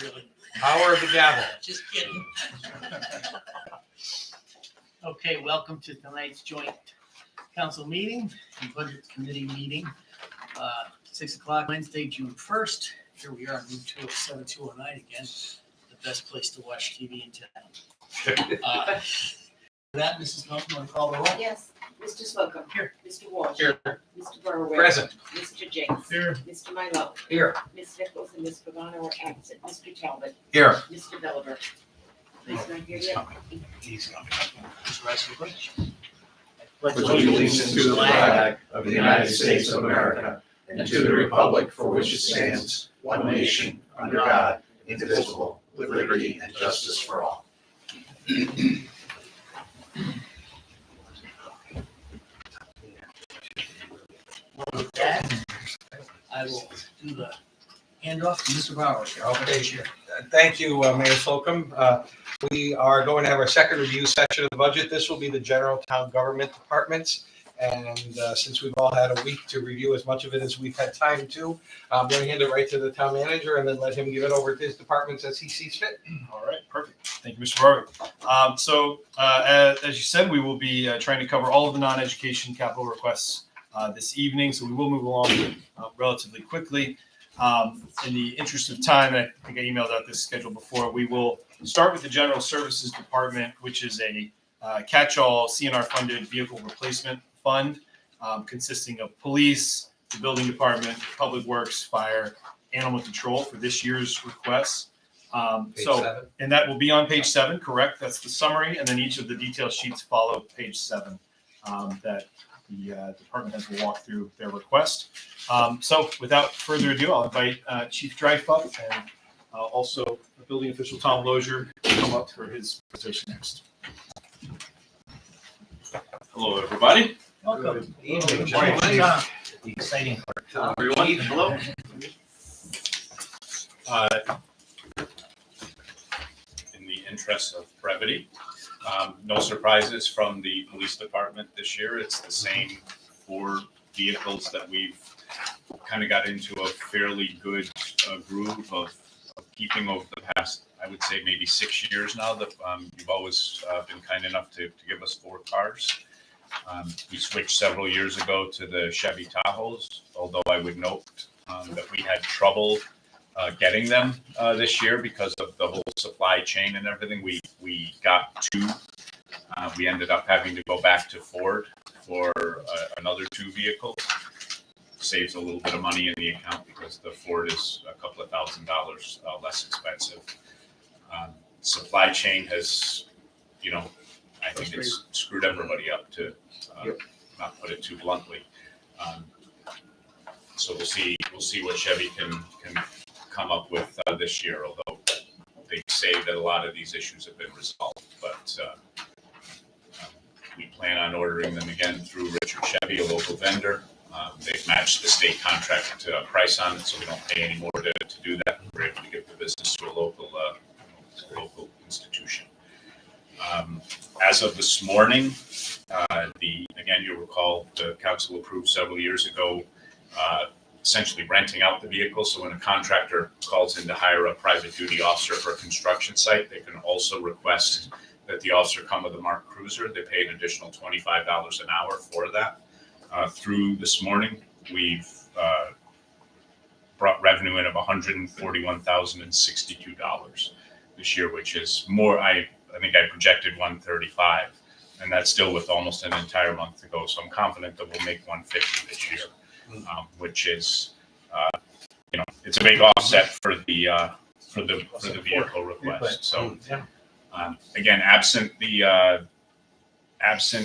really. Power of the gavel. Just kidding. Okay, welcome to tonight's joint council meeting and budget committee meeting. 6 o'clock Wednesday, June 1st. Here we are on Route 207, 209 again. The best place to watch TV in town. With that, Mrs. Melton, want to call the roll? Yes. Mr. Slocum. Here. Mr. Walsh. Here. Mr. Burrow. Present. Mr. James. Here. Mr. Milo. Here. Ms. Nichols and Ms. Pagano are absent. Mr. Talbot. Here. Mr. Belliver. He's not here yet. He's coming. Mr. Rice, for pledge. Pledge allegiance to the flag of the United States of America and to the republic for which it stands, one nation, under God, indivisible, with liberty and justice for all. With that, I will do the handoff to Mr. Bowers. Okay. Thank you, Mayor Slocum. We are going to have our second review session of the budget. This will be the general town government departments. And since we've all had a week to review as much of it as we've had time to, I'm going to hand it right to the town manager and then let him give it over to his departments as he sees fit. All right, perfect. Thank you, Mr. Barber. As you said, we will be trying to cover all of the non-education capital requests this evening, so we will move along relatively quickly. In the interest of time, I think I emailed out this schedule before, we will start with the General Services Department, which is a catch-all CNR funded vehicle replacement fund consisting of police, the building department, public works, fire, animal control for this year's requests. Page 7. And that will be on page 7, correct? That's the summary, and then each of the detail sheets follow page 7 that the department has to walk through their request. So without further ado, I'll invite Chief Dreifel and also the building official Tom Lozier to come up for his presentation next. Hello, everybody. Welcome. Evening, Morning, gentlemen. Tom. The exciting part. Everyone. Hello. In the interest of brevity, no surprises from the police department this year. It's the same 4 vehicles that we've kind of got into a fairly good groove of keeping over the past, I would say, maybe 6 years now. That you've always been kind enough to give us 4 cars. We switched several years ago to the Chevy Tahoes, although I would note that we had trouble getting them this year because of the whole supply chain and everything. We got 2. We ended up having to go back to Ford for another 2 vehicles. Saves a little bit of money in the account because the Ford is a couple of $1,000s less expensive. Supply chain has, I think it's screwed everybody up, to not put it too bluntly. So we'll see what Chevy can come up with this year, although they say that a lot of these issues have been resolved. But we plan on ordering them again through Richard Chevy, a local vendor. They've matched the state contract price on it, so we don't pay any more to do that. We're able to give the business to a local institution. As of this morning, again, you'll recall the council approved several years ago essentially renting out the vehicle. So when a contractor calls in to hire a private duty officer for a construction site, they can also request that the officer come with a marked cruiser. They pay an additional $25 an hour for that. Through this morning, we've brought revenue in of $141,062 this year, which is more. I think I projected 135, and that's still with almost an entire month to go. So I'm confident that we'll make 150 this year, which is, it's a big offset for the vehicle request. So again, absent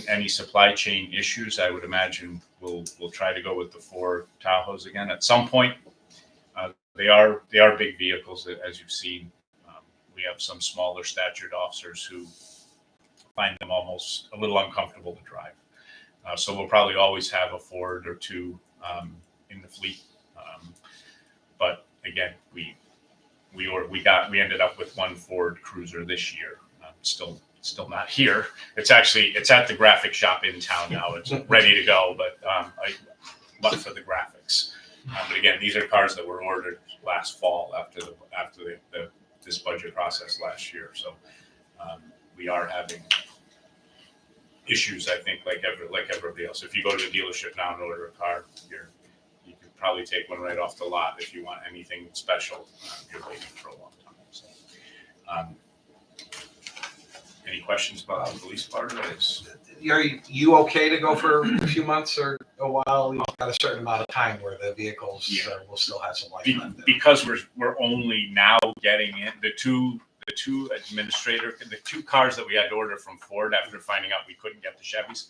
any supply chain issues, I would imagine we'll try to go with the 4 Tahoes again at some point. They are big vehicles, as you've seen. We have some smaller statured officers who find them almost a little uncomfortable to drive. So we'll probably always have a Ford or 2 in the fleet. But again, we ended up with 1 Ford Cruiser this year. Still not here. It's at the graphic shop in town now. It's ready to go, but for the graphics. But again, these are cars that were ordered last fall after the this budget process last year. So we are having issues, I think, like everybody else. If you go to the dealership now and order a car, you could probably take one right off the lot if you want anything special. You're waiting for a long time. So, any questions about the police part of it? Are you okay to go for a few months or a while? You've got a certain amount of time where the vehicles will still have some life left in them. Because we're only now getting in the two cars that we had to order from Ford after finding out we couldn't get the Chevys.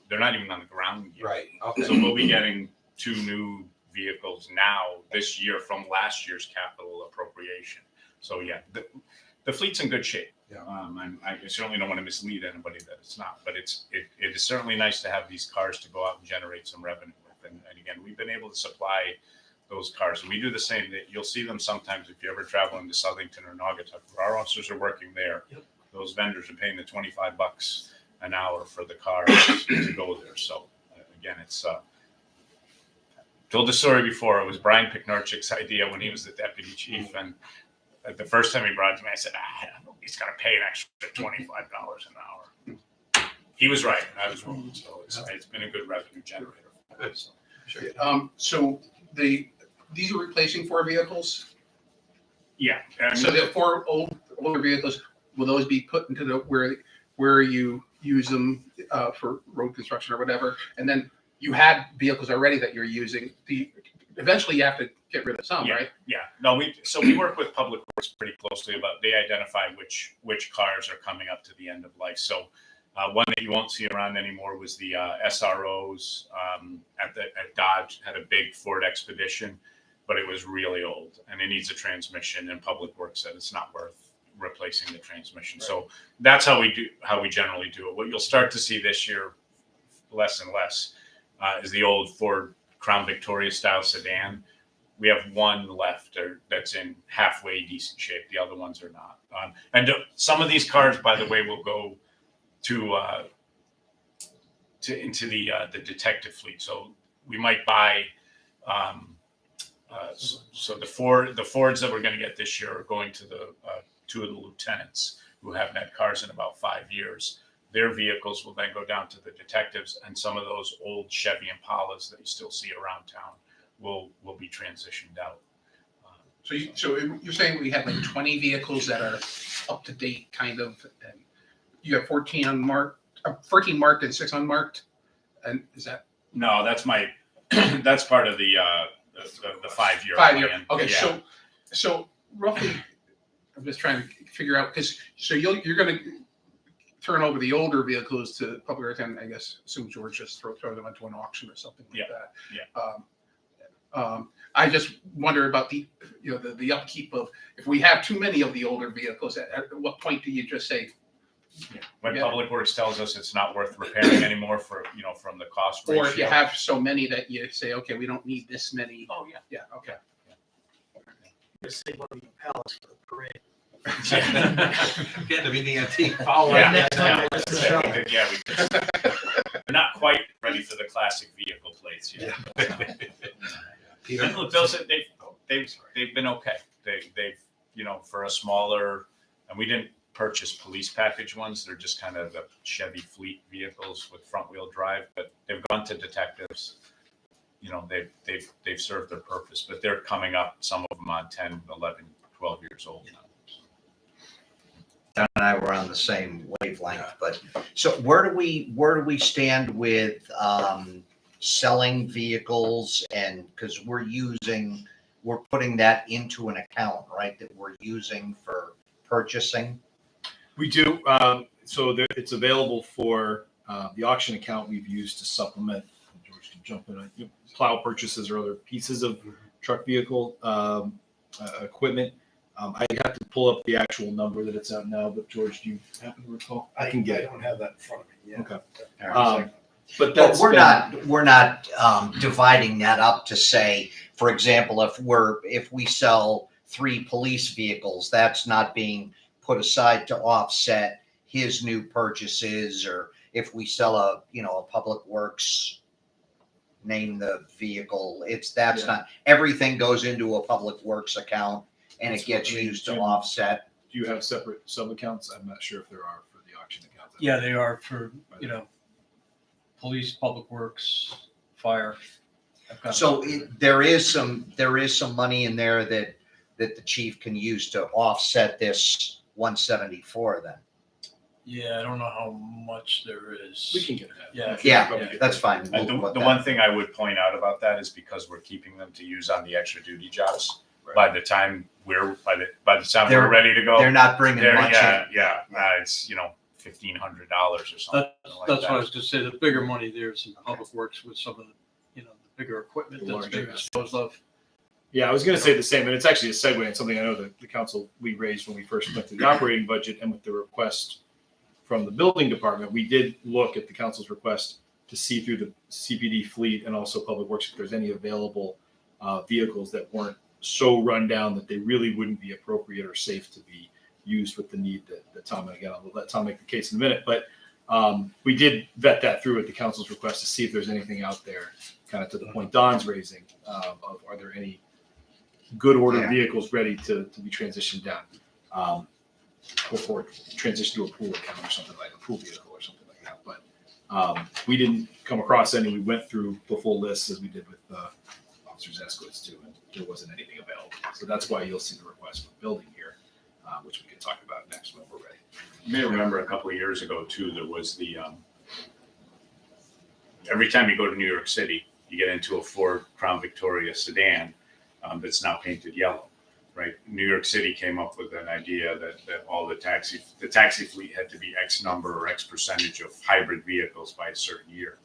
They're not even on the ground yet. Right. Okay. So we'll be getting 2 new vehicles now this year from last year's capital appropriation. So yeah, the fleet's in good shape. Yeah. I certainly don't want to mislead anybody that it's not, but it is certainly nice to have these cars to go out and generate some revenue with. And again, we've been able to supply those cars, and we do the same. You'll see them sometimes if you ever travel into Southington or Naugatuck, where our officers are working there. Yep. Those vendors are paying the $25 an hour for the cars to go there. So again, it's told the story before. It was Brian Piknarchik's idea when he was the deputy chief, and the first time he brought it to me, I said, he's got to pay an extra $25 an hour. He was right, and I was wrong. So it's been a good revenue generator. So, Sure. So these are replacing 4 vehicles. yeah. And So the 4 older vehicles, will those be put into the where you use them for road construction or whatever? And then you had vehicles already that you're using. Eventually you have to get rid of some, right? Yeah. No, we work with Public Works pretty closely about, they identify which cars are coming up to the end of life. So one that you won't see around anymore was the SROs at Dodge. Had a big Ford Expedition, but it was really old and it needs a transmission, and Public Works said it's not worth replacing the transmission. Right. So that's how we generally do it. What you'll start to see this year, less and less, is the old Ford Crown Victoria style sedan. We have one left that's in halfway decent shape. The other ones are not. And some of these cars, by the way, will go into the detective fleet. So we might buy. So the Fords that we're going to get this year are going to the 2 of the lieutenants who haven't had cars in about 5 years. Their vehicles will then go down to the detectives, and some of those old Chevy Impalas that you still see around town will be transitioned out. So you're saying we have like 20 vehicles that are up to date, kind of, and you have 14 unmarked, 14 marked and 6 unmarked, and is that No, that's that's part of the 5-year 5-year? plan. Okay, Yeah. so roughly, I'm just trying to figure out, because you're going to turn over the older vehicles to Public Works, and I guess assume George just throw them into an auction or something like that. Yeah. I just wonder about the upkeep of, if we have too many of the older vehicles, at what point do you just say? When Yeah. Public Works tells us it's not worth repairing anymore from the cost ratio. Or if you have so many that you say, okay, we don't need this many. Oh, yeah. Yeah, okay. Just save one of the pallets for the parade. Getting to be the antique follow. Yeah. Next time Yeah. I listen to the show. Yeah, we're not quite ready for the classic vehicle plates yet. Peter? And look, they've been okay. They've for a smaller, and we didn't purchase police package ones. They're just kind of the Chevy fleet vehicles with front wheel drive, but they've gone to detectives. They've served their purpose, but they're coming up, some of them on 10, 11, 12 years old now. Don and I were on the same wavelength, but so where do we stand with selling vehicles, and because we're putting that into an account, right, that we're using for purchasing? We do. It's available for the auction account we've used to supplement. George can jump in. Plow purchases or other pieces of truck vehicle equipment. I have to pull up the actual number that it's at now, but George, do you happen to recall? I can get it. don't have that in front of me yet. Okay. But But that's we're not dividing that up to say, for example, if we sell 3 police vehicles, that's not being put aside to offset his new purchases, or if we sell a Public Works, name the vehicle, that's not, everything goes into a Public Works account and it gets used to offset. Do you have separate sub-accounts? I'm not sure if there are for the auction account. Yeah, they are for, you know, police, public works, fire. I've got- So there is some money in there that the chief can use to offset this 174 then. Yeah, I don't know how much there is. We can get that. Yeah. Yeah, that's fine. And the one thing I would point out about that is because we're keeping them to use on the extra duty jobs, by the time we're They're- ready to go, They're not bringing there, much in. it's, $1,500 or something. That's like what I that. was gonna say, the bigger money there's in public works with some of the, you know, the bigger equipment The that's larger being assets. disposed of. Yeah, I was going to say the same, and it's actually a segue and something I know that the council, we raised when we first went through the operating budget and with the request from the building department, we did look at the council's request to see through the CPD fleet and also public works if there's any available vehicles that weren't so run down that they really wouldn't be appropriate or safe to be used with the need that Tom, and again, I'll let Tom make the case in a minute, but we did vet that through at the council's request to see if there's anything out there, kind of to the point Don's raising, of are there any good order Yeah. vehicles ready to be transitioned down before transition to a pool account or something like a pool vehicle or something like that. But we didn't come across any. We went through the full list as we did with officers' escorts too, and there wasn't anything available. So that's why you'll see the request for building here, which we can talk about next when we're ready. You may remember a couple of years ago too, there was the, every time you go to New York City, you get into a Ford Crown Victoria sedan that's now painted yellow, right? New York City came up with an idea that all the taxi fleet had to be X number or X percentage of hybrid vehicles by a certain year.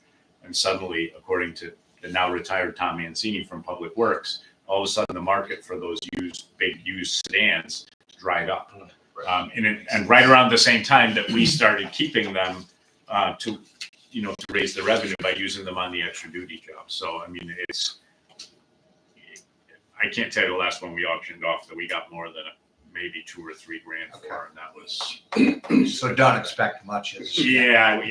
And suddenly, according to the now retired Tom Mancini from Public Works, all of a sudden the market for those big used sedans dried up. And right around the same time that we started keeping them to raise the revenue by using them on the extra duty jobs. So, I mean, I can't tell you the last one we auctioned off that we got more than maybe $2 or $3 grand for, and that was. So don't expect much. Yeah.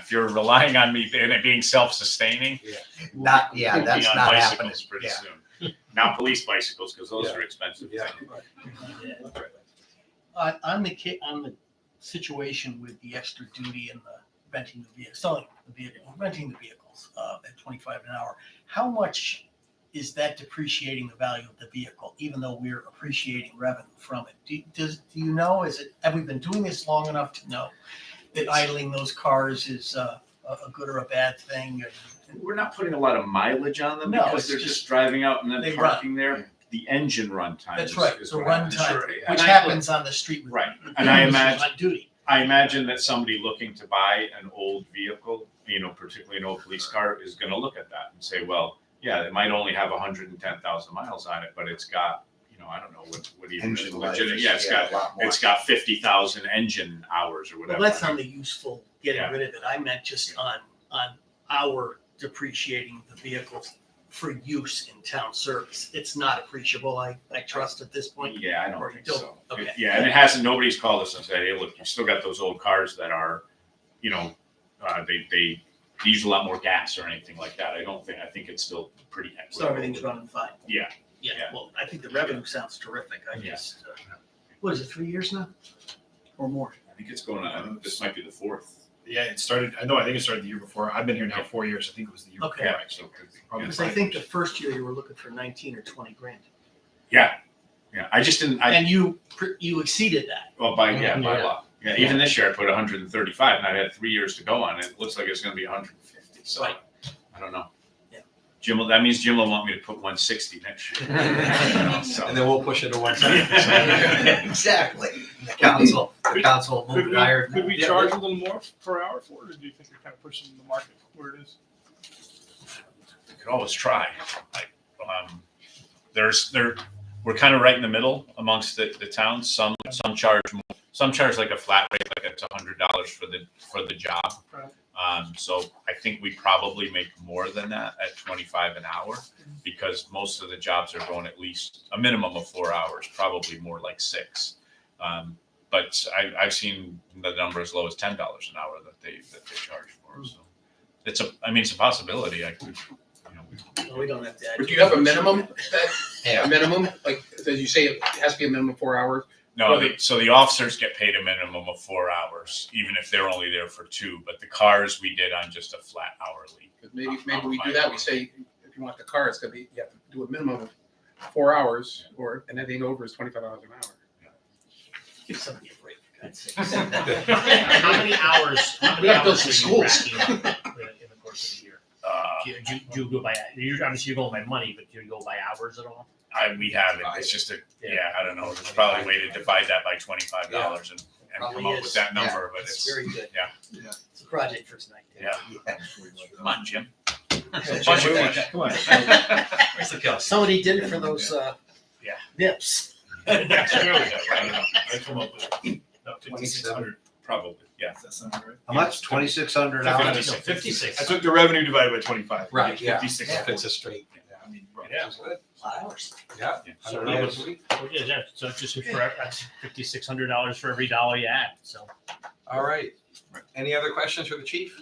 If you're relying on me and it being self-sustaining. That's we'll not be on happening. bicycles pretty Yeah. soon. Now police bicycles, because those Yeah. are expensive. Yeah. On the situation with the extra duty and the renting the vehicle, renting the vehicles at 25 an hour, how much is that depreciating the value of the vehicle, even though we're appreciating revenue from it? Do you know, have we been doing this long enough to know that idling those cars is a good or a bad thing? We're not putting a lot of mileage on them No, because it's they're just- just driving out and then they parking there. The engine run time. That's right, is the what run happens. time, Sure, yeah. which And happens on the street. with- Right. with And I officers imagine- on duty. I imagine that somebody looking to buy an old vehicle, particularly an old police car, is going to look at that and say, well, yeah, it might only have 110,000 miles on it, but it's got, I don't know what even Engine life legit. is- Yeah, it's a lot more. got 50,000 engine hours or whatever. Well, that's on the useful getting Yeah. rid of it. I meant just on our depreciating the vehicles for use in town service. It's not appreciable, I trust at this point. Yeah, I Or don't think don't- so. okay. Yeah, and it hasn't, nobody's called us and said, hey, look, you still got those old cars that are, they use a lot more gas or anything like that. I think it's still pretty equitable. So everything's running fine. Yeah. Yeah, Yeah. well, I think the revenue sounds terrific. I Yeah. just, what is it, 3 years now? Or more? I think it's going on, I think this might be the fourth. Yeah, it started. I think it started the year before. I've been here now 4 years. I think it was the year Okay. before. Yeah, Actually. so could be. Probably Because I 5 think the years. first year you were looking for 19 or 20 grand. Yeah, I just didn't, And you exceeded that. by Yeah. law. Yeah, even this year I put 135 and I had 3 years to go on it. It looks like it's gonna be 150, so Right. I don't know. Yeah. That means Jim will want me to put 160 next year. So- And then we'll push it to 170. Exactly. The council will move it higher. Could we charge a little more per hour for it, or do you think you're kind of pushing the market where it is? We could always try. We're kind of right in the middle amongst the towns. Some charge more. Some charge like a flat rate, like it's $100 for the job. Right. So I think we probably make more than that at 25 an hour because most of the jobs are going at least a minimum of 4 hours, probably more like 6. But I've seen the number as low as $10 an hour that they charge for. So it's a possibility. Well, we don't have to. add But do you have a minimum, Yeah. a minimum, like, as you say, it has to be a minimum of 4 hours? No, so the officers get paid a minimum of 4 hours, even if they're only there for 2, but the cars we did on just a flat hourly. 'Cause maybe we do that, we say, if you want the car, it's gonna be, you have to do a minimum of 4 hours, and anything over is $25 an hour. Give somebody a break, for God's sake. How many hours? How many We have hours those are you schools. racking up in the course of the year? Do you go by? Obviously, you go by money, but do you go by hours at all? We have it, it's just I don't know, there's probably a way to divide that by $25 and come Probably up with is. that number, but It's it's, very good. yeah. It's a project for tonight. Yeah. Come on, Jim. Come on. Where's the kill? Somebody did it for those, Yeah. nips. Next year we go, I don't know. I come up with about 5,600. Probably, yeah. Does that sound right? How much? $2,600? No, 56. I took the revenue divided by 25. Right, yeah. 56. If it's a straight. I mean, right. Yeah. Hours. Yeah. So 100 hours a week. So just that's $5,600 for every dollar you add. So All right. Any other questions for the chief?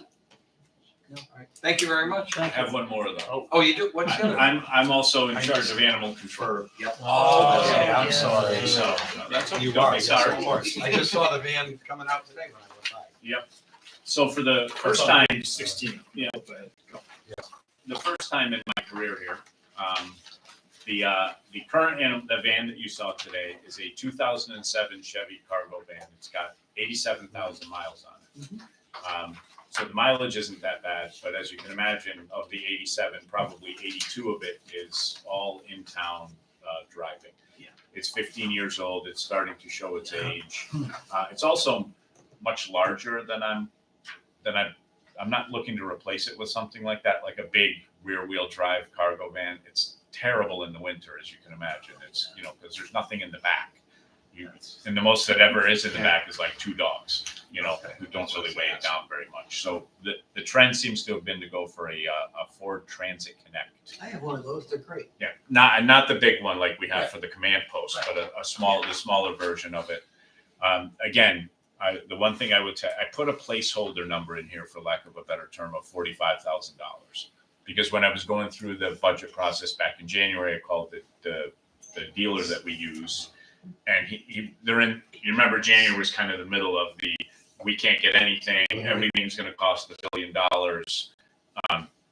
No. All right. Thank you very much. I have one more though. Oh, you do? What's the other? I'm also in charge of animal control. Oh, okay, yeah. I'm sorry. So, that's okay. You Don't are, be yes, sorry. of course. I just saw the van coming out today when I went by. Yep. So for the first time, 16. Yeah. The first time in my career here, the current the van that you saw today is a 2007 Chevy cargo van. It's got 87,000 miles on it. So the mileage isn't that bad, but as you can imagine, of the 87, probably 82 of it is all in town driving. Yeah. It's 15 years old. It's starting to show its age. It's also much larger than I'm not looking to replace it with something like that, like a big rear wheel drive cargo van. It's terrible in the winter, as you can imagine. It's, because there's nothing in the back. And the most that ever is in the back is like 2 dogs, who don't really weigh it down very much. So the trend seems to have been to go for a Ford Transit Connect. I have one of those. They're great. Yeah, not the big one like we have for the command post, but the smaller version of it. Again, the one thing I would tell, I put a placeholder number in here, for lack of a better term, of $45,000, because when I was going through the budget process back in January, I called the dealer that we use, and they're in. You remember January was kind of the middle of the we can't get anything, everything's going to cost $1 billion.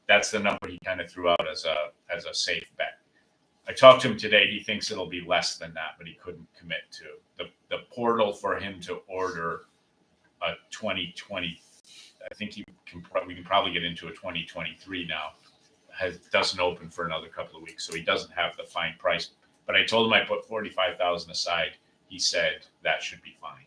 That's the number he kind of threw out as a safe bet. I talked to him today. He thinks it'll be less than that, but he couldn't commit to the portal for him to order a 2020. I think we can probably get into a 2023 now. Doesn't open for another couple of weeks, so he doesn't have the fine price. But I told him I put $45,000 aside. He said that should be fine.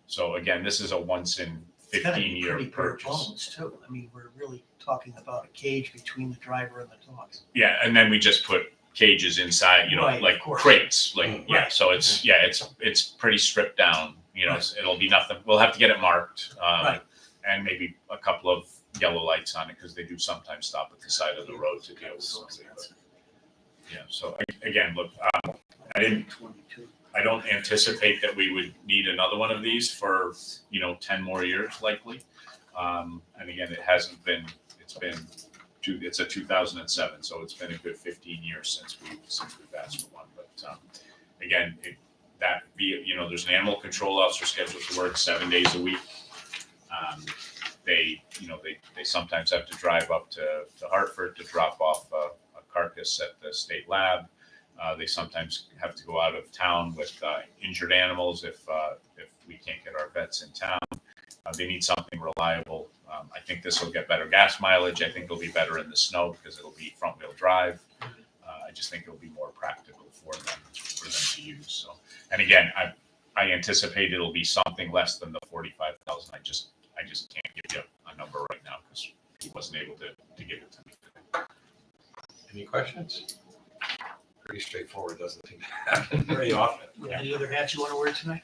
So again, this is a once in 15-year Pretty bare purchase. bones too. I mean, we're really talking about a cage between the driver and the dogs. Yeah, and then we just put cages inside, Right, like of course. crates, Right. So it's pretty stripped down. It'll be nothing. We'll have to get it marked, Right. and maybe a couple of yellow lights on it, because they do sometimes stop at the side of the road to deal with So something. But, expensive. yeah. So again, look, I don't anticipate that we would need another one of these for 10 more years likely. And again, it's a 2007, so it's been a good 15 years since we've asked for one. But again, there's an animal control officer scheduled to work 7 days a week. They sometimes have to drive up to Hartford to drop off a carcass at the state lab. They sometimes have to go out of town with injured animals if we can't get our vets in town. They need something reliable. I think this will get better gas mileage. I think it'll be better in the snow because it'll be front wheel drive. I just think it'll be more practical for them to use. So, and again, I anticipate it'll be something less than the 45,000. I just can't give you a number right now because he wasn't able to give it to me. Any questions? Pretty straightforward, doesn't seem to happen very often. Any other hats you want to wear tonight?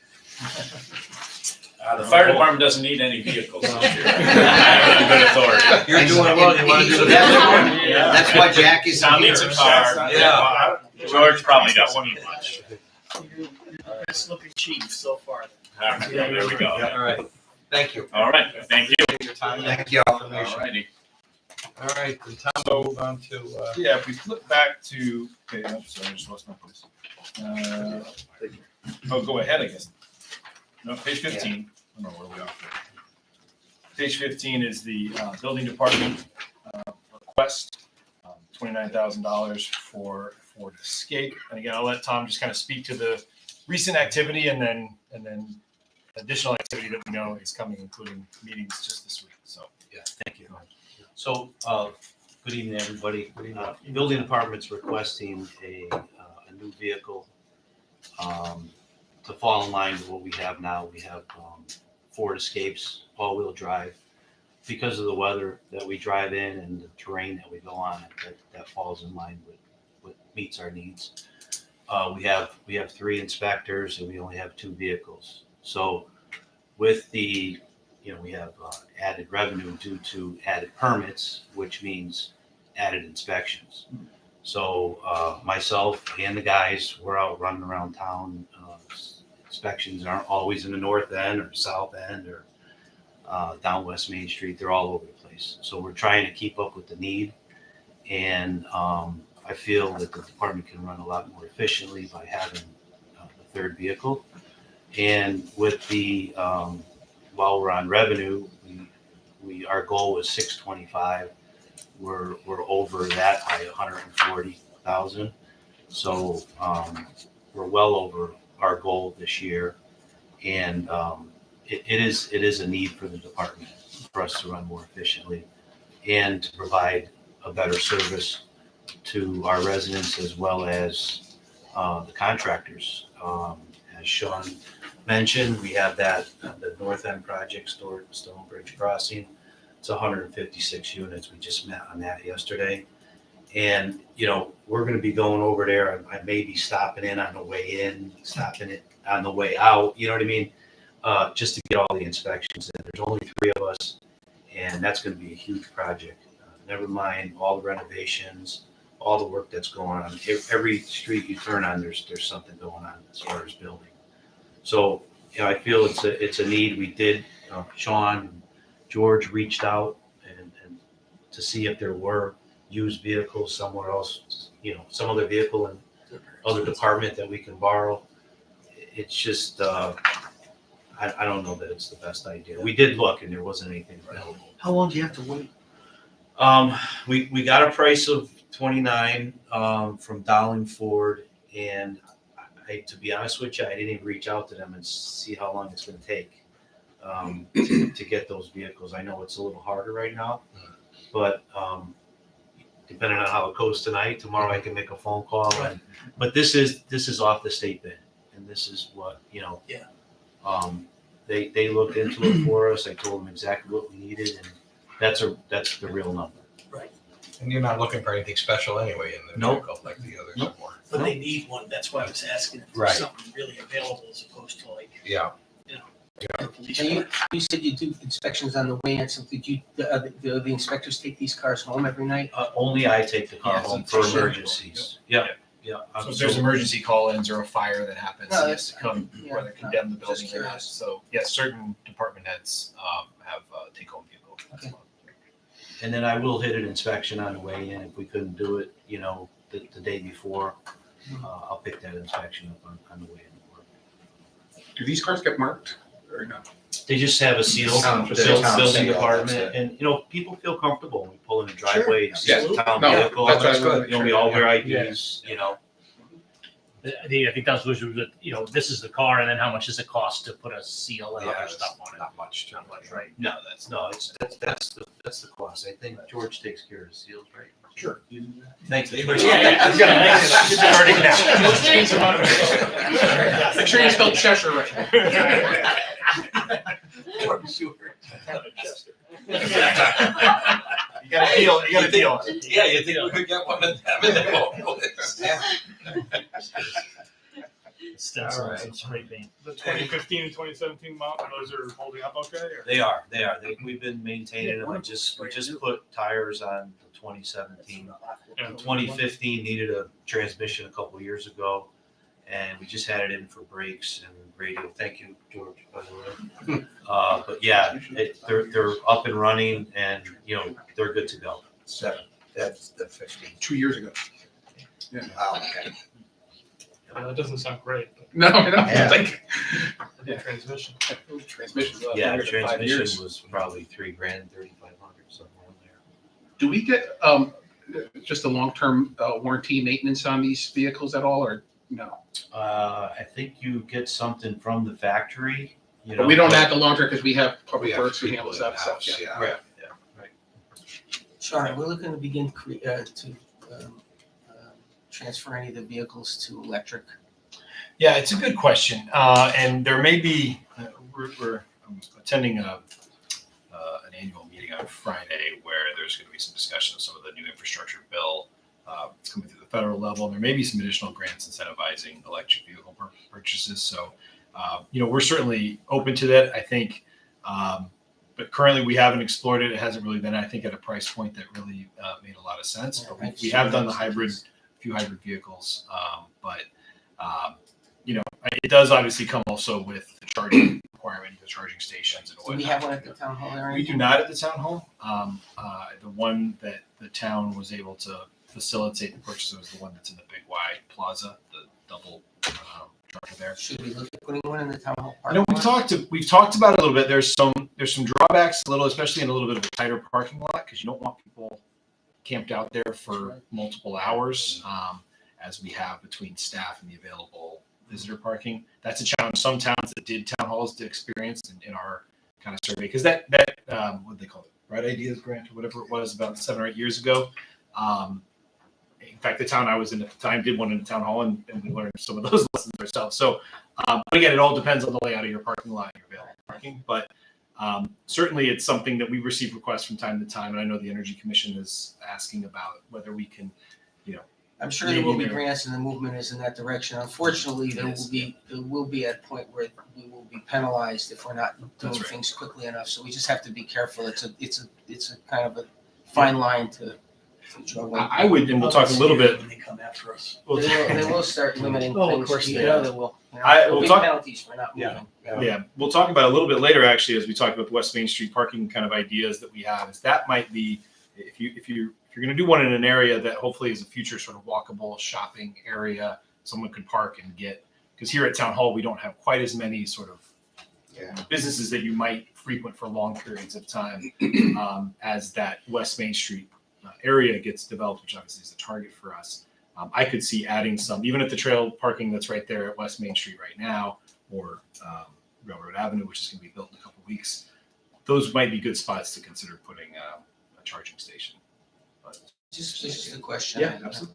The fire department doesn't need any vehicles this year. I have a good authority. You're doing well. You want to do the Yeah. That's why Jack is Tom here. needs a car. Yeah. George probably doesn't need much. You're the best looking chief so far. All right, there we go. All right. Thank you. All right, thank you. Your time. Thank you. All righty. All right, the time to move on to, Yeah, if we flip back to, okay, I'm sorry, I just lost my place. Oh, go ahead, I guess. No, page 15. I don't know where we are. Page 15 is the building department request, $29,000 for the escape. And again, I'll let Tom just kind of speak to the recent activity and then additional activity that we know is coming, including meetings just this week. So, Yeah, thank you. So, good evening, everybody. Building department's requesting a new vehicle to fall in line with what we have now. We have Ford Escapes, all-wheel drive. Because of the weather that we drive in and the terrain that we go on, that falls in line with what meets our needs. We have 3 inspectors and we only have 2 vehicles. So with the, we have added revenue due to added permits, which means added inspections. So myself and the guys, we're out running around town. Inspections aren't always in the north end or south end or down West Main Street. They're all over the place. So we're trying to keep up with the need. And I feel that the department can run a lot more efficiently by having the 3rd vehicle. And with the, while we're on revenue, our goal was 625. We're over that by 140,000. So we're well over our goal this year. And it is a need for the department for us to run more efficiently and to provide a better service to our residents as well as the contractors. As Sean mentioned, we have that the North End project, Stonebridge Crossing. It's 156 units. We just met on that yesterday. And, we're going to be going over there. I may be stopping in on the way in, stopping it on the way out. You know what I mean? Just to get all the inspections in. There's only 3 of us, and that's going to be a huge project. Never mind all the renovations, all the work that's going on. Every street you turn on, there's something going on as far as building. So, I feel it's a need. We did. Sean and George reached out and to see if there were used vehicles somewhere else. Some other vehicle in other department that we can borrow. It's just. I don't know that it's the best idea. We did look and there wasn't anything available. How long do you have to wait? We got a price of 29 from Dowling Ford, and to be honest with you, I didn't even reach out to them and see how long it's going to take to get those vehicles. I know it's a little harder right now, but depending on how it goes tonight, tomorrow I can make a phone call. But this is off the state bid, and this is what Yeah. They looked into it for us. I told them exactly what we needed, and that's the real number. Right. and you're not looking for anything special anyway in the Nope. vehicle like the others Nope. are. But they need one. That's why I was asking if Right. there's something really available as opposed to like, Yeah. the police. And you said you do inspections on the way in, so did the inspectors take these cars home every night? Only I take the car Yeah, home it's for a share. emergencies. Yeah. So if there's emergency call-ins or a fire that happens, No, he has to come, yeah, whether condemn the just building or not. curious. So, yes, certain department heads have take-home vehicles. Okay. And then I will hit an inspection on the way in. If we couldn't do it, the day before, I'll pick that inspection up on the way in. Do these cars get marked or no? They just have a seal, Town- build- town building seal, department, that's and people feel comfortable when we pull in the driveway, see it's a absolutely. town No, vehicle. that's what I That's wanted good. to make We sure. all wear Yeah. IDs, Yeah. I think that's what this is the car, and then how much does it cost to put a seal and Yeah, other it's stuff on it? Not much. Not much, right? No, that's the cost. I think George takes care of the seals, right? Sure. Thanks. Yeah, yeah. Starting now. Make sure you spell Cheshire right. You gotta deal, you gotta deal. Yeah, you think we could get one of them and then we'll. Stencils right. and spray paint. The 2015 and 2017 model, those are holding up okay? Or? They are. We've been maintaining them. We just put tires on the 2017. Yeah. 2015 needed a transmission a couple years ago, and we just had it in for brakes and radio. Thank you, George, by the way. But yeah, they're up and running, and they're good to go. 7th, that's the 15th. 2 years ago. Oh, okay. That doesn't sound great. No, no, Yeah. like Transmission. transmission. Transmission was probably $3,000, 3,500, somewhere in there. Do we get just a long-term warranty maintenance on these vehicles at all, or no? I think you get something from the factory, you know. But we don't add the long-term because we have We public have works, we people handle that stuff. in-house, Yeah. yeah. Right. Sean, we're looking to begin transfer any of the vehicles to electric. Yeah, it's a good question. And there may be, I'm attending an annual meeting on Friday where there's going to be some discussion of some of the new infrastructure bill coming through the federal level. And there may be some additional grants incentivizing electric vehicle purchases. So, we're certainly open to that, I think. But currently we haven't explored it. It hasn't really been, I think, at a price point that really made a lot of sense. Yeah, But we have done the few hybrid vehicles. It does obviously come also with the charging requirement, the charging stations and Do we whatnot. have one at the town hall area? We do not at the town hall. The one that the town was able to facilitate the purchase of was the one that's in the Big Y Plaza, the double charger there. Should we look at putting one in the town hall You know, parking lot? we've talked about it a little bit. There's some drawbacks, especially in a little bit of a tighter parking lot, because you don't want people camped out there for multiple hours, as we have between staff and the available visitor parking. That's a challenge some towns that did town halls did experience in our kind of survey, because that what do they call it, Right Ideas Grant or whatever it was about 7 or 8 years ago. In fact, the town I was in at the time did one in the town hall, and we learned some of those lessons ourselves. So, but again, it all depends on the layout of your parking lot and your available parking. But certainly, it's something that we receive requests from time to time, and I know the Energy Commission is asking about whether we can, I'm sure there will be maybe- grants and the movement is in that direction. Unfortunately, there will be a point where we will be penalized if we're not doing That's right. things quickly enough. So we just have to be careful. It's a kind of a fine line to draw. I would, and we'll talk a little bit. When they come after us. They will start limiting Oh, of things. course You they know are. they will. You know, I- There'll we'll be talk- penalties for not Yeah. moving. Yeah, we'll talk about it a little bit later, actually, as we talk about the West Main Street parking kind of ideas that we have. Is that might be, if you're going to do one in an area that hopefully is a future sort of walkable shopping area, someone could park and get. Because here at Town Hall, we don't have quite as many sort of businesses that you might frequent for long periods of time as that West Main Street area gets developed, which obviously is a target for us. I could see adding some, even at the trail parking that's right there at West Main Street right now, or Railroad Avenue, which is going to be built in a couple of weeks. Those might be good spots to consider putting a charging station. But, Just a question. yeah, absolutely.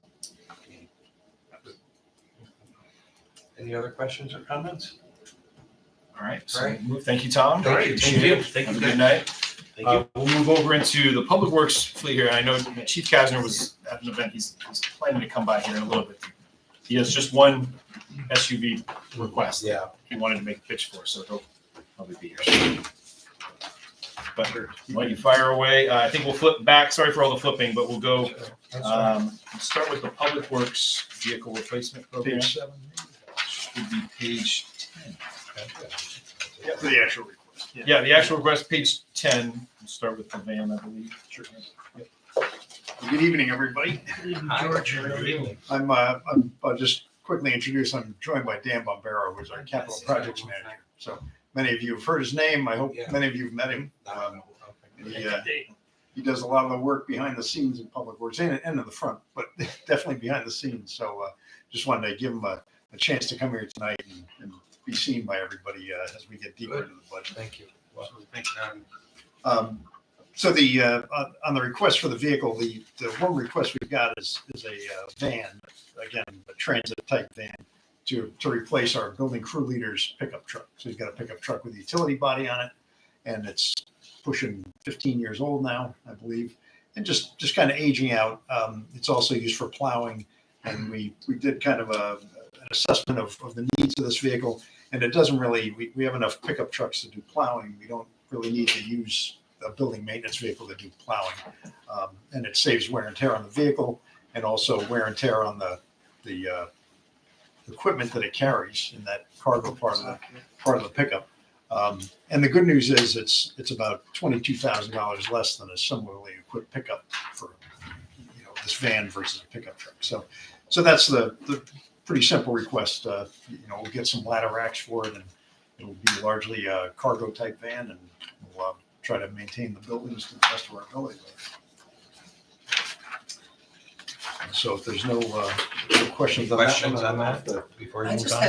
Any other questions or comments? All right. So Right. thank you, Tom. Thank you. Appreciate it. Thank you. Have a good night. Thank you. We'll move over into the public works fleet here. I know Chief Kasner was at an event. He's planning to come by here in a little bit. He has just one SUV request. Yeah. He wanted to make a pitch for, so he'll probably be here soon. But why don't you fire away? I think we'll flip back. Sorry for all the flipping, but we'll go. Let's start with the public works vehicle replacement program. Page 7. Should be page 10. Yeah, for the actual request. Yeah, the actual request, page 10. We'll start with the van, I believe. Sure. Good evening, everybody. George. I'll just quickly introduce, I'm joined by Dan Bombero, who's our capital projects manager. So many of you have heard his name. I hope many of you have met him. He does a lot of the work behind the scenes in public works and in the front, but definitely behind the scenes. So just wanted to give him a chance to come here tonight and be seen by everybody as we get deeper into the budget. Thank you. So on the request for the vehicle, the one request we've got is a van, again, a transit type van to replace our building crew leader's pickup truck. So he's got a pickup truck with a utility body on it, and it's pushing 15 years old now, I believe, and just kind of aging out. It's also used for plowing, and we did kind of an assessment of the needs of this vehicle, and it doesn't really, we have enough pickup trucks to do plowing. We don't really need to use a building maintenance vehicle to do plowing. And it saves wear and tear on the vehicle and also wear and tear on the equipment that it carries in that cargo part of the pickup. And the good news is it's about $22,000 less than a similarly equipped pickup for this van versus a pickup truck. So that's the pretty simple request. We'll get some ladder racks for it, and it'll be largely a cargo type van, and we'll try to maintain the buildings to the best of our ability. So if there's no questions on that, Questions on that before you I move just on?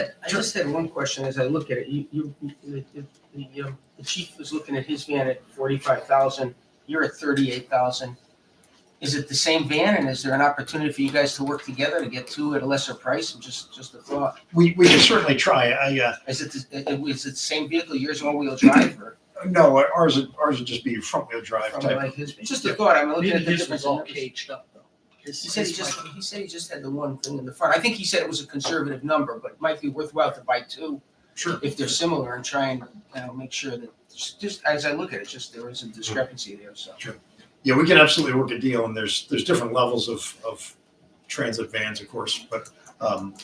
had one question as I look at it. The chief was looking at his van at 45,000. You're at 38,000. Is it the same van, and is there an opportunity for you guys to work together to get two at a lesser price? Just a thought. we can certainly try. Is it the same vehicle? Yours all-wheel drive, or No, ours would just be front wheel drive something type. like his? Just a thought. I'm looking Maybe at the his difference. was all in numbers. caged up though. He said he just had the one thing in the front. I think he said it was a conservative number, but it might be worthwhile to buy two Sure. if they're similar and try and make sure that just as I look at it, just there is a discrepancy there. So Yeah, we can absolutely work a deal, and there's different levels of transit vans, of course, but I'm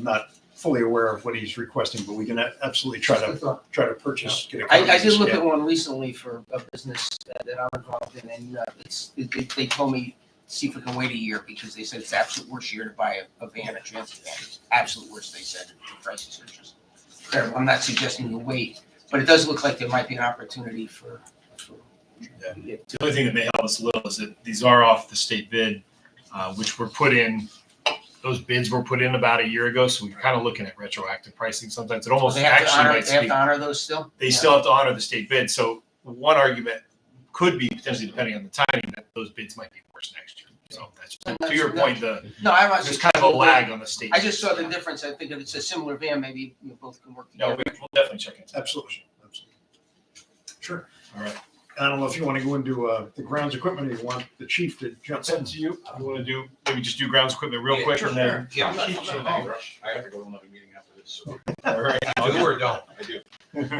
not fully aware of what he's requesting, but we can absolutely try to purchase. Get a I did look yeah. at one recently for a business that I'm involved in, and they told me see if we can wait a year because they said it's the absolute worst year to buy a van, a transit van. It's absolute worst. They said the prices are just incredible. I'm not suggesting you wait, but it does look like there might be an opportunity for The only thing that may help us a little is that these are off the state bid, which were put in. Those bids were put in about a year ago, so we're kind of looking at retroactive pricing. Sometimes it almost they have to actually honor. might They have speak. to honor those still. They still have to honor the state bid. So one argument could be potentially, depending on the timing, that those bids might be worse next year. So that's to your point. No, I'm not. There's kind of a lag on the state. I just saw the difference. I think if it's a similar van, maybe you both can work No, together. we'll definitely check into that. Absolutely. Sure. All right. I don't know if you want to go into the grounds equipment, or you want the chief to jump It's up in. to you. You want to do maybe just do grounds equipment real Yeah, quick, sure. and then Yeah. I'm not in any rush. I have to go to another meeting after this. So. all right. Do or don't? I do.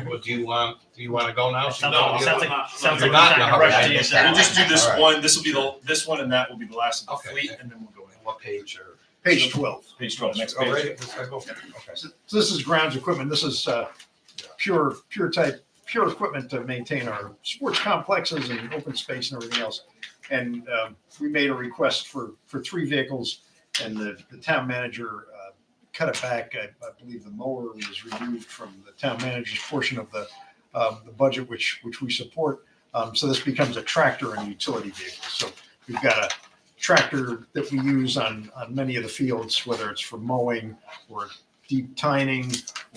Well, do you want to go now? Sounds No, like sounds sounds You're like not we're in a trying to rush hurry. to get Yeah. We'll that. just do this All right. one. This will be this one, and that will be the last of the Okay. fleet, and then we'll go in. What page or? Page 12. Page 12, next Oh, page. right. Let's go. Okay. So this is grounds equipment. This is pure equipment to maintain our sports complexes and open space and everything else. And we made a request for 3 vehicles, and the town manager cut it back. I believe the mower was removed from the town manager's portion of the budget, which we support. So this becomes a tractor and utility vehicle. So we've got a tractor that we use on many of the fields, whether it's for mowing or deep tining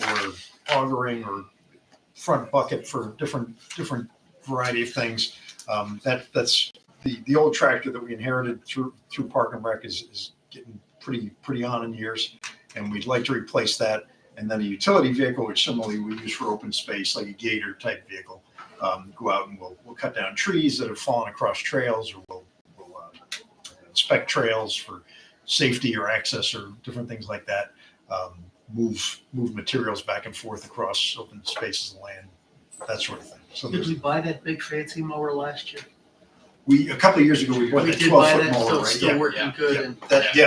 or augering or front bucket for different variety of things. That's the old tractor that we inherited through Park and Rec is getting pretty on in years, and we'd like to replace that. And then a utility vehicle, which similarly we use for open space, like a gator type vehicle. Go out and we'll cut down trees that have fallen across trails, or we'll inspect trails for safety or access or different things like that. Move materials back and forth across open spaces of land, that sort of thing. So Did there's, we buy that big fancy mower last year? a couple of years ago, we bought We that did buy 12-foot that, mower, so right? it's still Yeah, working good. And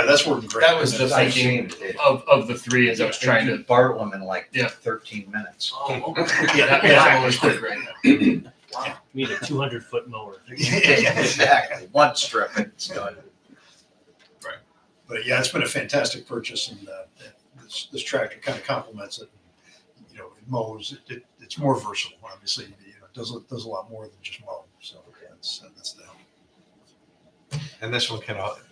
that's working great. That was the I thinking changed it. of the three, as I was trying to. Bartlett in like Yeah. 13 minutes. oh, okay. Yeah, that one was quick right now. Wow. We need a 200-foot mower. Exactly. One strip and it's done. But yeah, it's been a fantastic purchase, and this tractor kind of complements it. It mows. It's more versatile, obviously. It does a lot more than just mow. So that's the help. And this one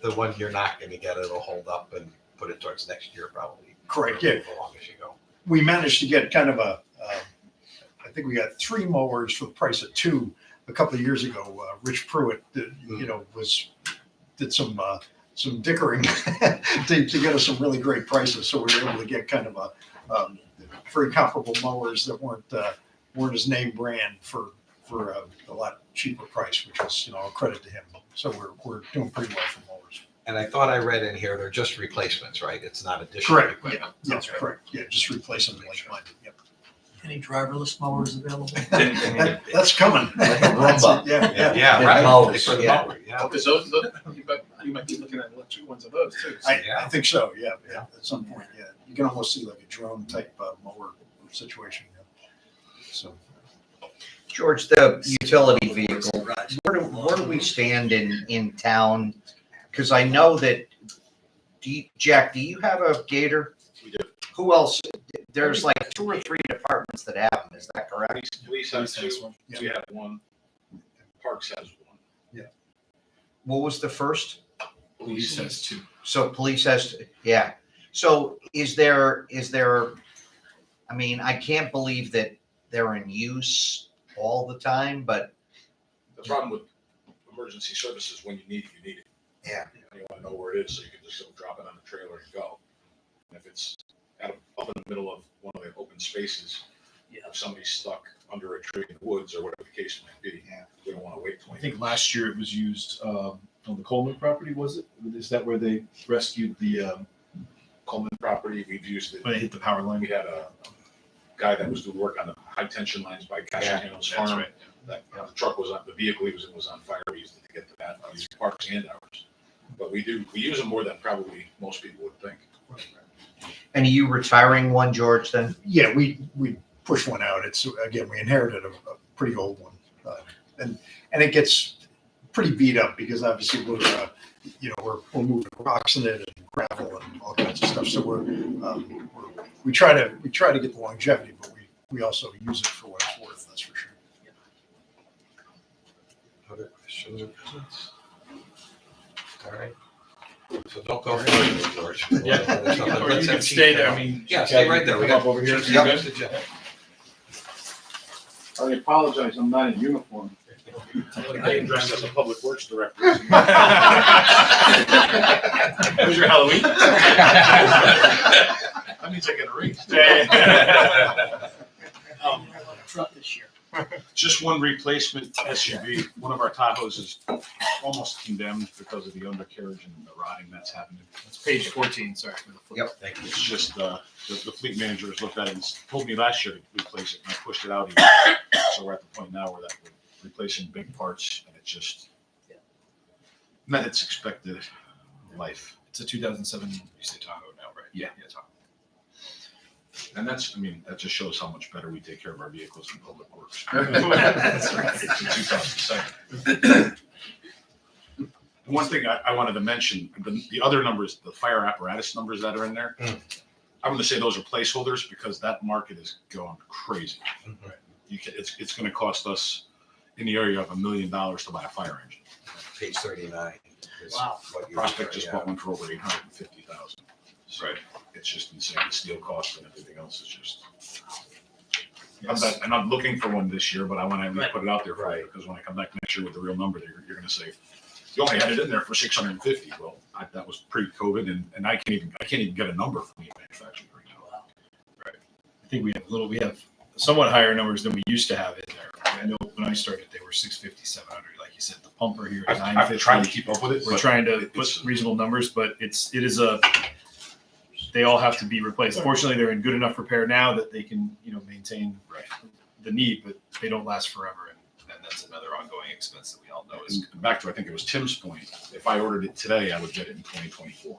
the one you're not going to get, it'll hold up and put it towards next year probably. Correct. Yeah, As long as you go. we managed to get kind of I think we got 3 mowers for the price of 2 a couple of years ago. Rich Pruitt, did some dickering to get us some really great prices. So we were able to get kind of a very comparable mowers that weren't his name brand for a lot cheaper price, which was a credit to him. So we're doing pretty well for mowers. And I thought I read in here, they're just replacements, right? It's not additional Correct. Yeah, equipment. that's correct. Yeah, just replace them like mine. Yep. Any driverless mowers available? That's coming. Like a Roomba. Yeah. Yeah, And right. mowers, For the yeah. mower, yeah. Because you might be looking at electric ones of those too. So. I think so. Yeah. At some point, yeah. You can almost see like a drone type mower situation. Yeah. So. George, the utility vehicle, where do we stand in town because I know that, Jack, do you have a Gator? We do. Who else? There's like 2 or 3 departments that have them, is that correct? Police has two, we have one, Parks has one. What was the first? Police has 2. So police has, yeah. So is there, I mean, I can't believe that they're in use all the time, but The problem with emergency services, when you need it. yeah. And you want to know where it is, so you can just go drop it on the trailer and go. And if it's up in the middle of one of the open spaces, if somebody's stuck under a tree in the woods or whatever the case might be, we don't want to wait 20 I think last year it was used on the Coleman property, was it? Is that where they rescued the, Coleman property, we've used it. when they hit the power line? We had a guy that was doing work on the high tension lines by Cheshire That's farm. right. That the truck was on, the vehicle he was in was on fire. We used it to get to that. We used parks and hours. But we use them more than probably most people would think. And are you retiring one, George, then? Yeah, we push one out. It's, again, we inherited a pretty old one. And it gets pretty beat up because obviously we're moving rocks in it and gravel and all kinds of stuff. So we try to get the longevity, but we also use it for what it's worth, that's for sure. Other questions or comments? All right. So don't go further, George. Yeah, or you can stay there, I mean. Yeah, stay right there. Come up over here. Yep. I apologize, I'm not in uniform. I dressed as a public works director. Was your Halloween? That means I get a raise. Truck this year. Just one replacement SUV. One of our Tahoes is almost condemned because of the undercarriage and the rotting that's happening. It's page 14, sorry for the flip. Yep. Thank you. It's just, the fleet manager has looked at it and told me last year to replace it, and I pushed it out even. So we're at the point now where that we're replacing big parts, and it's just met its expected life. It's a 2007, you say Tahoe now, right? Yeah. Tahoe. And that just shows how much better we take care of our vehicles in public works. That's right. It's in 2007. One thing I wanted to mention, the other numbers, the fire apparatus numbers that are in there, I'm going to say those are placeholders because that market is going crazy. Right. It's going to cost us in the area of $1 million to buy a fire engine. Page 39. is Wow. what you- Prospect just yeah. bought one for over 850,000. So it's just insane. The steel cost and everything else is just. I'm not looking for one this year, but I want to at least put it out there for you because when I come back next year with the real number, you're going to say, you only had it in there for 650. Well, that was pre-COVID, and I can't even get a number from the manufacturer right now. Right. I think we have somewhat higher numbers than we used to have in there. I know when I started, they were 650, 700. Like you said, the pumper here is I've 950. tried to keep up with it. We're but trying to it's- put reasonable numbers, but they all have to be replaced. Fortunately, they're in good enough repair now that they can, maintain the need, but they don't last forever. And that's another ongoing expense that we all know is. And back to, I think it was Tim's point, if I ordered it today, I would get it in 2024.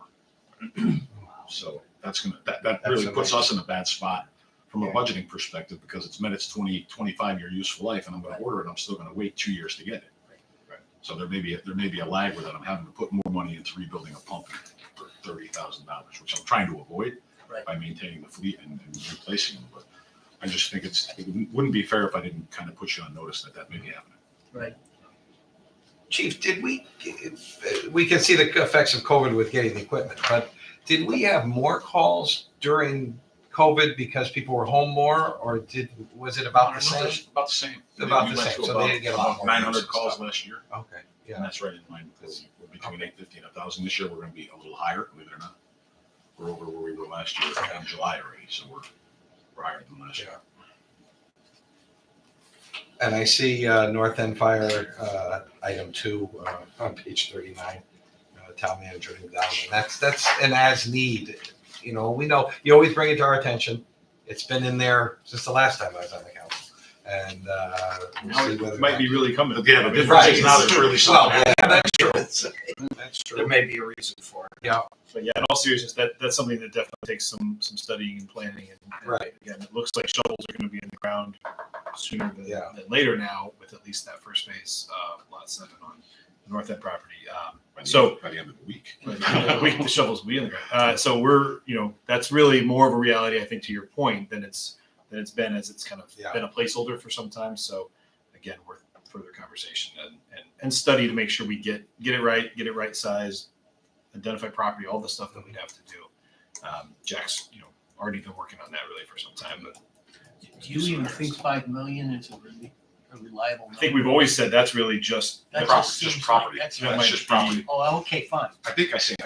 So that really puts us in a bad spot from a budgeting perspective because it's met its 25-year useful life and I'm going to order it. I'm still going to wait 2 years to get it. Right. So there may be a lag with it. I'm having to put more money into rebuilding a pump for $30,000, which I'm trying to avoid by maintaining the fleet and replacing them. But I just think it wouldn't be fair if I didn't kind of put you on notice that may be happening. Right. Chief, did we can see the effects of COVID with getting the equipment, but did we have more calls during COVID because people were home more, or was it about the same? About the same. About We the went same. to So they didn't get a lot more 900 use and calls stuff. last year. Okay, And yeah, that's right in line because we're between 850 and 1,000 this year. We're going to be a little higher, believe it or not. We're over where we were last year in July already, so we're higher than last year. and I see North End Fire, item 2, on page 39, town manager endowment. That's an as need. We know, you always bring it to our attention. It's been in there since the last time I was on the council. And we'll Now see whether it might be really coming. Yeah, the difference is now there's really well, something. yeah, that's true. That's There true. may be a reason for it. Yeah, But yeah, in all seriousness, that's something that definitely takes some studying and planning. And Right. Again, it looks like shovels are going to be in the ground sooner than Yeah. later now, with at least that first phase, lot 7 on North End property. By the end of the week. The shovels will be in the ground. So we're, that's really more of a reality, I think, to your point, than it's been, as it's kind of been a placeholder for some time. So again, worth further conversation and study to make sure we get it right size, identify property, all the stuff that we'd have to do. Jack's, already been working on that really for some time, but Do you even think 5 million is a reliable number? I think we've always said that's really just That just seems property. like- that might That's just be- property. Oh, okay, fine. I think I said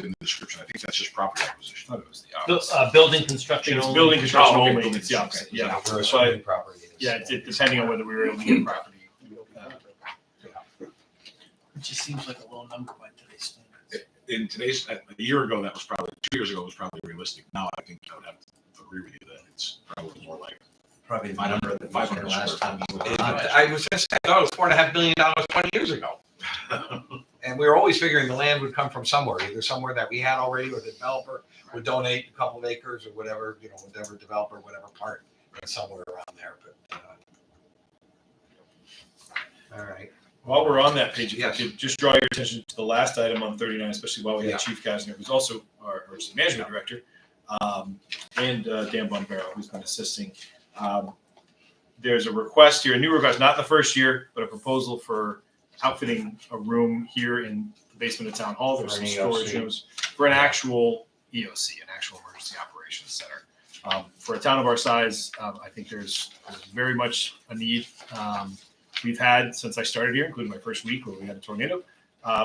in the description, I think that's just property I acquisition. thought it was the opposite. Building I construction think it's only. building construction Oh, okay, only. building It's the opposite. construction. Yeah, We're but assuming property is. yeah, it's depending on whether we were able to get property. It just seems like a low number by today's standards. In today's, a year ago, that was probably, 2 years ago, it was probably realistic. Now, I think I would have to agree with you that it's probably more like Probably the 500 number that was there 500 last time you were on it. I was just saying, I thought it was $4.5 million 20 years ago. And we were always figuring the land would come from somewhere, either somewhere that we had already or the developer would donate a couple of acres or whatever, whatever developer, whatever part, somewhere around there, but. All right. While we're on that page, if Yes. I could just draw your attention to the last item on 39, especially while we have Yeah. Chief Kasner, who's also our city management director, and Dan Bonvero, who's been assisting. There's a request here, a new request, not the first year, but a proposal for outfitting a room here in the basement of Town Hall. There's some For an storage EOC. rooms for an actual EOC, an actual emergency operations center. For a town of our size, I think there's very much a need. We've had, since I started here, including my first week where we had a tornado,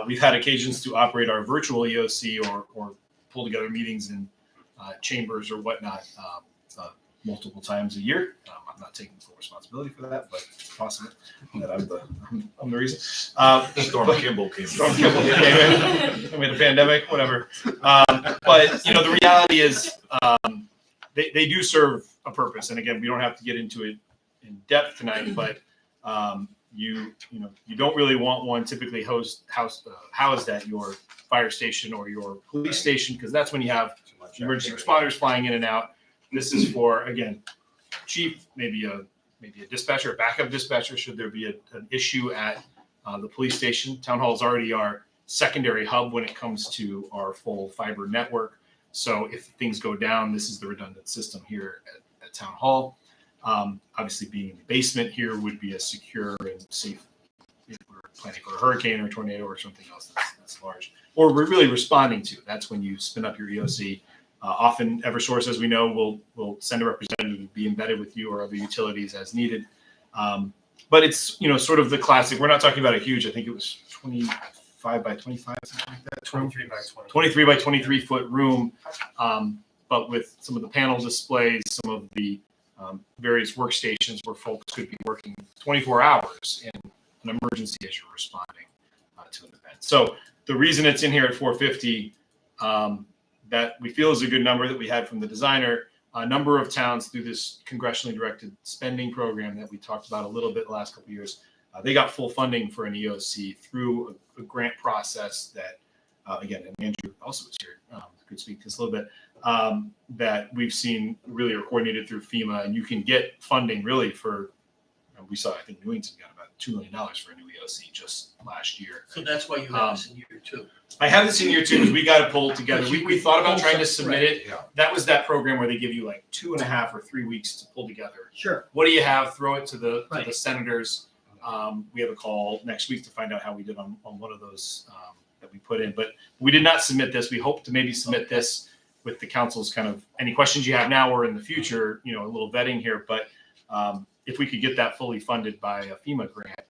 we've had occasions to operate our virtual EOC or pull together meetings in chambers or whatnot multiple times a year. I'm not taking full responsibility for that, but it's possible that I'm the reason. Storm Kimball came. Storm Kimball came in. I mean, the pandemic, whatever. But the reality is they do serve a purpose. And again, we don't have to get into it in depth tonight, but you don't really want one typically housed at your fire station or your police station, because that's when you have emergency responders flying in and out. This is for, again, chief, maybe a dispatcher, a backup dispatcher, should there be an issue at the police station. Town Hall is already our secondary hub when it comes to our full fiber network. So if things go down, this is the redundant system here at Town Hall. Obviously, being in the basement here would be a secure and safe if we're planning for a hurricane or a tornado or something else that's large. Or we're really responding to. That's when you spin up your EOC. Often, Eversource, as we know, will send a representative to be embedded with you or other utilities as needed. But it's sort of the classic. We're not talking about a huge. I think it was 25 by 25, something like that. 23 by 20. 23 by 23 foot room, but with some of the panel displays, some of the various workstations where folks could be working 24 hours in an emergency as you're responding to an event. So the reason it's in here at 450, that we feel is a good number that we had from the designer. A number of towns through this congressionally directed spending program that we talked about a little bit the last couple of years, they got full funding for an EOC through a grant process that, again, and Andrew also was here, could speak to this a little bit, that we've seen really are coordinated through FEMA, and you can get funding really for, we saw, I think Newington got about $2 million for a new EOC just last year. So that's why you have this in year two. I have this in year two because we got to pull it together. We thought about trying to submit it. Yeah. That was that program where they give you like 2.5 or 3 weeks to pull together. Sure. What do you have? Throw it to the Right. senators. We have a call next week to find out how we did on one of those that we put in. But we did not submit this. We hope to maybe submit this with the council's kind of any questions you have now or in the future, a little vetting here. But if we could get that fully funded by a FEMA grant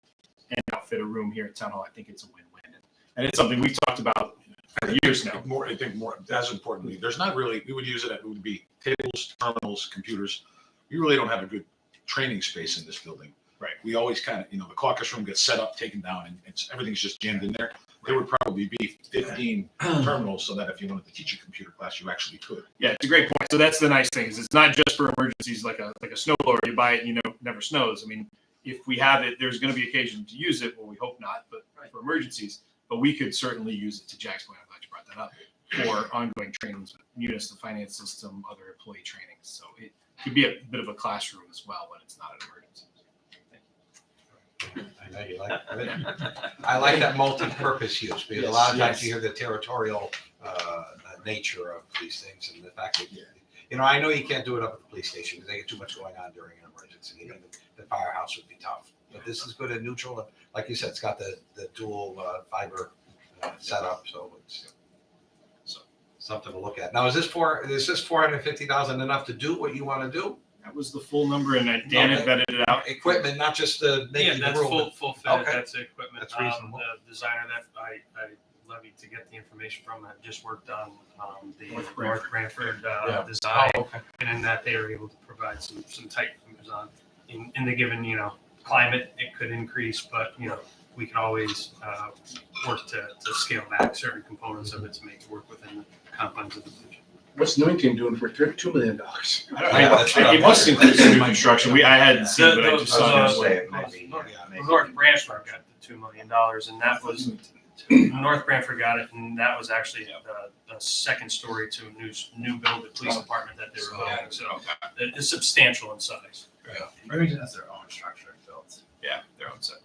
and outfit a room here at Town Hall, I think it's a win-win. And it's something we've talked about for years now. I think more, as importantly, there's not really, we would use it would be tables, terminals, computers. We really don't have a good training space in this building. Right. We always kind of, the caucus room gets set up, taken down, and everything's just jammed in there. There would probably be 15 terminals so that if you wanted to teach a computer class, you actually could. Yeah, it's a great point. So that's the nice thing is it's not just for emergencies like a snowblower. You buy it, and it never snows. I mean, if we have it, there's going to be occasion to use it. Well, we hope not, but for emergencies. But we could certainly use it, to Jack's point, I'm glad you brought that up, for ongoing trainings with Munis, the finance system, other employee trainings. So it could be a bit of a classroom as well when it's not an emergency. I know you like it. I like that multi-purpose use, because a lot of times you hear the territorial nature of these things, and the fact that, you know, I know you can't do it up at the police station because they get too much going on during an emergency. Even the firehouse would be tough, but this is good and neutral. And like you said, it's got the dual fiber setup, so it's something to look at. Now, is this $450,000 enough to do what you want to do? That was the full number, and Dan had vetted it out. Equipment, not just the making the that's room. full fit. Okay. That's the equipment. That's reasonable. The designer that I levied to get the information from had just worked on the North North Branford Yeah. design, Okay. and in that they were able to provide some tight numbers on. In the given climate, it could increase, but we can always work to scale back certain components of it to make it work within the confines of the budget. What's Newington doing for $2 million? It must include some new construction. I hadn't seen, but I just saw it. North Branford got the $2 million, and that was North Branford got it, and that was actually the second story to a new build at police department that they were building. So it's substantial in size. Remington has their own structure built. Yeah, their own set.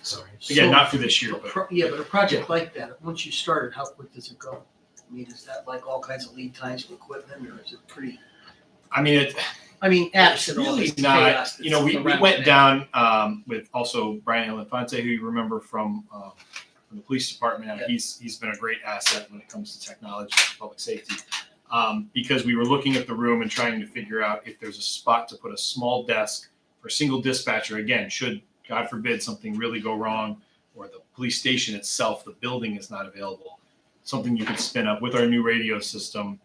So again, not for this year, but But a project like that, once you start it, how quick does it go? I mean, is that like all kinds of lead times for equipment, or is it pretty? I mean, Absent all really this not. chaos that's We around went it. down with also Brian Elefante, who you remember from the police department. Yeah. He's been a great asset when it comes to technology and public safety. Because we were looking at the room and trying to figure out if there's a spot to put a small desk for a single dispatcher. Again, should, God forbid, something really go wrong, or the police station itself, the building is not available, something you could spin up with our new radio system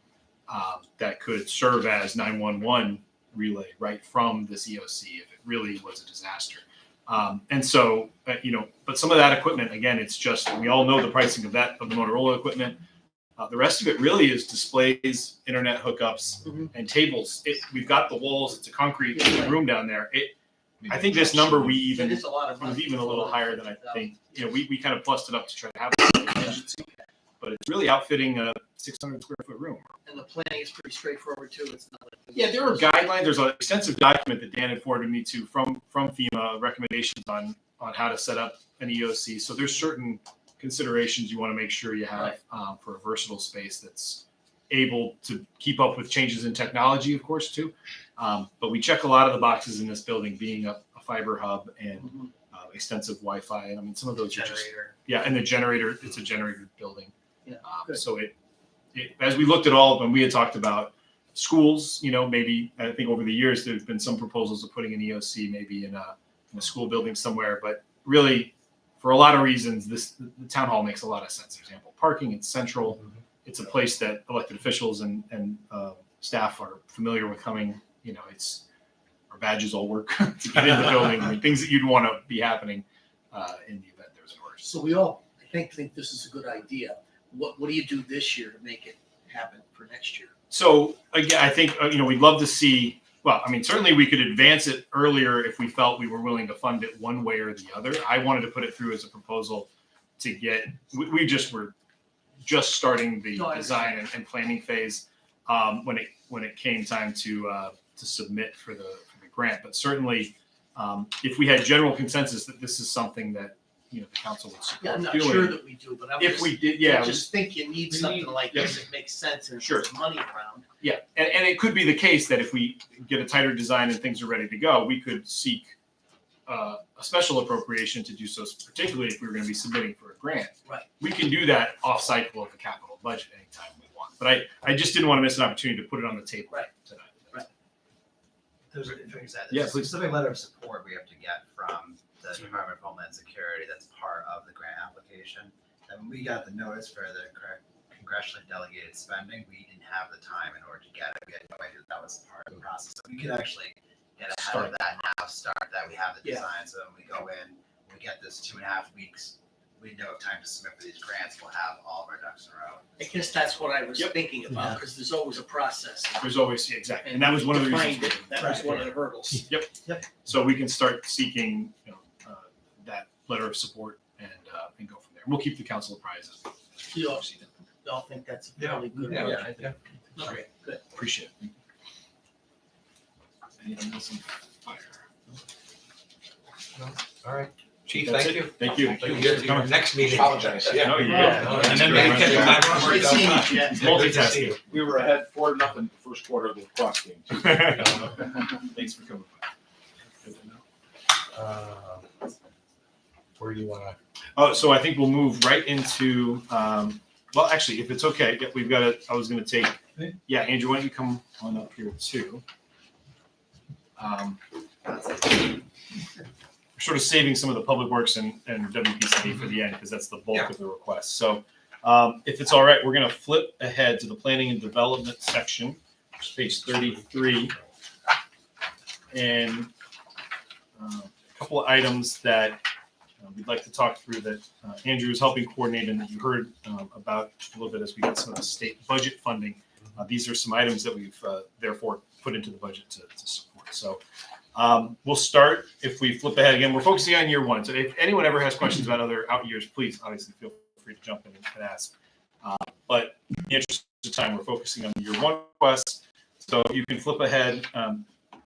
that could serve as 911 relay right from this EOC if it really was a disaster. And so, but some of that equipment, again, it's just, we all know the pricing of the Motorola equipment. The rest of it really is displays, internet hookups, and tables. We've got the walls. It's a concrete room down there. I think this number It is a lot of money. was even a little higher than I think. We kind of plussed it up to try to have a contingency, but it's really outfitting a 600 square foot room. And the planning is pretty straightforward too. It's not like. Yeah, there are guidelines. There's an extensive document that Dan had forwarded me to from FEMA, recommendations on how to set up an EOC. So there's certain considerations you want to make sure you have for a versatile space that's able to keep up with changes in technology, of course, too. But we check a lot of the boxes in this building, being a fiber hub and extensive Wi-Fi. And I mean, some of those Generator. and the generator, it's a generator building. Yeah, So it, as we looked at all of them, we had talked about schools, maybe, I think over the years, there's been some proposals of putting an EOC maybe in a school building somewhere, but really, for a lot of reasons, the town hall makes a lot of sense. For example, parking, it's central. It's a place that elected officials and staff are familiar with coming. Our badges all work to get in the building. I mean, things that you'd want to be happening in the event there's an emergency. So we all, I think this is a good idea. What do you do this year to make it happen for next year? So again, I think, we'd love to see, well, I mean, certainly we could advance it earlier if we felt we were willing to fund it one way or the other. I wanted to put it through as a proposal to get, we just were just starting the design and planning phase when it came time to submit for the grant. But certainly, if we had general consensus that this is something that the council would support I'm not doing, sure that we do, but if we did, I just think you need something like yeah. this that makes sense and Sure. there's money around. Yeah, and it could be the case that if we get a tighter design and things are ready to go, we could seek a special appropriation to do so, particularly if we were going to be submitting for a grant. Right. We can do that off cycle of the capital budget anytime we want. But I just didn't want to miss an opportunity to put it on the table tonight. There's a Yeah, please. specific letter of support we have to get from the Department of Homeland Security that's part of the grant application. And when we got the notice for the congressionally delegated spending, we didn't have the time in order to get it. We had no idea that was part of the process. So we could actually get ahead of that now, start that. We have the design. So when we go in, we get this 2.5 weeks window of time to submit for these grants. We'll have all of our ducks in a row. I guess that's what I was thinking about, because there's always a process. There's always, exactly. And that was one of the reasons. That was one of the hurdles. Yep. So we can start seeking, that letter of support and go from there. We'll keep the council apprised as we You all think that's a fairly good approach? Okay, good. appreciate it. Anything else on fire? All right. Chief, That's thank it. you. Thank you. You get your next meeting. Apologize, yeah. No, yeah. And then then catch time from work Good seeing you, outside. Jen. Good to see you. We were ahead 4-0 the first quarter of the lacrosse game. too. Thanks for coming. Where do you want to? Oh, so I think we'll move right into, well, actually, if it's okay, yeah, we've got a, I was going to take, yeah, Andrew, why don't you come on up here too? We're sort of saving some of the public works and WPCD for the end because that's the bulk of the request. So if it's all right, we're going to flip ahead to the planning and development section, which is page 33. And a couple of items that we'd like to talk through that Andrew is helping coordinate and that you heard about a little bit as we get some of the state budget funding. These are some items that we've therefore put into the budget to support. So we'll start if we flip ahead again. We're focusing on year one. So if anyone ever has questions about other out years, please obviously feel free to jump in and ask. But in the interest of time, we're focusing on the year one request. So you can flip ahead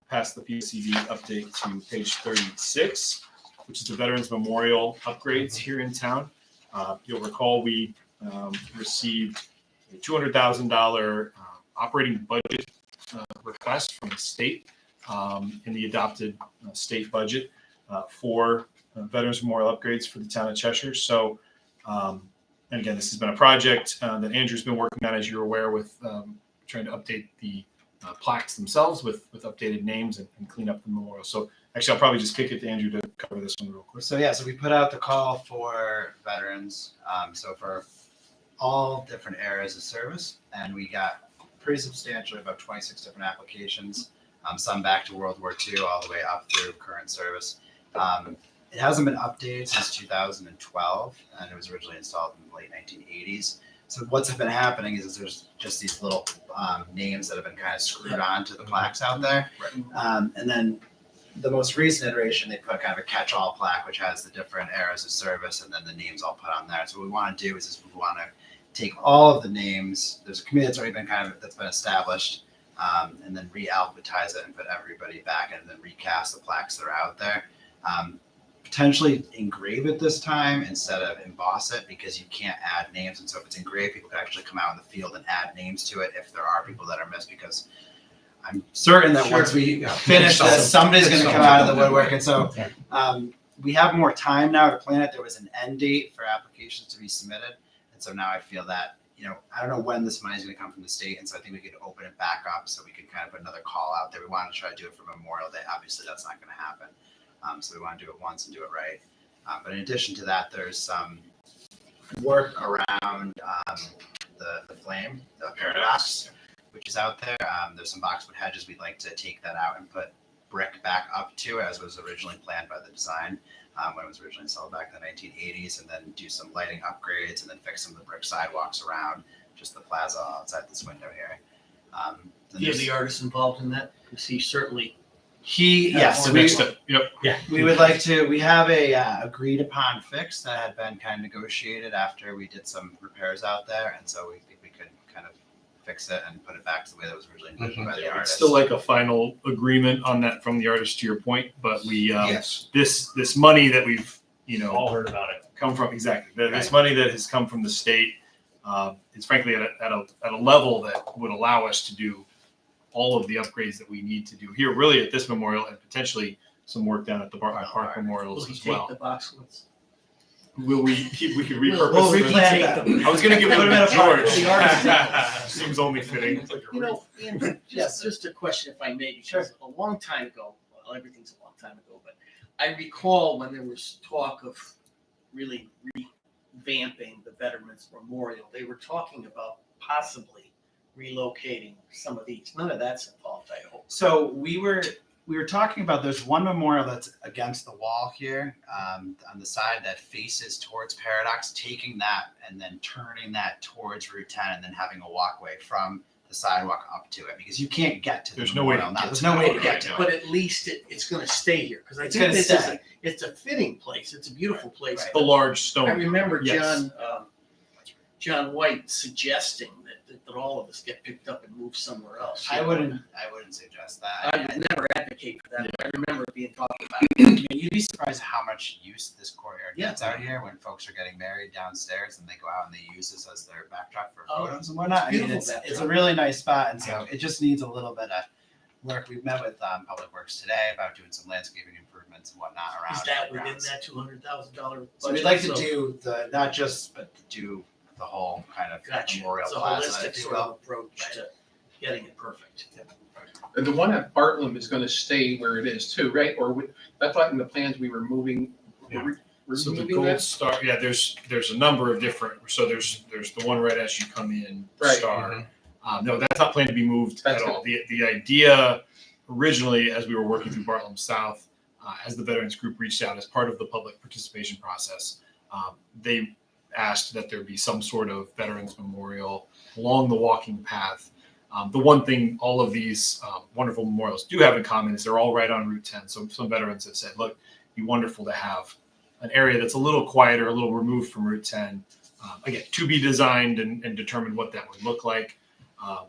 past the PCD update to page 36, which is the Veterans Memorial upgrades here in town. You'll recall we received a $200,000 operating budget request from the state in the adopted state budget for Veterans Memorial upgrades for the town of Cheshire. So, and again, this has been a project that Andrew's been working on, as you're aware, with trying to update the plaques themselves with updated names and clean up the memorial. So actually, I'll probably just kick it to Andrew to cover this one real quick. So yeah, so we put out the call for veterans, so for all different eras of service, and we got pretty substantially about 26 different applications, some back to World War II, all the way up through current service. It hasn't been updated since 2012, and it was originally installed in the late 1980s. So what's been happening is there's just these little names that have been kind of screwed onto the plaques out there. And then the most recent iteration, they put kind of a catch-all plaque, which has the different eras of service and then the names all put on there. So what we want to do is we want to take all of the names. There's a committee that's already been that's been established, and then re-alphabetize it and put everybody back and then recast the plaques that are out there. Potentially engrave it this time instead of emboss it, because you can't add names. And so if it's engraved, people can actually come out in the field and add names to it if there are people that are missed, because I'm certain that once we finish this, somebody's going to come out of the woodwork. And so we have more time now to plan it. There was an end date for applications to be submitted. And so now I feel that, I don't know when this money is going to come from the state. And so I think we could open it back up so we could kind of put another call out there. We wanted to try to do it for Memorial Day. Obviously, that's not going to happen. So we want to do it once and do it right. But in addition to that, there's some work around the flame, the paradox, which is out there. There's some boxwood hedges. We'd like to take that out and put brick back up to, as was originally planned by the design when it was originally installed back in the 1980s, and then do some lighting upgrades and then fix some of the brick sidewalks around just the plaza outside this window here. Do you have the artist involved in that? Because he certainly. So Next step. Yep. Yeah, we would like to. We have a agreed upon fix that had been kind of negotiated after we did some repairs out there, and so we think we could kind of fix it and put it back to the way that was originally envisioned by the It's artist. still like a final agreement on that from the artist, to your point, but we this money that we've All heard about it. come from this money that has come from the state is frankly at a level that would allow us to do all of the upgrades that we need to do here, really at this memorial, and potentially some work down at the Park Memorials Will he as take well. the boxwoods? Will we could repurpose We'll them? replant them. I was going to give Put them them in to a park. George. The artist. Seems only fitting. Andrew, just a question, if I may, because a long time ago, well, everything's a long time ago, but I recall when there was talk of really revamping the Veterans Memorial, they were talking about possibly relocating some of these. None of that's involved, I hope. So we were talking about, there's one memorial that's against the wall here on the side that faces towards Paradox, taking that and then turning that towards Route 10 and then having a walkway from the sidewalk up to it, because you can't get to the There's no way to memorial now. get There's to no it. way to get to it. But at least it's going to stay here, because I It's think gonna this stay. it's a fitting place. It's a beautiful place. The large stone. I remember Yes. John White suggesting that that all of us get picked up and moved somewhere else. I wouldn't suggest that. I would never advocate for that, but I remember it being talked about. I mean, you'd be surprised how much use this courtyard Yeah. gets out here when folks are getting married downstairs and they go out and they use this as their backdrop for Oh, photos and whatnot. I mean, beautiful it's a backdrop. really nice spot, and so it just needs a little bit of work. We've met with Public Works today about doing some landscaping improvements and whatnot around. Is that the within grounds. that $200,000? So we'd like to do not just, but to do the whole kind of Gotcha. memorial It's a plaza, holistic if you sort of will. approach to getting it perfect. And the one at Bartlett is gonna stay where it is too, right? Or I thought in the plans we were moving, we're So the moving Gold that? Star, yeah, there's a number of different, so there's the one right as you come in, Right. Star. No, that's not planned to be moved That's at all. The idea originally, as we were working through Bartlett South, as the veterans group reached out as part of the public participation process, they asked that there be some sort of veterans memorial along the walking path. The one thing all of these wonderful memorials do have in common is they're all right on Route 10. So some veterans have said, look, it'd be wonderful to have an area that's a little quieter, a little removed from Route 10. Again, to be designed and determine what that would look like.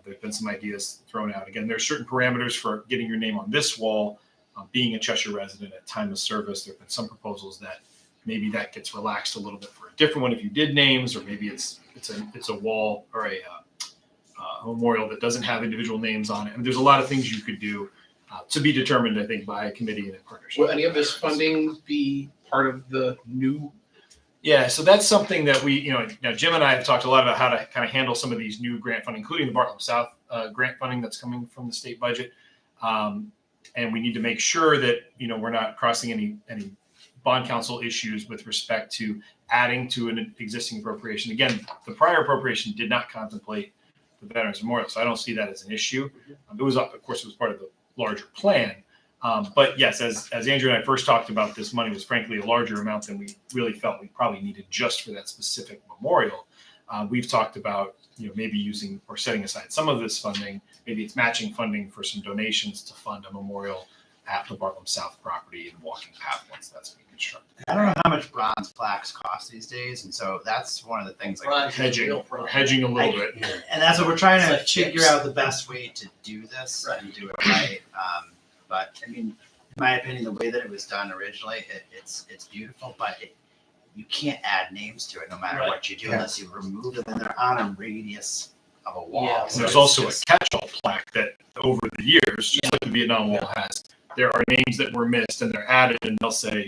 There's been some ideas thrown out. Again, there's certain parameters for getting your name on this wall. Being a Cheshire resident at time of service, there have been some proposals that maybe that gets relaxed a little bit for a different one if you did names, or maybe it's a wall or a memorial that doesn't have individual names on it. And there's a lot of things you could do to be determined, I think, by a committee and a partnership. Will any of this funding be part of the new? Yeah, so that's something that we, now Jim and I have talked a lot about how to kind of handle some of these new grant funding, including the Bartlett South grant funding that's coming from the state budget. And we need to make sure that, we're not crossing any bond council issues with respect to adding to an existing appropriation. Again, the prior appropriation did not contemplate the Veterans Memorial, so I don't see that as an issue. It was, of course, it was part of the larger plan. But yes, as Andrew and I first talked about, this money was frankly a larger amount than we really felt we probably needed just for that specific memorial. We've talked about, maybe using or setting aside some of this funding. Maybe it's matching funding for some donations to fund a memorial at the Bartlett South property and walking path once that's been constructed. I don't know how much bronze plaques cost these days, and so that's one of the things. Bronze is a Hedging, real problem. hedging a little bit. And that's what we're trying to It's like figure chips. out the best way to do this and do it right. But I mean, in my opinion, the way that it was done originally, it's beautiful, but you can't add names to it no matter Right. what you do unless you remove them, and they're on a radius of a wall. Yeah. So There's it's also just- a catch-all plaque that over the years, just like the Vietnam Wall has, there are names that were missed and they're added and they'll say,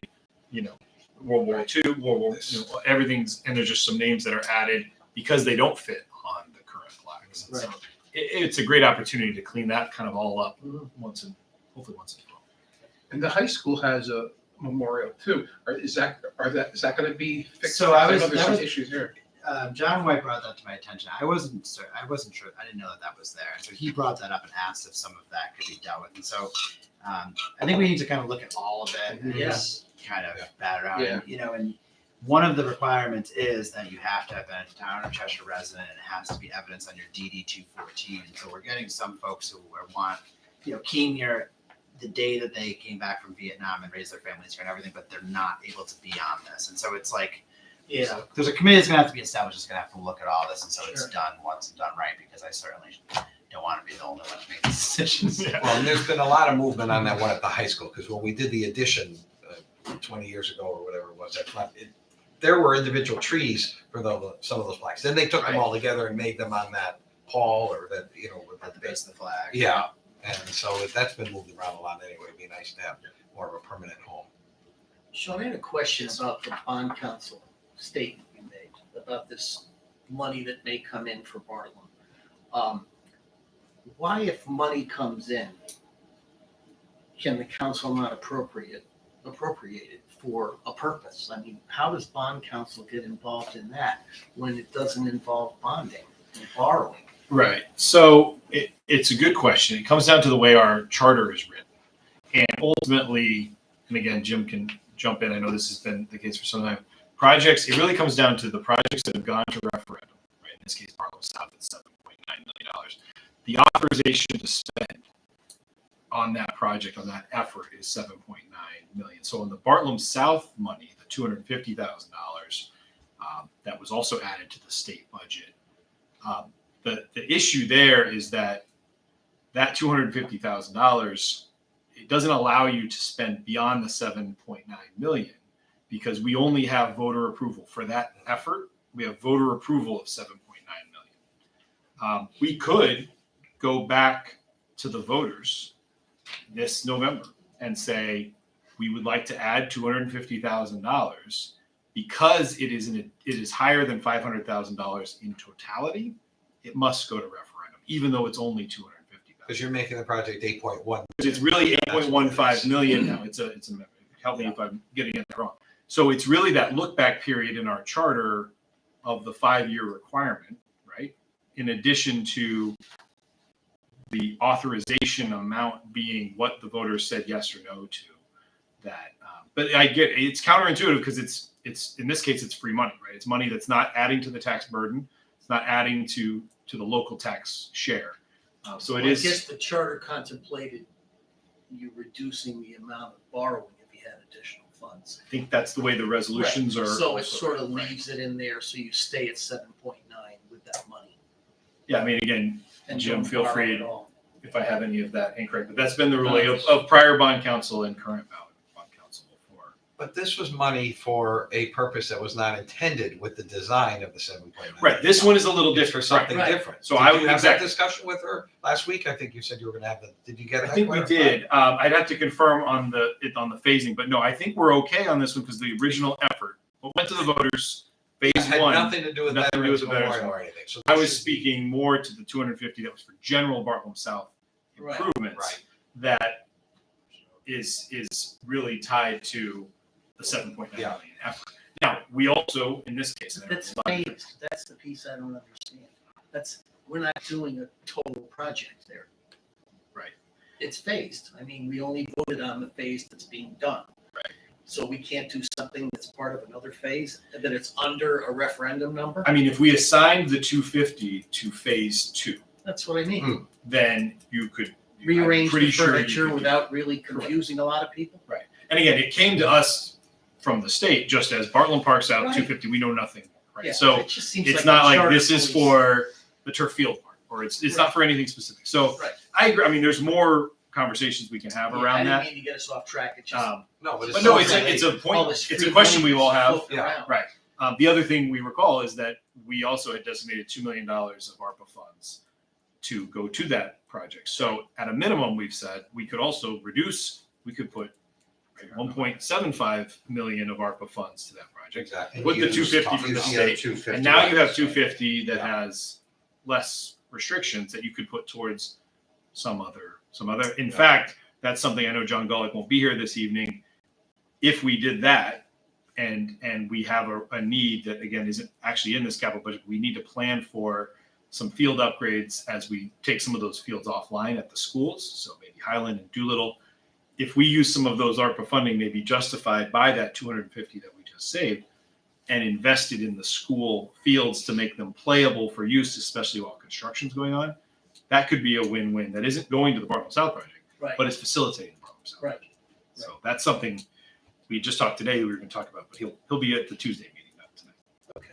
World War II, World War, everything's, and there's just some names that are added because they don't fit on the current plaques. And so it's a great opportunity to clean that kind of all up hopefully once and well. And the high school has a memorial too. Is that going to be fixed? So I know was- there's that some was- issues here. John White brought that to my attention. I wasn't sure. I didn't know that was there. So he brought that up and asked if some of that could be dealt with. And so I think we need to kind of look at all of it and just kind of bat around. Yeah. And one of the requirements is that you have to have been a town or Cheshire resident, and it has to be evidence on your DD 214. So we're getting some folks who want, came here the day that they came back from Vietnam and raised their families here and everything, but they're not able to be on this. And so it's like, so there's a committee that's going to have to be established that's going to have to look at all this, and so it's done once and done right, because I certainly don't want to be the only one to make these decisions. Well, and there's been a lot of movement on that one at the high school, because when we did the addition 20 years ago or whatever it was, there were individual trees for some of those plaques. Then they took them all together and made them on that pole or that, At the base of the flag. Yeah, and so that's been moved around a lot anyway. It'd be nice to have more of a permanent home. Sean, I had a question about the bond council statement you made about this money that may come in for Bartlett. Why, if money comes in, can the council not appropriate it for a purpose? I mean, how does bond council get involved in that when it doesn't involve bonding and borrowing? Right. So it's a good question. It comes down to the way our charter is written. And ultimately, and again, Jim can jump in. I know this has been the case for some time. Projects, it really comes down to the projects that have gone to referendum, right? In this case, Bartlett South at $7.9 million. The authorization to spend on that project, on that effort, is $7.9 million. So in the Bartlett South money, the $250,000 that was also added to the state budget, the issue there is that $250,000, it doesn't allow you to spend beyond the 7.9 million because we only have voter approval for that effort. We have voter approval of 7.9 million. We could go back to the voters this November and say, we would like to add $250,000 because it is higher than $500,000 in totality. It must go to referendum, even though it's only $250,000. Because you're making the project 8.1. It's really 8.15 million now. It's a help me if I'm getting it wrong. So it's really that look back period in our charter of the 5-year requirement, right? In addition to the authorization amount being what the voters said yes or no to that. But I get it's counterintuitive because it's in this case it's free money, right? It's money that's not adding to the tax burden. It's not adding to the local tax share. So it Well, is. I guess the charter contemplated you reducing the amount of borrowing if you had additional funds. I think that's the way the resolutions are. So it also sort of read, right? leaves it in there, so you stay at 7.9 with that money. Yeah, I mean, again, And Jim, don't feel borrow free at all. if I have any of that incorrect, but that's been the ruling of prior bond council and current bond council before. But this was money for a purpose that was not intended with the design of the 7.9. Right, this one is a little It's for different. something Right. different. So Did I you would have that exactly. discussion with her last week? I think you said you were going to have that. Did you get I that? think we clarified? did. I'd have to confirm on the phasing, but no, I think we're okay on this one because the original effort went to the voters. Phase It had one. nothing to do with nothing to do with Veterans the Veterans Memorial or Memorial. anything. So I this was should be- speaking more to the 250 that was for general Bartlett South Right. improvements. Right. That is really tied to the 7.9 Yeah. million effort. Now, we also, in this case, and I know That's a lot of- phased. That's the piece I don't understand. We're not doing a total project there. Right. It's phased. I mean, we only voted on the phase that's being done. Right. So we can't do something that's part of another phase, that it's under a referendum number? I mean, if we assigned the 250 to phase 2, That's what I mean. then you could I'm Rearrange pretty the sure you furniture could do without really confusing a lot of people? And again, it came to us from the state, just as Bartlett Park South Right. 250, we know nothing, right? Yeah, So it just seems it's like not the like charter this is police- for the turf field part, or it's not for anything specific. So Right. I agree. I mean, there's more conversations we can have Yeah, around I that. didn't mean to get us off track. It just. No, but But no, so it's a all point. this It's free a question money we all have. floating around. Right. The other thing we recall is that we also had designated $2 million of ARPA funds to go to that project. So at a minimum, we've said we could also reduce, we could put 1.75 million of ARPA funds to that project. Exactly. With the Use 250 from the the other state. 250 And now you have right. 250 that Yeah. has less restrictions that you could put towards some other. In Yeah. fact, that's something I know John Gullick won't be here this evening. If we did that and we have a need that again isn't actually in this capital budget, we need to plan for some field upgrades as we take some of those fields offline at the schools. So maybe Highland and Doolittle. If we use some of those ARPA funding, maybe justified by that 250 that we just saved, and invested in the school fields to make them playable for use, especially while construction's going on, that could be a win-win. That isn't going to the Bartlett South project, Right, but it's facilitating Bartlett South. right. So that's something we just talked today. We were going to talk about, but he'll be at the Tuesday meeting, not tonight. Okay.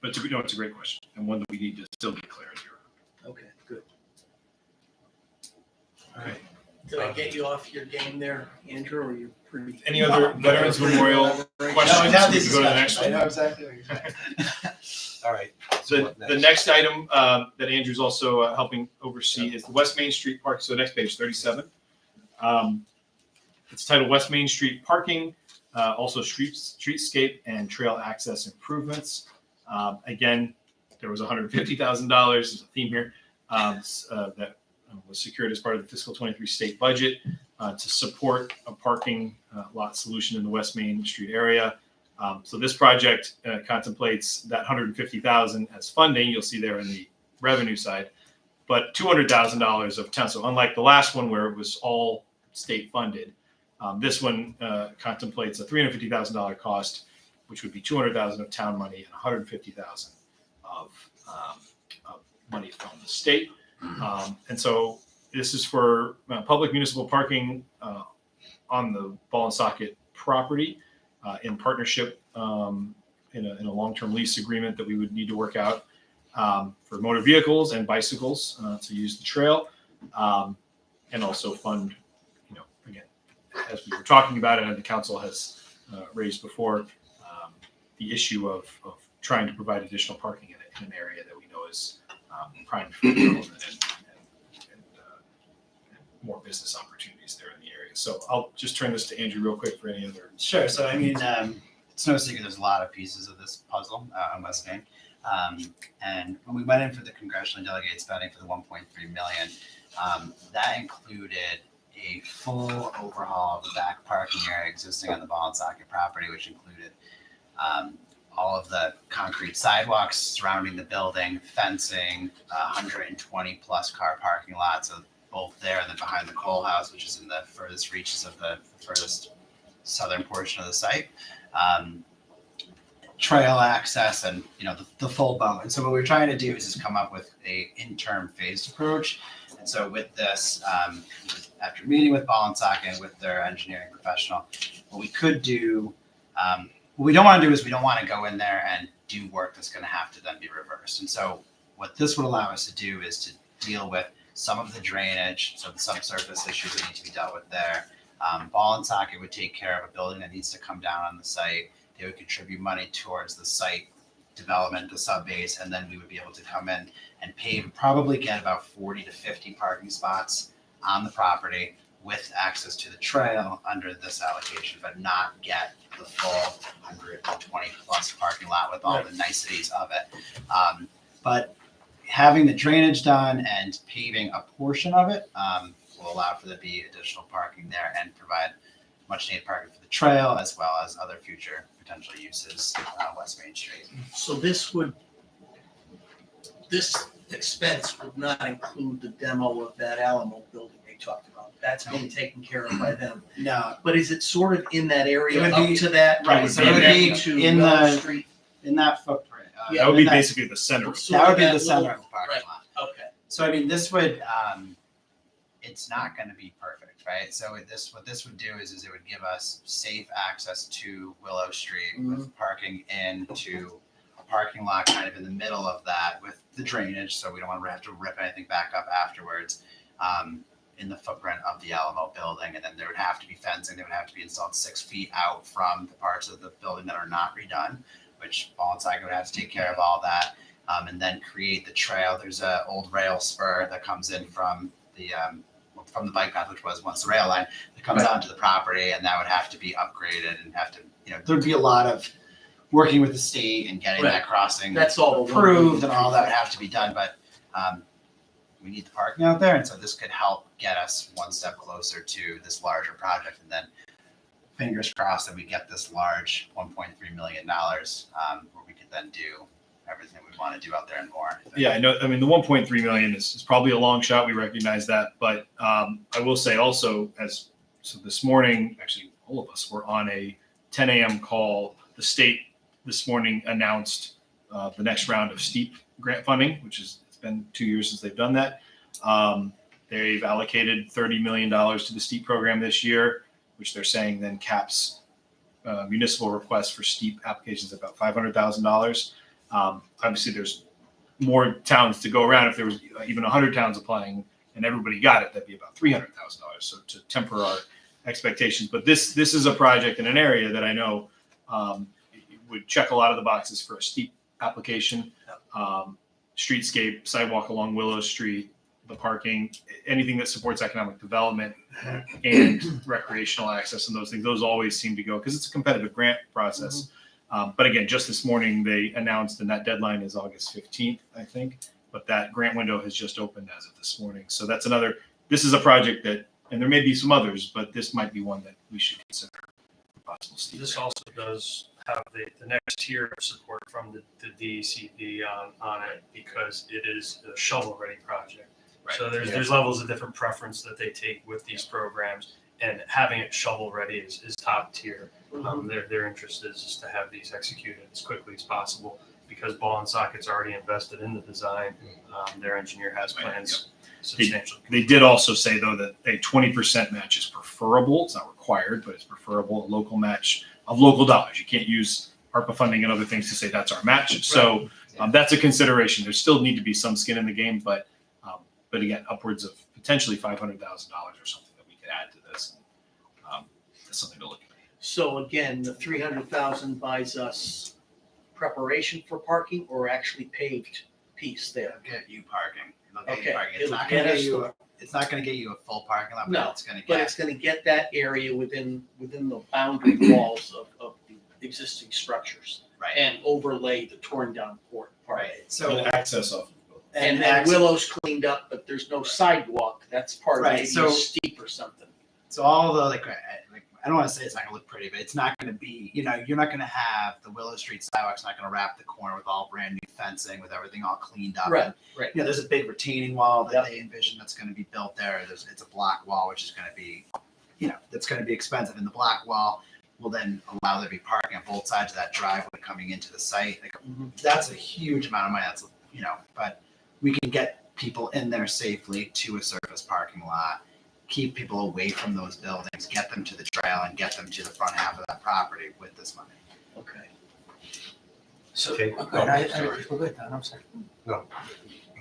But it's a great question and one that we need to still get clarity around. Okay, good. All right. Did I get you off your game there, Andrew, or you pretty? Any other Veterans Memorial questions? We can go to the next one. exactly what you're All right. So What the next item that Andrew's also helping oversee is the West Main Street Park. So next page, 37. It's titled West Main Street Parking, also streetscape and trail access improvements. Again, there was $150,000. There's a theme here that was secured as part of the fiscal 23 state budget to support a parking lot solution in the West Main Street area. So this project contemplates that $150,000 as funding. You'll see there in the revenue side, but $200,000 of town. So unlike the last one where it was all state funded, this one contemplates a $350,000 cost, which would be $200,000 of town money and $150,000 of money from the state. And so this is for public municipal parking on the Ball and Socket property in partnership in a long-term lease agreement that we would need to work out. for motor vehicles and bicycles to use the trail, and also fund, again, as we were talking about it and the council has raised before, the issue of trying to provide additional parking in an area that we know is prime for development and more business opportunities there in the area. So I'll just turn this to Andrew real quick for any other. Sure. So I mean, it's no secret there's a lot of pieces of this puzzle on West Main. And when we went in for the congressionally delegated spending for the 1.3 million, that included a full overhaul of the back parking area existing on the ball and socket property, which included all of the concrete sidewalks surrounding the building, fencing, 120 plus car parking lots of both there and then behind the coal house, which is in the furthest reaches of the furthest southern portion of the site. Trail access and the full boat. And so what we're trying to do is just come up with a interim phased approach. And so with this, after meeting with Ball and Socket and with their engineering professional, what we could do, what we don't want to do is we don't want to go in there and do work that's going to have to then be reversed. And so what this would allow us to do is to deal with some of the drainage, so the subsurface issues that need to be dealt with there. Ball and Socket would take care of a building that needs to come down on the site. They would contribute money towards the site development, the sub base, and then we would be able to come in and pave, probably get about 40 to 50 parking spots on the property with access to the trail under this allocation, but not get the full 120 plus parking lot with all the niceties of it. But having the drainage done and paving a portion of it will allow for there to be additional parking there and provide much needed parking for the trail as well as other future potential uses on West Main Street. So this expense would not include the demo of that Alamo building they talked about. That's been taken care of by them. No, But is it sort of in that area It would up be- to that? right, so it would be to in Wells the- Street? in that footprint. Yeah, That would be in that- basically the center. That would be That the center little- of the parking right. lot. Okay. So I mean, this would, it's not going to be perfect, right? So what this would do is it would give us safe access to Willow Street with parking into a parking lot kind of in the middle of that with the drainage, so we don't want to have to rip anything back up afterwards. In the footprint of the Alamo building, and then there would have to be fencing. They would have to be installed 6 feet out from the parts of the building that are not redone, which Ball and Socket would have to take care of all that, and then create the trail. There's an old rail spur that comes in from the bike path, which was once the rail line, that comes onto the property, and that would have to be upgraded and have to, there'd be a lot of working with the state and getting that crossing That's all approved and all that would have to be done, but we need the parking out there, and so this could help get us one step closer to this larger project, and then fingers crossed that we get this large $1.3 million where we could then do everything we want to do out there and more. Yeah, I know. I mean, the 1.3 million is probably a long shot. We recognize that, but I will say also, so this morning, actually, all of us were on a 10 a.m. call. The state this morning announced the next round of STEEP grant funding, which is it's been 2 years since they've done that. They've allocated $30 million to the STEEP program this year, which they're saying then caps municipal requests for STEEP applications at about $500,000. Obviously, there's more towns to go around. If there was even 100 towns applying and everybody got it, that'd be about $300,000. So to temper our expectations, but this is a project in an area that I know would check a lot of the boxes for a STEEP application. Streetscape, sidewalk along Willow Street, the parking, anything that supports economic development and recreational access and those things, those always seem to go because it's a competitive grant process. But again, just this morning they announced, and that deadline is August 15th, I think. But that grant window has just opened as of this morning. So that's this is a project that, and there may be some others, but this might be one that we should consider possible STEEP. This also does have the next tier of support from the DECD on it because it is a shovel-ready project. Right. So there's levels of different preference that they take with these programs, and having it shovel-ready is top tier. Their interest is to have these executed as quickly as possible because Ball and Socket's already invested in the design. Their engineer has plans substantially. They did also say, though, that a 20% match is preferable. It's not required, but it's preferable. A local match of local dollars. You can't use ARPA funding and other things to say that's our match. So That's a consideration. There still need to be some skin in the game, but again, upwards of potentially $500,000 or something that we could add to this. That's something to look at. So again, the 300,000 buys us preparation for parking or actually paved piece there? They'll get you parking. They'll get Okay, you parking. It's it'll not get gonna us get you, the- it's not gonna get you a full parking lot, No, but it's gonna But get, it's gonna get that area within the boundary walls of the existing structures right, and overlay the torn down part. right. So So, access off. And then access- Willow's cleaned up, but there's no sidewalk. That's part of Right, maybe so- steep or something. So all the I don't want to say it's not gonna look pretty, but it's not gonna be, you're not gonna have the Willow Street sidewalk's not gonna wrap the corner with all brand new fencing with everything all cleaned up. Right, And, right. there's a big retaining wall that Yep. they envision that's gonna be built there. It's a block wall, which is gonna be, that's gonna be expensive. And the block wall will then allow there to be parking on both sides of that driveway coming into the site. That's a huge amount of money. That's, but we can get people in there safely to a surface parking lot, keep people away from those buildings, get them to the trail and get them to the front half of that property with this money. Okay. So, Okay. go ahead. Go ahead, Don, I'm sorry. No.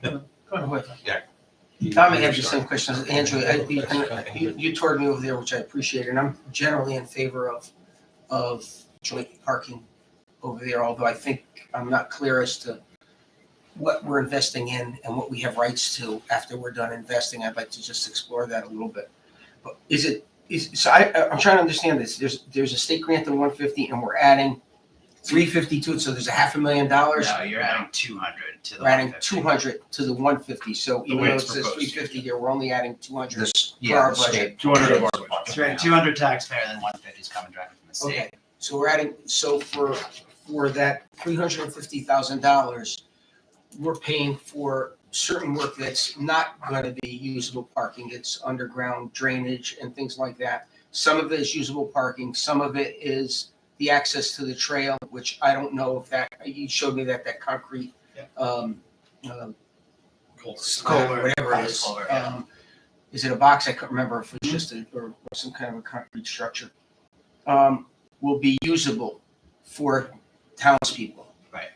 Go ahead. Yeah. Tom, I have the same questions. Andrew, you toured me over there, which I appreciate, and I'm generally in favor of joint parking over there, although I think I'm not clear as to what we're investing in and what we have rights to after we're done investing. I'd like to just explore that a little bit. But I'm trying to understand this. There's a state grant of 150 and we're adding 350 to it, so there's $500,000. No, you're adding 200 to the We're adding 150. 200 to the 150, so even way though it it's says proposed. 350 here, we're only adding 200 This, for our yeah, the budget. state. 200 of our budget. So you're adding 200 taxpayer, then 150 is coming directly from the state. Okay, so we're adding, so for that $350,000, we're paying for certain work that's not gonna be usable parking. It's underground drainage and things like that. Some of it is usable parking, some of it is the access to the trail, which I don't know if you showed me that concrete, Culvert, whatever it is. culvert, yeah. Is it a box? I can't remember if it's just or some kind of a concrete structure. Will be usable for townspeople. Right.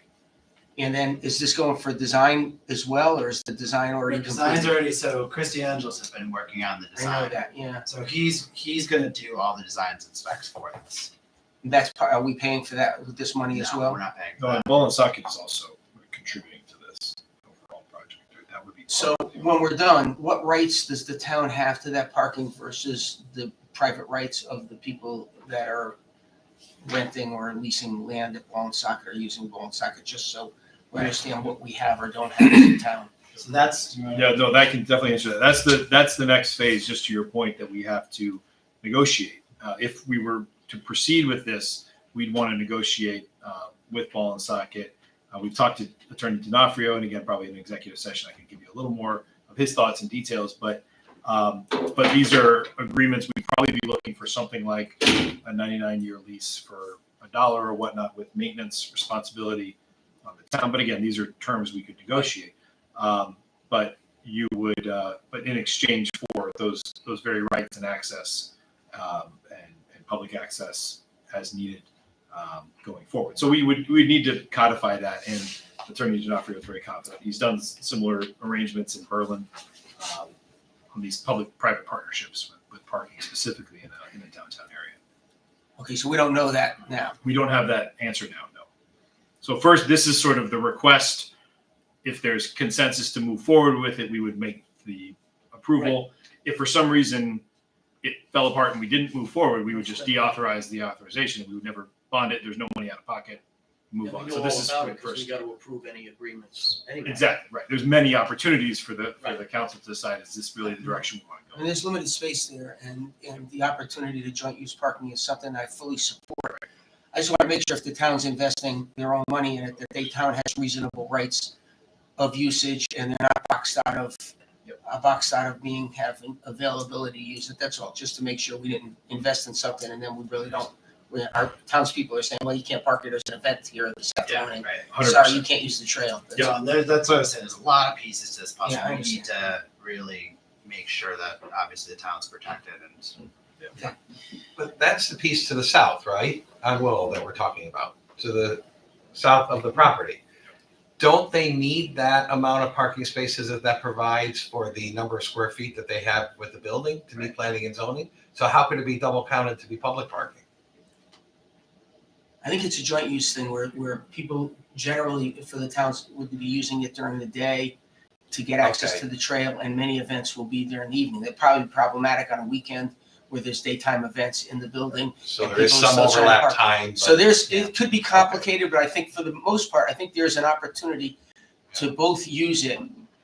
And then is this going for design as well, or is the design already The design's completed? already, so Christy Angeles has been working on the I know design. that, yeah. So he's gonna do all the designs and specs for this. Are we paying for that with this money as No, well? We're not paying for No, that. and Ball and Socket is also contributing to this overall project. That would be. So when we're done, what rights does the town have to that parking versus the private rights of the people that are renting or leasing land at Ball and Socket or using Ball and Socket, just so we understand what we have or don't have in town? So that's, Yeah, no, that can definitely answer that. That's the next phase, just to your point, that we have to negotiate. If we were to proceed with this, we'd want to negotiate with Ball and Socket. We've talked to Attorney D'Onofrio, and again, probably in an executive session, I can give you a little more of his thoughts and details. But these are agreements. We'd probably be looking for something like a 99-year lease for $1 or whatnot, with maintenance responsibility on the town. But again, these are terms we could negotiate. But you would, but in exchange for those very rights and access and public access as needed going forward. So we'd need to codify that, and Attorney D'Onofrio is very confident. He's done similar arrangements in Berlin on these public-private partnerships with parking specifically in the downtown area. Okay, so we don't know that now. We don't have that answer now, no. So first, this is sort of the request. If there's consensus to move forward with it, we would make the approval. If for some reason it fell apart and we didn't move forward, we would just deauthorize the authorization. We would never bond it. There's no money out of pocket. Move And on. we So know this all is about for it the 'cause we first. got to approve any agreements anyway. Exactly, right. There's many opportunities for the council to decide, is this really the direction we want to And go? there's limited space there, and the opportunity to joint use parking is something I fully support. I just want to make sure if the town's investing their own money in it, that the town has reasonable rights of usage and they're not boxed out of having availability to use it. That's all, just to make sure we didn't invest in something and then we really don't. Our townspeople are saying, well, you can't park it, there's an event here this afternoon. right. 100%. Sorry, you can't use the trail. That's- So that's what I was saying. There's a lot of pieces to this puzzle. Yeah, I We need to really make sure that obviously the town's protected and. But that's the piece to the south, right? On Willow that we're talking about, to the south of the property. don't they need that amount of parking spaces that provides for the number of square feet that they have with the building to meet planning and zoning? So how could it be double counted to be public parking? I think it's a joint use thing where people generally, for the towns, would be using it during the day to get access Okay. to the trail, and many events will be there in the evening. They're probably problematic on a weekend where there's daytime events in the building. So And there is people are some still trying to overlap park. time. So but- it could be complicated, but I think for the most part, I think there's an opportunity to both use it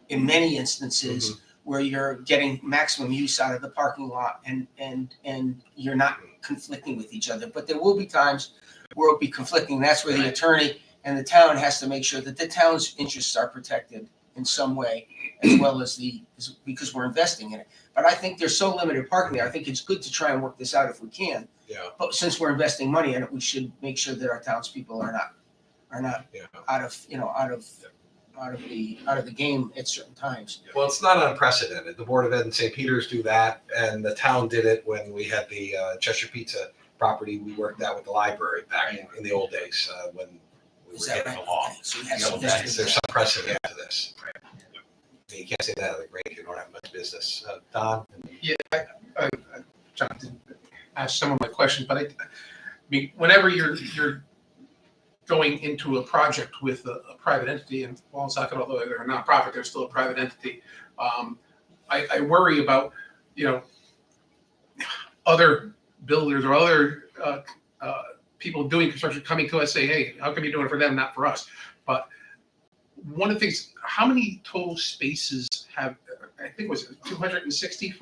in many instances where you're getting maximum use out of the parking lot and you're not conflicting with each other. But there will be times where it'll be conflicting. That's where the attorney and the town has to make sure that the town's interests are protected in some way, as well as because we're investing in it. But I think there's so limited parking there. I think it's good to try and work this out if we can. Yeah. But since we're investing money in it, we should make sure that our townspeople are not Yeah. out of the game at certain times. Well, it's not unprecedented. The Board of Ed in St. Peters do that, and the town did it when we had the Cheshire Pizza property. We worked that with the library back in the old days when we Is were that getting right? the law. Okay, so we have You know, some there's history. some precedent to this. You can't say that at the Grange, you don't have much business. Don? Yeah, I Jonathan asked some of my questions, but I mean, whenever you're going into a project with a private entity, and Woonsocket, although they're a nonprofit, they're still a private entity. I worry about, other builders or other people doing construction coming to us, say, hey, how come you're doing it for them, not for us? But one of the things, how many total spaces have, I think it was 260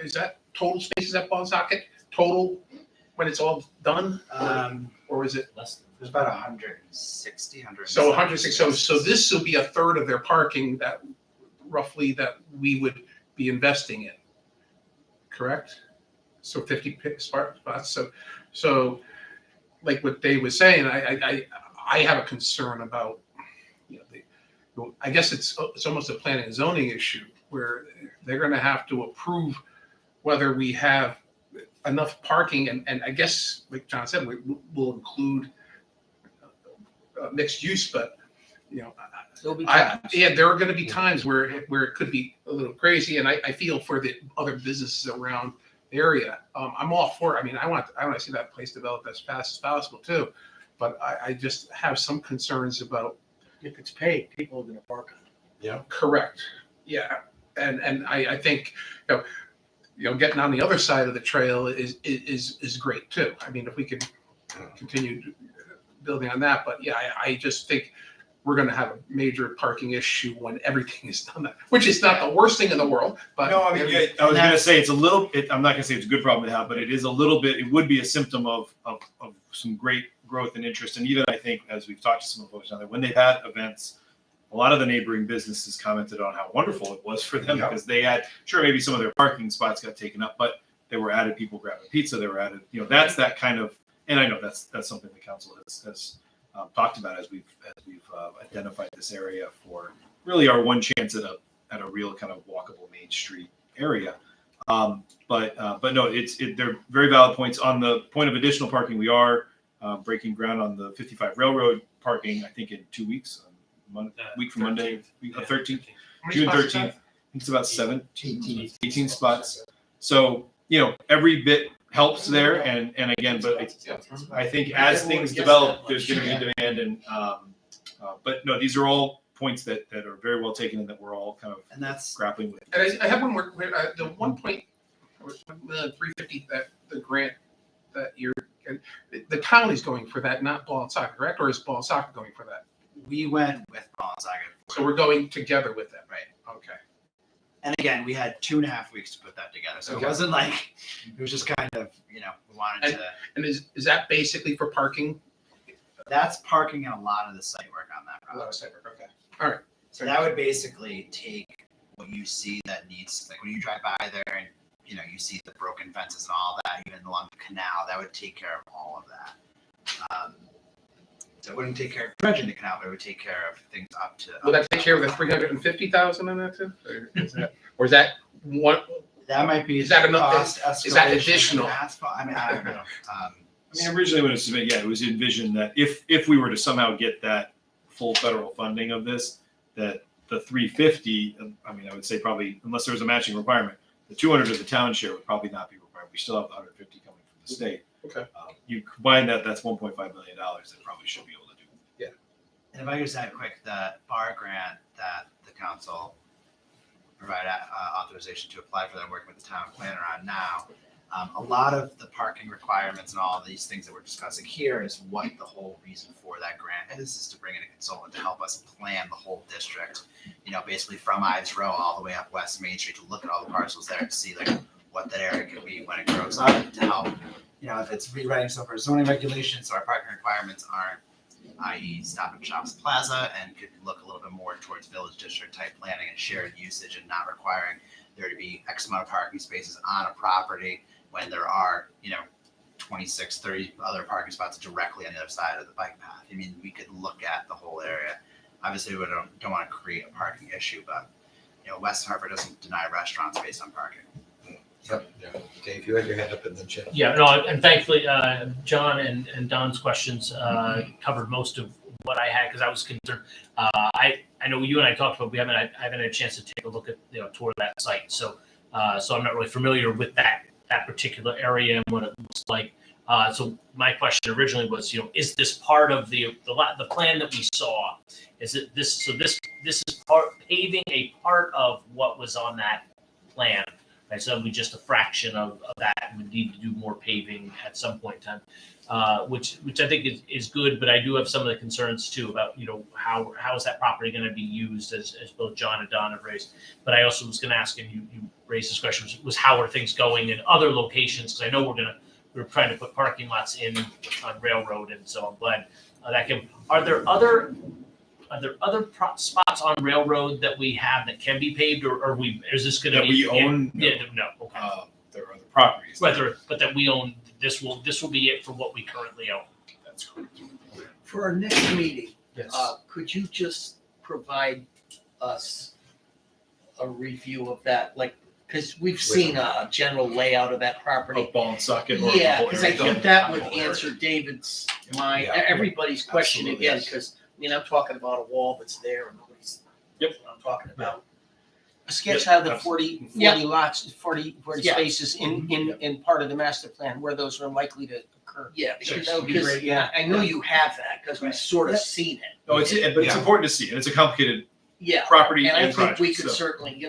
is that total spaces at Woonsocket? Total, when it's all done? Or is it? There's about 160. So 160, so this will be a third of their parking that we would be investing in, correct? So 50 spots, so like what Dave was saying, I have a concern about, I guess it's almost a planning and zoning issue where they're gonna have to approve whether we have enough parking, and I guess, like John said, we'll include mixed use, but There'll be times. there are going to be times where it could be a little crazy, and I feel for the other businesses around the area. I'm all for it. I mean, I want to see that place developed as fast as possible too, but I just have some concerns about. If it's paid, people are gonna park on it. Yeah. Correct. Yeah, and I think getting on the other side of the trail is great too. I mean, if we could continue building on that, but yeah, I just think we're going to have a major parking issue when everything is done, which is not the worst thing in the world. But No, I mean, I was going to say it's a little. I'm not going to say it's a good problem to have, but it is a little bit. It would be a symptom of some great growth and interest, and even I think as we've talked to some of folks now that when they've had events, a lot of the neighboring businesses commented on how wonderful it was for them because they had maybe some of their parking spots got taken up, but they were added people grabbing pizza. They were added. That's that kind of. And I know that's something the council has talked about as we've identified this area for really our one chance at a real kind of walkable Main Street area. But no, they're very valid points. On the point of additional parking, we are breaking ground on the 55 Railroad parking. I think in 2 weeks, week from Monday, 13th, June 13th. I think it's about 18 spots. So every bit helps there, and again, but I think as things develop, there's going to be demand, and but no, these are all points that are very well taken and that we're all kind of grappling with. And I have one more. The 1.350 that the grant that the county's going for that, not Ball and Soccer, correct? Or is Ball and Soccer going for that? We went with Ball and Soccer. So we're going together with them, right? Okay. And again, we had 2.5 weeks to put that together. So it wasn't like, it was just kind of, we wanted to. And is that basically for parking? That's parking and a lot of the site work on that project. A lot of site work, okay. All right. So that would basically take what you see that needs, like when you drive by there and, you see the broken fences and all that, even along the canal, that would take care of all of that. So it wouldn't take care of dredging the canal, but it would take care of things up to. Will that take care of the 350,000 in that too? Or is that one? That might be. Is that enough? Cost Is that escalation additional? Asphalt. I mean, I don't know. I mean, originally when it was submitted, it was envisioned that if we were to somehow get that full federal funding of this, that the 350, I mean, I would say probably, unless there was a matching requirement, the 200 of the town share would probably not be required. We still have the 150 coming from the state. Okay. You combine that, that's $1.5 million that probably should be able to do. And if I could just add quick, the bar grant that the council provide authorization to apply for, that I'm working with the town planner on now. A lot of the parking requirements and all of these things that we're discussing here is what the whole reason for that grant is to bring in a consultant to help us plan the whole district. You know, basically from Ives Row all the way up West Main Street to look at all the parcels there to see like what that area could be when it grows up, to help, you know, if it's rewriting stuff for zoning regulations, so our parking requirements aren't, i.e. Stop and Shops Plaza, and could look a little bit more towards village district type planning and shared usage, and not requiring there to be X amount of parking spaces on a property when there are, you know, 26, 30 other parking spots directly on the other side of the bike path. I mean, we could look at the whole area. Obviously, we don't want to create a parking issue, but, you know, West Hartford doesn't deny restaurants based on parking. Yep. Dave, you had your hand up and then Chip. Yeah, no, and thankfully, John and Don's questions covered most of what I had, because I was concerned. I know you and I talked about, I haven't had a chance to take a look at, tour that site. So I'm not really familiar with that particular area and what it looks like. So my question originally was, is this part of the plan that we saw? Is it this? So this is paving a part of what was on that plan. Right, so we just a fraction of that. We need to do more paving at some point in time, which I think is good. But I do have some of the concerns too about how is that property going to be used, as both John and Don have raised. But I also was going to ask, and you raised this question, was how are things going in other locations? Because I know we're trying to put parking lots in on Railroad, and so I'm glad that can. Are there other spots on Railroad that we have that can be paved, or is this going to be that we own? Yeah, no. Okay. There are other properties. But that we own. This will be it for what we currently own. That's correct. For our next meeting, Yes. could you just provide us a review of that, like, because we've seen a general layout of that property. A ball and socket. Or Yeah, a whole because I area. think that would answer David's mind, Yeah. everybody's question Absolutely, again, yes. because, I'm talking about a wall that's there and nobody's. Yep. I'm talking about. A sketch out of the 40 Yeah. lots, 40 Yeah. spaces in part of the master plan where those are likely to occur. Yeah, Sure. that would be great. Yeah, I know you have that because we've sort of seen it. No, but it's Yeah. important to see, and it's a complicated Yeah, property and I and think project. we could so- certainly,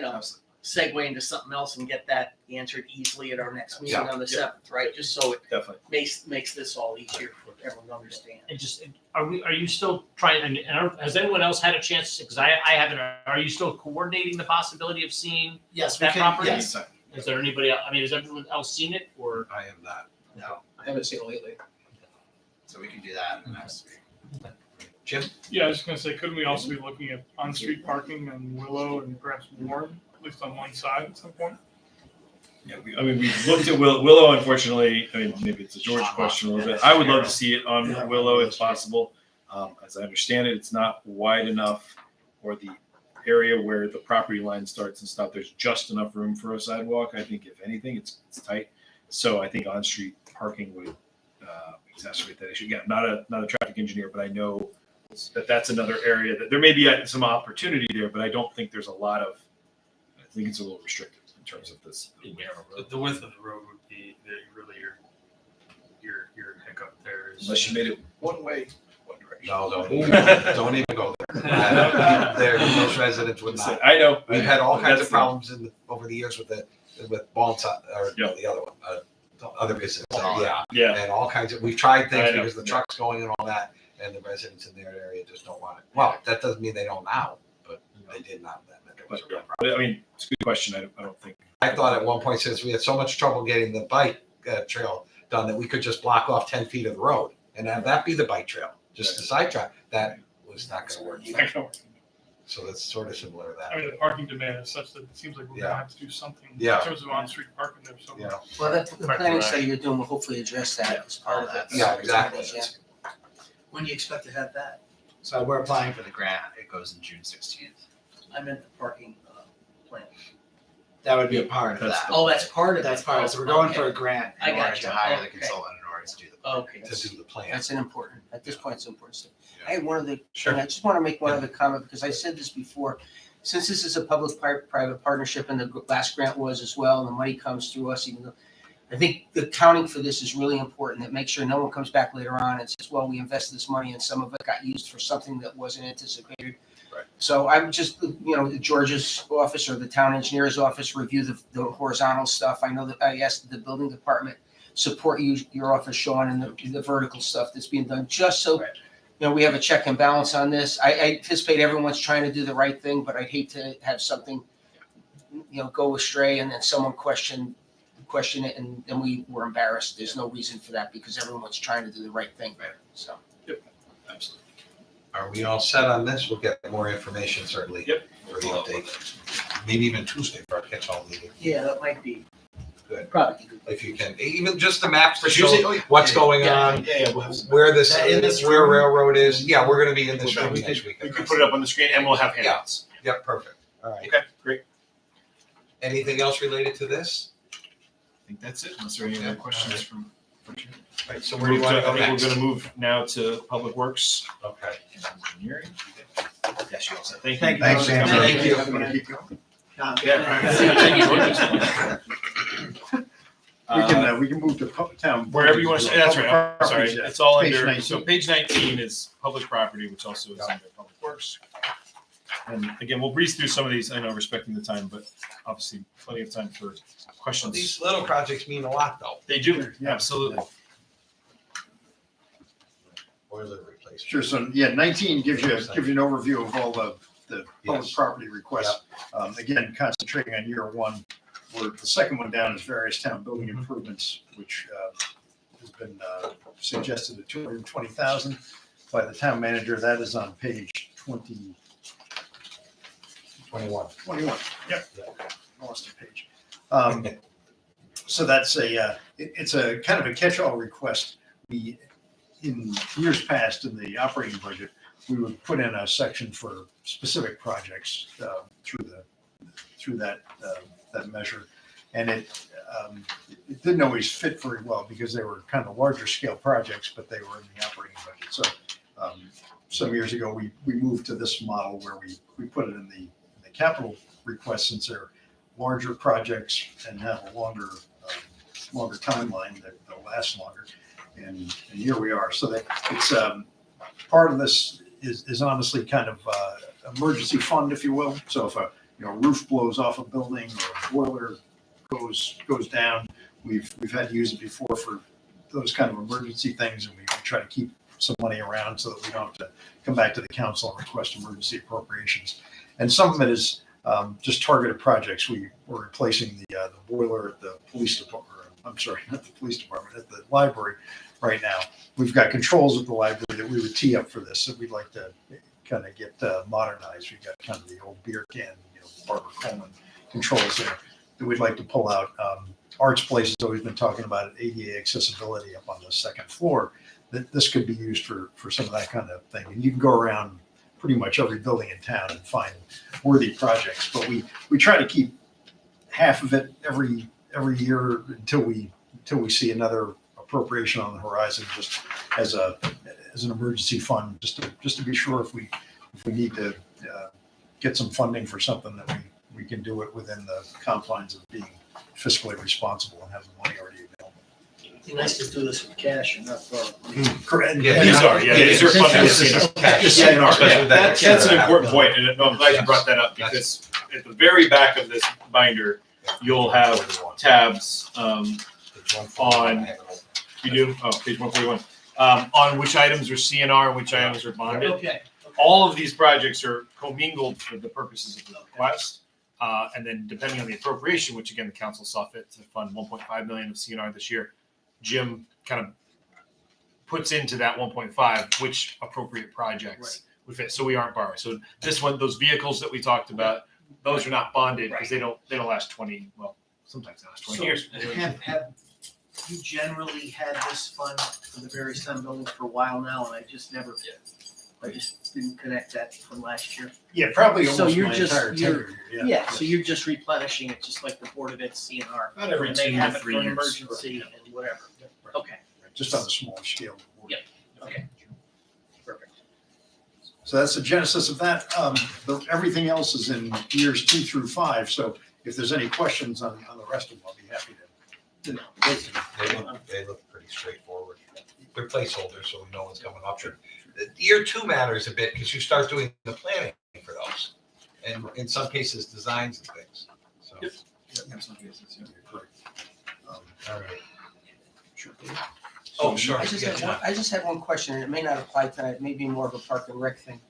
segue into something else and get that answered easily at our next meeting on the 7th, right? Just so it Definitely. makes this all easier for everyone to understand. And just are you still trying? And has anyone else had a chance? Because I haven't. Are you still coordinating the possibility of seeing Yes, that property? yes. Is there anybody else? I mean, has everyone else seen it, or? I am not. No, I haven't seen it lately. so we can do that in the next week. Jim? Yeah, I was just gonna say, couldn't we also be looking at on-street parking on Willow and perhaps Warren, at least on one side at some point? Yeah, we've looked at Willow. Unfortunately, maybe it's a George question a little bit. I would love to see it on Willow if possible. As I understand it, it's not wide enough, or the area where the property line starts and stops, there's just enough room for a sidewalk. I think if anything, it's tight. So I think on-street parking would exacerbate that issue. Yeah, not a traffic engineer, but I know that's another area that there may be some opportunity there, but I don't think there's a lot of. I think it's a little restricted in terms of this. The width of the road would be really your hiccup there. Unless you made it One way. One direction. No, don't even go there. Those residents would not. I know. We've had all kinds That's of problems over the years with Ballside, or Yeah. the other one, other business. Oh, Yeah. And all kinds of, we've tried I things know. because the truck's going and all that, and the residents in their area just don't want it. Well, that doesn't mean they don't now, but they did not then. That was a real problem. It's a good question. I don't think. I thought at one point, since we had so much trouble getting the bike trail done, that we could just block off 10 feet of the road and have that be the bike trail, just a side track. That was not gonna work either. So that's sort of similar to I mean, that. the parking demand is such that it seems like we're gonna Yeah. have to do something in Yeah. terms of on-street parking there somewhere. Yeah, Well, the planning study you're doing will hopefully address that as part of that. yeah, exactly. Yeah. When do you expect to have that? So we're applying for the grant. It goes in June 16th. I meant the parking plan. That would be a part of That's that. Oh, that's part of it. That's part of it. So we're going for a Okay. grant I in got order you. to hire the Okay. consultant in order to do the. Okay. To do the plan. That's an important, at this point, it's important step. Yeah. I had one other, Sure. and I just want to make one other comment, because I said this before. Since this is a public-private partnership, and the last grant was as well, and the money comes through us, even though, I think the accounting for this is really important, that make sure no one comes back later on and says, well, we invested this money and some of it got used for something that wasn't anticipated. Right. So I'm just, George's office or the town engineer's office review the horizontal stuff. I know that I asked the building department support your office, Sean, and the vertical stuff that's being done, just so we have a check and balance on this. I anticipate everyone's trying to do the right thing, but I'd hate to have something, go astray and then someone question it and then we were embarrassed. There's no reason for that because everyone's trying to do the right thing. So. Absolutely. Are we all set on this? We'll get more information certainly. Yep. For the update. Maybe even Tuesday for our catch-all meeting. Yeah, that might be. Good. Probably good. If you can, even just the maps to For Tuesday? show Oh, yeah. what's Yeah, going yeah, on, Yeah, we'll have some. where this, In this where room? railroad is. Yeah, we're gonna be in this room We next can- week. We can put it up on the screen and we'll have handouts. Yep, perfect. All right. Okay, great. Anything else related to this? I think that's it, unless there are any other questions from. Right, so where do you want to go I think next? we're gonna move now to Public Works. Okay. Engineering. Yes, you all said. Thank you. Thank you. Thanks, Andrew. Thank you. I'm gonna keep going. We can move to town. Wherever you want to, that's right, I'm Public sorry, properties, yeah. it's all Page under, 19. so page 19 is public property, which also is under Public Works. And again, we'll breeze through some of these, I know, respecting the time, but obviously plenty of time for Well, questions. these little projects mean a lot though. They do, Yeah. absolutely. Boiler replacement. Sure, so 19 gives you an overview of all the public Yes. property requests. Again, concentrating on year one, where the second one down is various town building improvements, which has been suggested at $220,000 by the town manager. That is on page 21. 21, yep. Lost a page. So that's it's a kind of a catch-all request. In years past, in the operating budget, we would put in a section for specific projects through that measure, and it didn't always fit very well because they were kind of larger scale projects, but they were in the operating budget. So some years ago, we moved to this model where we put it in the capital request, since they're larger projects and have a longer timeline that they'll last longer. And here we are. So that it's part of this is honestly kind of emergency fund, if you will. So if a roof blows off a building or a boiler goes down, we've had to use it before for those kind of emergency things, and we try to keep some money around so that we don't have to come back to the council and request emergency appropriations. And some of it is just targeted projects. We're replacing the boiler at the police department. I'm sorry, not the police department, at the library right now. We've got controls at the library that we would tee up for this, that we'd like to kind of get modernized. We've got kind of the old beer can, Barbara Coleman controls there that we'd like to pull out. Arts Place has always been talking about ADA accessibility up on the second floor. That this could be used for some of that kind of thing. And you can go around pretty much every building in town and find worthy projects. But we try to keep half of it every year until we see another appropriation on the horizon, just as an emergency fund, just to be sure if we need to get some funding for something, that we can do it within the confines of being fiscally responsible and have the money already available. It'd be nice to do this with cash and not borrow. Correct. Yeah, These are funding. That's That's an important point, and I'm glad you brought that up, because at the very back of this binder, you'll have tabs on, you do, page 141, on which items are CNR and which items are bonded. Okay. All of these projects are commingled for the purposes of the request. And then depending on the appropriation, which again, the council saw fit to fund 1.5 million of CNR this year, Jim kind of puts into that 1.5 which appropriate projects would fit. So we aren't borrowing. So this one, those vehicles that we talked about, those are not bonded because they don't last 20, well, sometimes they last 20 years. Have you generally had this fund for the various town buildings for a while now, and I just didn't connect that from last year. Yeah, probably So almost you're my just- entire you're- tenure. Yeah, so you're just replenishing it, just like the Board of Ed CNR. About every And they 2 to have it 3 for an years. emergency and whatever. Okay. just on the smaller scale. Yep. Okay. Perfect. So that's the genesis of that. Everything else is in years 2 through 5. So if there's any questions on the rest of them, I'll be happy to. They look pretty straightforward. They're placeholders, so we know what's coming up. The year 2 matters a bit because you start doing the planning for those, and in some cases, designs and things. So, In some cases, yeah, you're correct. all right. Sure. Oh, sure. I Yeah, just had one question, and it may not apply tonight, it may be more of a park and rec thing.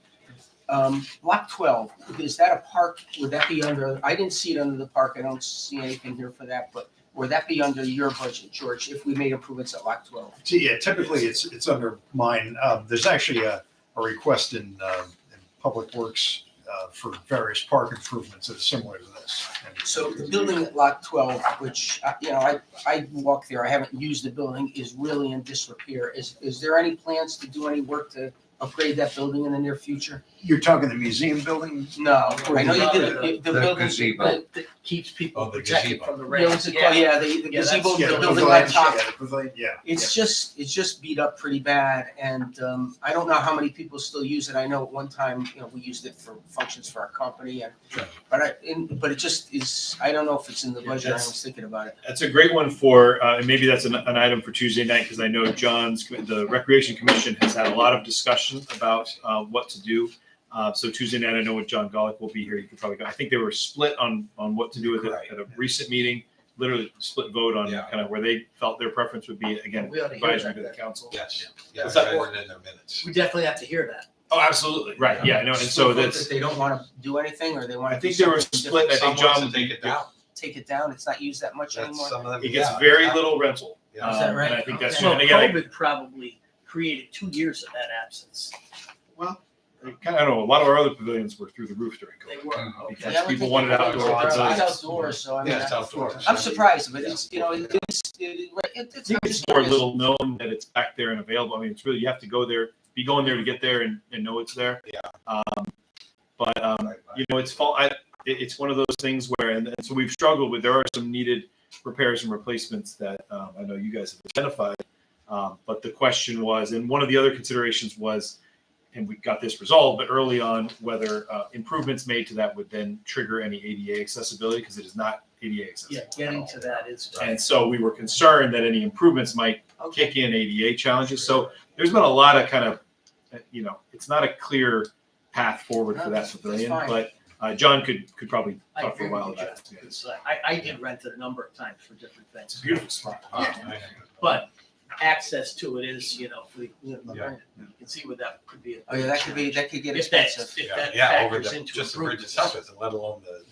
Block 12, is that a park, would that be under, I didn't see it under the park, I don't see anything here for that, but would that be under your budget, George, if we made improvements at Block 12? So, yeah, typically it's under mine. There's actually a request in Public Works for various park improvements that are similar to this. And So the building at Lot 12, which, I walk there, I haven't used the building, is really in disrepair. Is there any plans to do any work to upgrade that building in the near future? You're talking the museum building? No, I know you did, the The building. gazebo. That keeps people Oh, the protected gazebo. from the Yeah, rain. what's it called? Yeah, the Yeah, that's- gazebo Yeah, the building pavilion, on top. yeah, the pavilion, yeah. It's just beat up pretty bad, and I don't know how many people still use it. I know at one time, we used it for functions for our company, and but it just is. I don't know if it's in the Yeah, budget. I that's- was thinking about it. That's a great one for, and maybe that's an item for Tuesday night, because I know the Recreation Commission has had a lot of discussion about what to do. So Tuesday night, I know with John Golick will be here. You could probably go. I think they were split on what to do with it at a recent meeting. Literally split vote on kind of where they felt their preference would be. Again, We ought to hear advisory that to the then. council. Yes. Yeah, What's that I for? read it in their minutes. We definitely have to hear that. Oh, absolutely. Right. Yeah. I know. And so Split vote that's. that they don't want to do anything, or they want. I think they were split. I think John would take it down. Take it down. It's not used that much That's anymore. some of them. It gets yeah. very little rental. Yeah. Is that right? And I think that's Well, and again, COVID probably created 2 years of that absence. I don't know. A lot of our other pavilions were through the roof during They COVID. were, Because Yeah, I would people think wanted it's outdoor It's pavilions. outdoors, so I mean, Yeah, it's outdoors. I'm surprised, but it's I think it's more little known that it's back there and available. I mean, it's really, you have to be going there to get there and know it's there. Yeah. It's one of those things where, and so we've struggled with, there are some needed repairs and replacements that I know you guys have identified. But the question was, and one of the other considerations was, and we got this resolved, but early on, whether improvements made to that would then trigger any ADA accessibility, because it is not ADA accessible. Yeah, getting to that is. And so we were concerned that any improvements might kick in ADA challenges. So there's been a lot of kind of, it's not a clear path forward for that That's pavilion, fine. but John could probably I talk for a agree while with you, about Jeff, it. because I did rent it a number of times for different It's a things. beautiful spot. But access to it is, for the, Yeah. you can see where that could be. Oh, yeah, that could get If that, expensive. if that Yeah, over factors the, into just the bridge improvements. itself, let alone the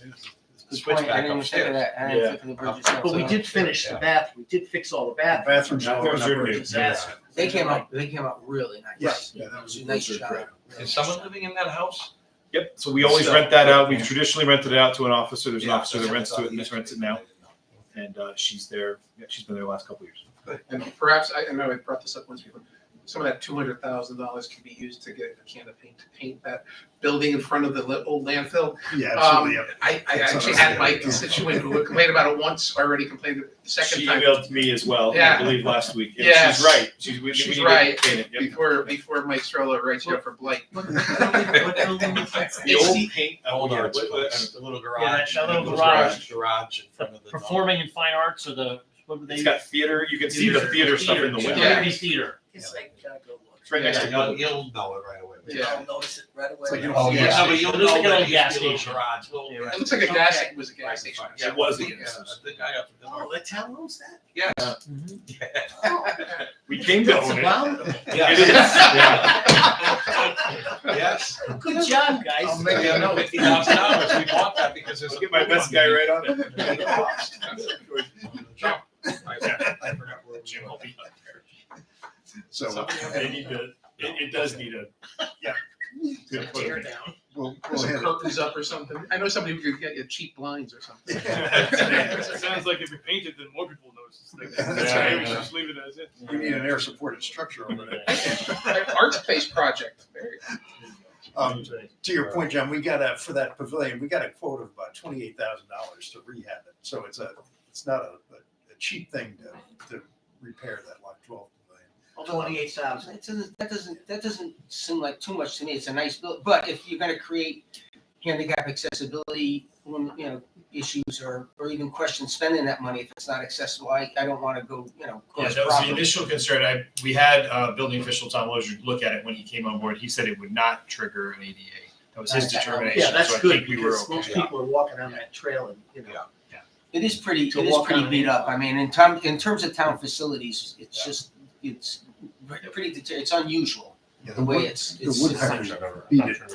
Good switch point. I back didn't even think of upstairs. that. I didn't think of the bridge itself. But we So did finish the we did fix all the bathrooms. Bathrooms That are was upgraded. a disaster. They came out really nice. Yes. Yeah, that It was was a nice those are job. great. Is someone living in that house? Yep, so we always rent that out. We've traditionally rented it out to an officer. There's an Yeah, officer that rents to it and that's just rents it now. And she's there, she's been there the last couple of years. And perhaps, I know I brought this up once before, some of that $200,000 can be used to get a can of paint to paint that building in front of the old landfill. Yeah, absolutely. yeah. I actually had my constituent who complained about it once, already complained the second She time. emailed me as well, I Yeah. believe last week. And Yes. she's right. We She's need to right. paint it. Yep. Before Mike Stroller writes you up for blight. What building was that? The old paint. Hold yeah, on, what- the little Yeah, garage. that little the garage. Garage in front of the. Performing in fine arts or what were they? It's got theater. You can see the theater stuff in the window. Yeah. Community theater. It's like, go look. It's right next to Yeah, the. you'll know it right away. Yeah. You'll notice it right away. like you Oh, don't- yeah. Yeah. But you'll It looks know like an that old it gas used to be a little station. garage, little- Yeah. It looks like a gas, it was a gas station. Yeah. It was. Yeah, the guy up the Oh, the town owns that? Yeah. We came to That's own it. about It is. Yeah. Yes. Good job, guys. I'll make you know, $50,000. We bought that because there's. I'll get my best guy right on it. I forgot where Jim will be up So there. They need to. It does need a. Good put. Tear down. we'll Some hit it. curtains up or something. I know somebody who could get you cheap blinds or something. It sounds like if you paint it, then more people notice. That's So right. maybe we should just leave it as is. We need an air supported structure over there. Art space project. Very To your point, John, we got for that pavilion, we got a quote of about $28,000 to rehab it. So it's not a cheap thing to repair that Lot 12 pavilion. 28,000. That doesn't seem like too much to me. It's a nice build, but if you're gonna create handicap accessibility, issues or even question spending that money if it's not accessible, I don't want to go, Yeah, cause that was the problems. initial concern. We had building official Tom Lozier look at it when he came on board. He said it would not trigger an ADA. That was his determination. Yeah, that's so I good think we were because most okay. people are walking on that trail and, It is pretty To walk on beat it. up. I mean, in terms of town facilities, it's just, it's it's unusual, Yeah, the way wood- it's. the woodpeckers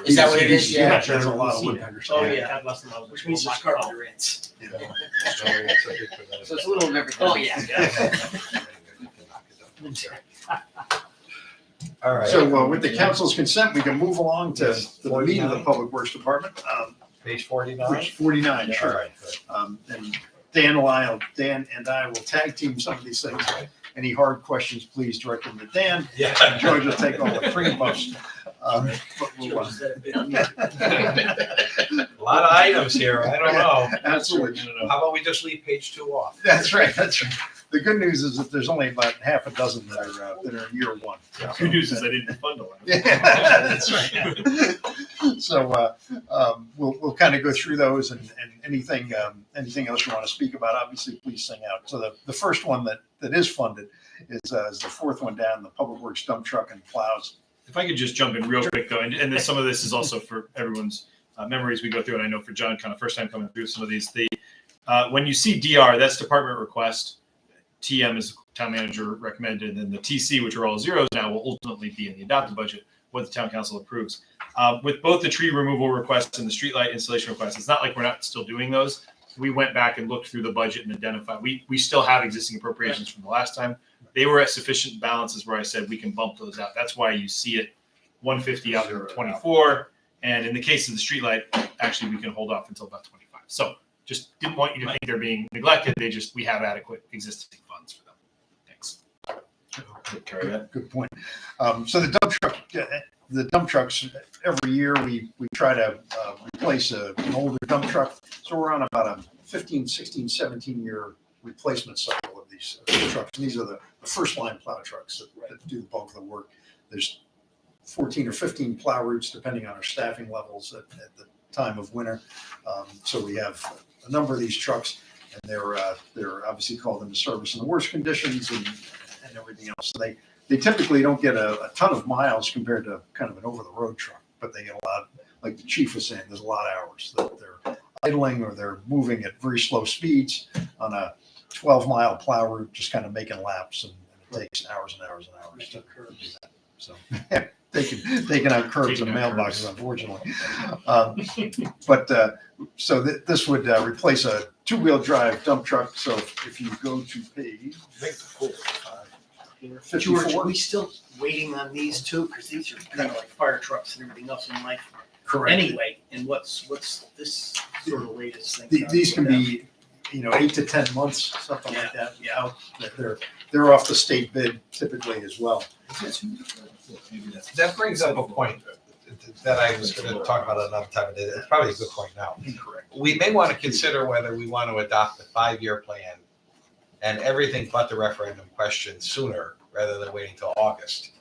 Is that what it is? Yeah. There's a lot of woodpeckers. oh yeah, which means there's carpenter ants. Yeah. So it's a little of everything. Oh, yeah. All right. So with the council's consent, we can move along to Yes, the meeting of the 49. Public Works Department. Page 49. Which 49, All sure. right, good. And Dan and I will tag team some of these things. Any hard questions, please direct them to Dan. Yeah. George will take all the free buffs. But we'll, A lot of items here. I don't know. Absolutely. How about we just leave page 2 off? That's right. That's right. The good news is that there's only about half a dozen that are in year one. Good news is I didn't fund a lot. Yeah, that's right. So we'll kind of go through those and anything else you want to speak about, obviously, please sing out. So the first one that is funded is the fourth one down, the Public Works dump truck and plows. If I could just jump in real quick though, and then some of this is also for everyone's memories we go through, and I know for John, kind of first time coming through some of these. When you see DR, that's department request. TM is town manager recommended, and the TC, which are all zeros now, will ultimately be in the adopted budget, what the town council approves. With both the tree removal requests and the streetlight installation requests, it's not like we're not still doing those. We went back and looked through the budget and identified, we still have existing appropriations from the last time. They were at sufficient balances where I said we can bump those out. That's why you see it 150 out to 24. And in the case of the streetlight, actually, we can hold off until about 25. So just didn't want you to think they're being neglected. We have adequate existing funds for them. Thanks. Carry that. Good point. So the dump trucks, every year we try to replace an older dump truck. So we're on about a 15, 16, 17 year replacement cycle of these trucks. And these are the first line plow trucks that do the bulk of the work. There's 14 or 15 plow routes, depending on our staffing levels at the time of winter. So we have a number of these trucks, and they're obviously called into service in the worst conditions and everything else. So they typically don't get a ton of miles compared to kind of an over-the-road truck, but they get a lot, like the chief was saying, there's a lot of hours that they're idling or they're moving at very slow speeds on a 12-mile plow route, just kind of making laps, and it takes hours and hours and hours to do that. So taking out curbs and mailboxes, unfortunately. So this would replace a two-wheel drive dump truck. So if you go to page George, 54. are we still waiting on these two? Because these are kind of like fire trucks and everything else in life. Correct. Anyway, and what's this sort of latest thing? These can be, 8 to 10 months, something like that. Yeah. Out. They're off the state bid typically as well. That brings up a point that I was going to talk about another time. It's probably a good point now. Incorrect. We may want to consider whether we want to adopt a 5-year plan and everything but the referendum question sooner rather than waiting till August,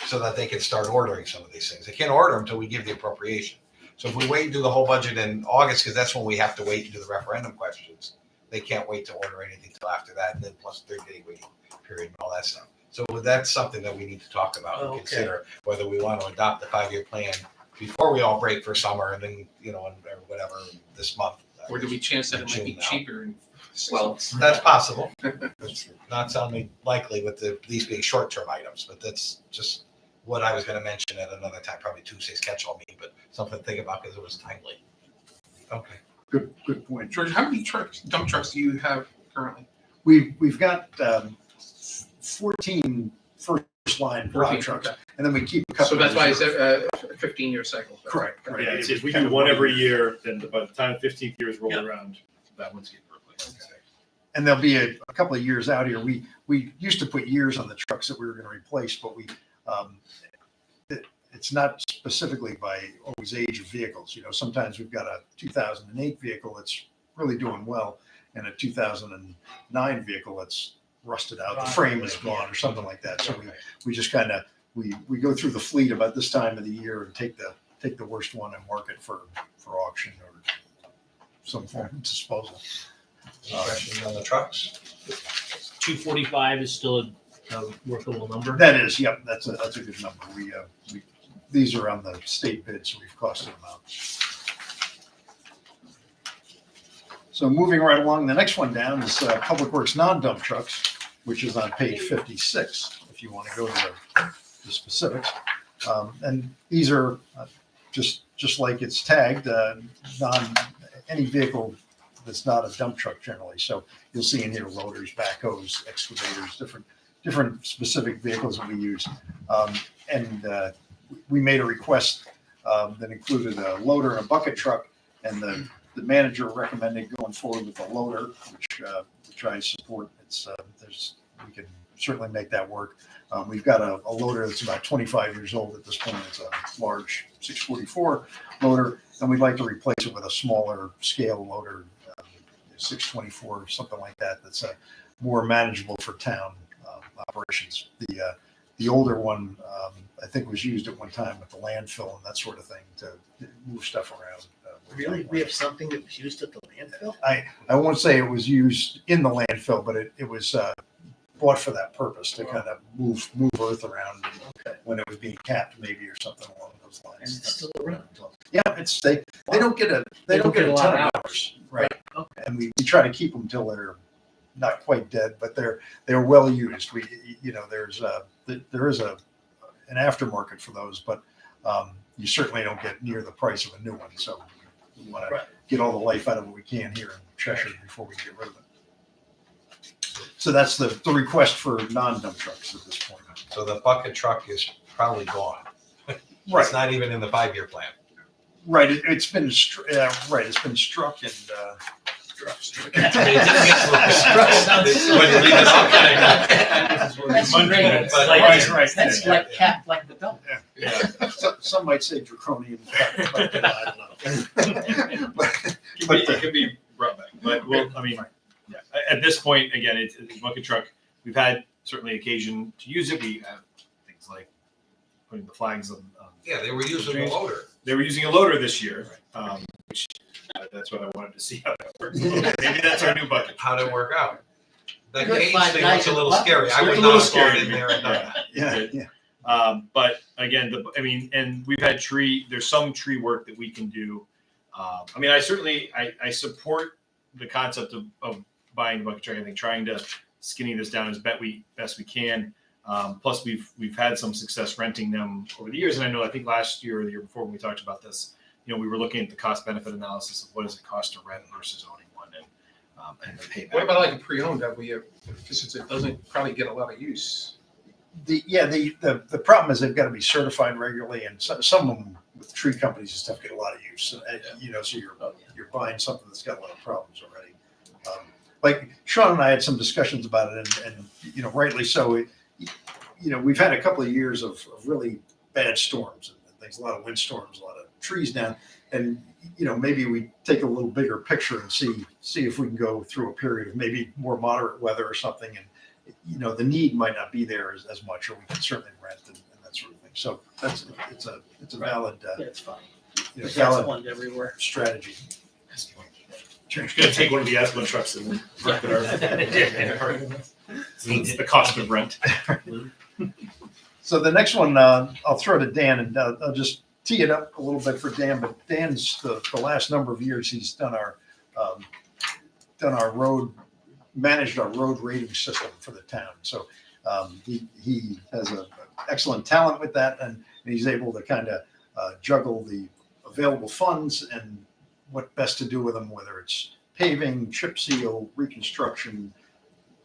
so that they can start ordering some of these things. They can't order them until we give the appropriation. So if we wait and do the whole budget in August, because that's when we have to wait and do the referendum questions, they can't wait to order anything till after that, and then plus 30-day waiting period and all that stuff. So that's something that we need to talk about and Okay. consider whether we want to adopt the 5-year plan before we all break for summer and then, or whatever, this month. Or do we chance that it might be June now. cheaper in 6 Well, months? that's possible. It's not sounding likely with these being short-term items, but that's just what I was going to mention at another time, probably Tuesday's catch-all meeting, but something to think about because it was timely. Okay. Good point. George, how many dump trucks do you have currently? We've got 14 first line plow 14, trucks, okay. and then we keep a couple. So that's why I of said a 15-year cycle. Correct. Yeah, if we do one every year, then by the time 15th years roll around, that one's getting replaced. And there'll be a couple of years out here. We used to put years on the trucks that we were going to replace, but it's not specifically by always age of vehicles. Sometimes we've got a 2008 vehicle that's really doing well, and a 2009 vehicle that's rusted out, the frame is gone or something like that. So we just kind of, we go through the fleet about this time of the year and take the worst one and mark it for auction or some form of disposal. Questions on the trucks? 245 is still a workable number. That is, yep, that's a good number. We these are on the state bid, so we've costed them out. So moving right along, the next one down is Public Works non-dump trucks, which is on page 56, if you want to go to the specifics. And these are just like it's tagged, any vehicle that's not a dump truck generally. So you'll see in here loaders, backhoes, excavators, different specific vehicles that we use. We made a request that included a loader and a bucket truck, and the manager recommended going forward with the loader, which I support. We can certainly make that work. We've got a loader that's about 25 years old at this point. It's a large 644 loader, and we'd like to replace it with a smaller scale loader, 624 or something like that. That's more manageable for town operations. The older one, I think, was used at one time with the landfill and that sort of thing to move stuff around. Really? We have something that was used at the landfill? I won't say it was used in the landfill, but it was bought for that purpose, to kind of move earth around when it was being capped, maybe, or something along those lines. And it's still around. Yeah, they don't get a ton of hours, right? Okay. And we try to keep them till they're not quite dead, but they're well used. There is an aftermarket for those, but you certainly don't get near the price of a new one. So we want to get all the life out of what we can here in Cheshire before we get rid of it. So that's the request for non-dump trucks at this point. So the bucket truck is probably gone. Right. It's not even in the 5-year plan. Right. It's been struck and. That's like capped like the dump. Yeah. Some might say draconian, but I don't know. It could be brought back, but yeah. At this point, again, it's a bucket truck. We've had certainly occasion to use it. We have things like putting the flags on. Yeah, they were using a loader. They were using a loader this year, which that's what I wanted to see how that works. Maybe that's our new bucket. How'd it work out? That Good cage five thing guys was a in little buckets. scary. I It was would a not little have gone scary in there and done that. Yeah. But again, and we've had there's some tree work that we can do. I support the concept of buying a bucket truck. I think trying to skinny this down as best we can. Plus we've had some success renting them over the years. And I think last year or the year before when we talked about this, we were looking at the cost benefit analysis of what does it cost to rent versus owning one and the payback. What about like a pre-owned that since it doesn't probably get a lot of use? The problem is they've got to be certified regularly, and some of them with tree companies and stuff get a lot of use. So, so you're buying something that's got a lot of problems already. Like Sean and I had some discussions about it, and rightly so. We've had a couple of years of really bad storms and things, a lot of wind storms, a lot of trees down, and maybe we take a little bigger picture and see if we can go through a period of maybe more moderate weather or something, and the need might not be there as much, or we can certainly rent and that sort of thing. So it's a valid It's fine. valid one everywhere. strategy. You're going to take one of the Aspen trucks and park it It's the cost of rent. So the next one I'll throw to Dan, and I'll just tee it up a little bit for Dan. But Dan's the last number of years he's done our road, managed our road rating system for the town. So he has an excellent talent with that, and he's able to kind of juggle the available funds and what best to do with them, whether it's paving, chip seal, reconstruction,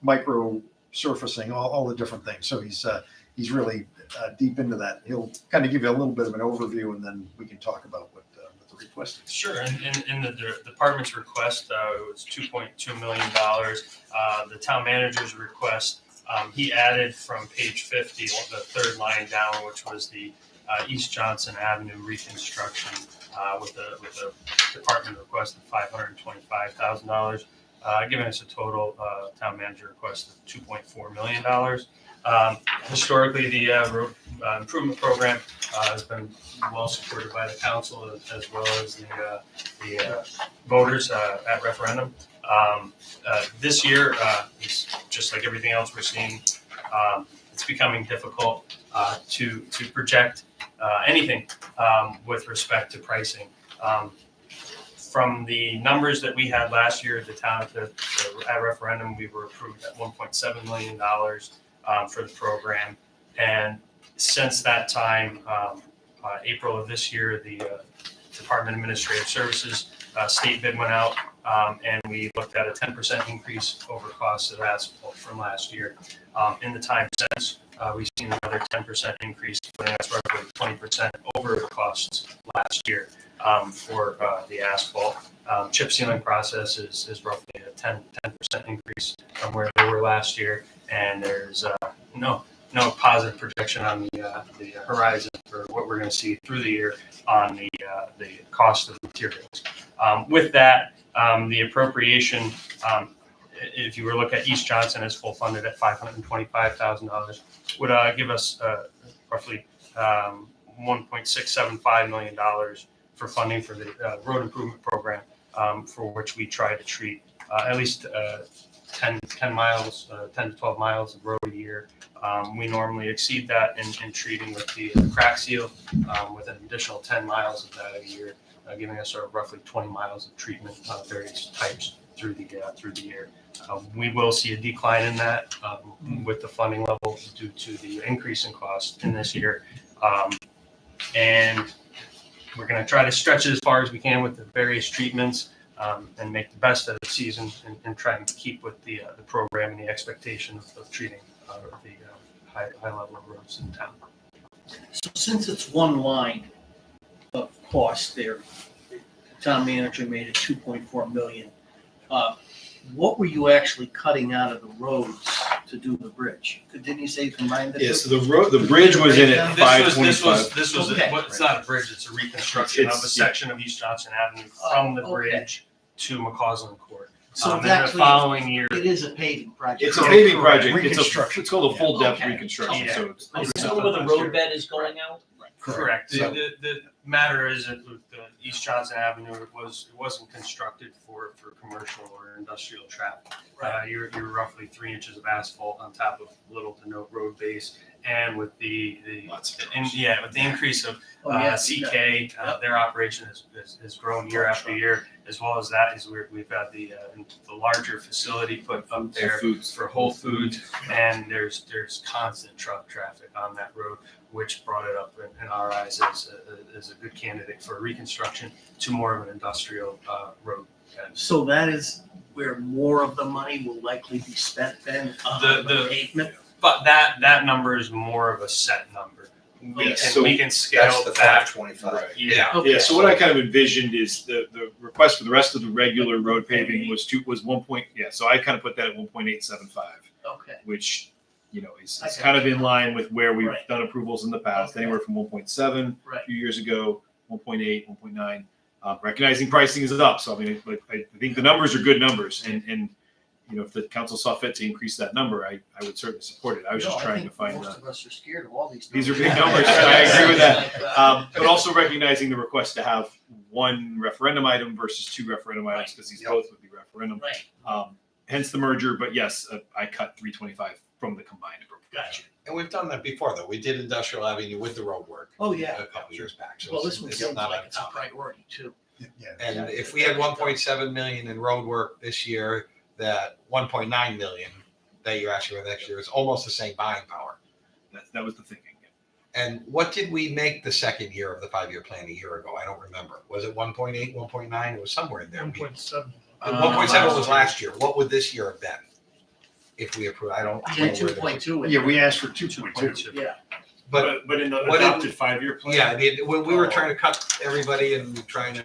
micro surfacing, all the different things. So he's really deep into that. He'll kind of give you a little bit of an overview, and then we can talk about what the request is. Sure. In the department's request, it was $2.2 million. The town manager's request, he added from page 50, the third line down, which was the East Johnson Avenue reconstruction with the department request of $525,000. giving us a total town manager request of $2.4 million. Historically, the road improvement program has been well supported by the council as well as the voters at referendum. This year, it's just like everything else we're seeing, it's becoming difficult to project anything with respect to pricing. From the numbers that we had last year at the town, at referendum, we were approved at $1.7 million for the program. And since that time, April of this year, the Department of Administrative Services state bid went out, and we looked at a 10% increase over costs of asphalt from last year. In the time since, we've seen another 10% increase, putting us roughly 20% over the costs last year for the asphalt. Chip sealing process is roughly a 10% increase from where they were last year, and there's no positive projection on the horizon for what we're going to see through the year on the cost of materials. With that, the appropriation, if you were to look at East Johnson as full funded at $525,000, would give us roughly $1.675 million for funding for the road improvement program, for which we try to treat at least 10 miles, 10 to 12 miles of road a year. We normally exceed that in treating with the crack seal, with an additional 10 miles of that a year, giving us roughly 20 miles of treatment of various types through the year. We will see a decline in that with the funding level due to the increase in cost in this year. And we're going to try to stretch it as far as we can with the various treatments, and make the best of the season, and try and keep with the program and the expectation of treating the high level of roads in town. So since it's one line of cost there, the town manager made it 2.4 million. What were you actually cutting out of the roads to do the bridge? Didn't you say you combined the? Yeah, so the bridge was in at This was 525. Okay. it's not a bridge, it's a reconstruction of a It's- section of East Johnson Avenue from the okay. bridge to McCausland Court. So And it's then the actually, following year, it is a paving project. It's a paving project. Reconstruction. It's called a full depth Okay. reconstruction. Yeah. So it's Is this where the road bed is going out? correct. So- The matter is that the East Johnson Avenue, it wasn't constructed for commercial or industrial traffic. You're roughly 3 inches of asphalt on top of little to no road base, and with the with the increase of CK, their operation has grown year after year. As well as that is we've got the larger facility put up there for Whole Foods, and there's constant truck traffic on that road, which brought it up in our eyes as a good candidate for reconstruction to more of an industrial road. So that is where more of the money will likely be spent then on the pavement? But that number is more of a set number. We can scale That's the back. 525. Yeah. Okay. Yeah, so what I kind of envisioned is the request for the rest of the regular road paving was 1 point. Yeah, so I kind of put that at 1.875, Okay. which, is Okay. kind of in line with where we've Right. done approvals in the past, Okay. anywhere from 1.7 Right. a few years ago, 1.8, 1.9. Recognizing pricing is up, so I think the numbers are good numbers, and if the council saw fit to increase that number, I would certainly support it. I was just trying to find most of us are scared of all these. these are big numbers. I agree with that. But also recognizing the request to have one referendum item versus two referendum items, because these both would be referendum. Right. Hence the merger, but yes, I cut 325 from the combined appropriation. Gotcha. And we've done that before, though. We did Industrial Avenue with the road work Oh, yeah. a couple years back. So Well, it's- this one it's seems not like it's a uncommon. priority too. Yeah. And if we had 1.7 million in road work this year, that 1.9 million that you're asking for next year is almost the same buying power. That was the thinking. And what did we make the second year of the 5-year plan a year ago? I don't remember. Was it 1.8, 1.9? It was somewhere in there. 1.7. 1.7 was last year. What would this year have been if we approve? I don't. Yeah, know where the- 2.2. Yeah, we asked for 2.2. Yeah. But But in the what did- adopted 5-year plan. yeah, when we were trying to cut everybody and trying to,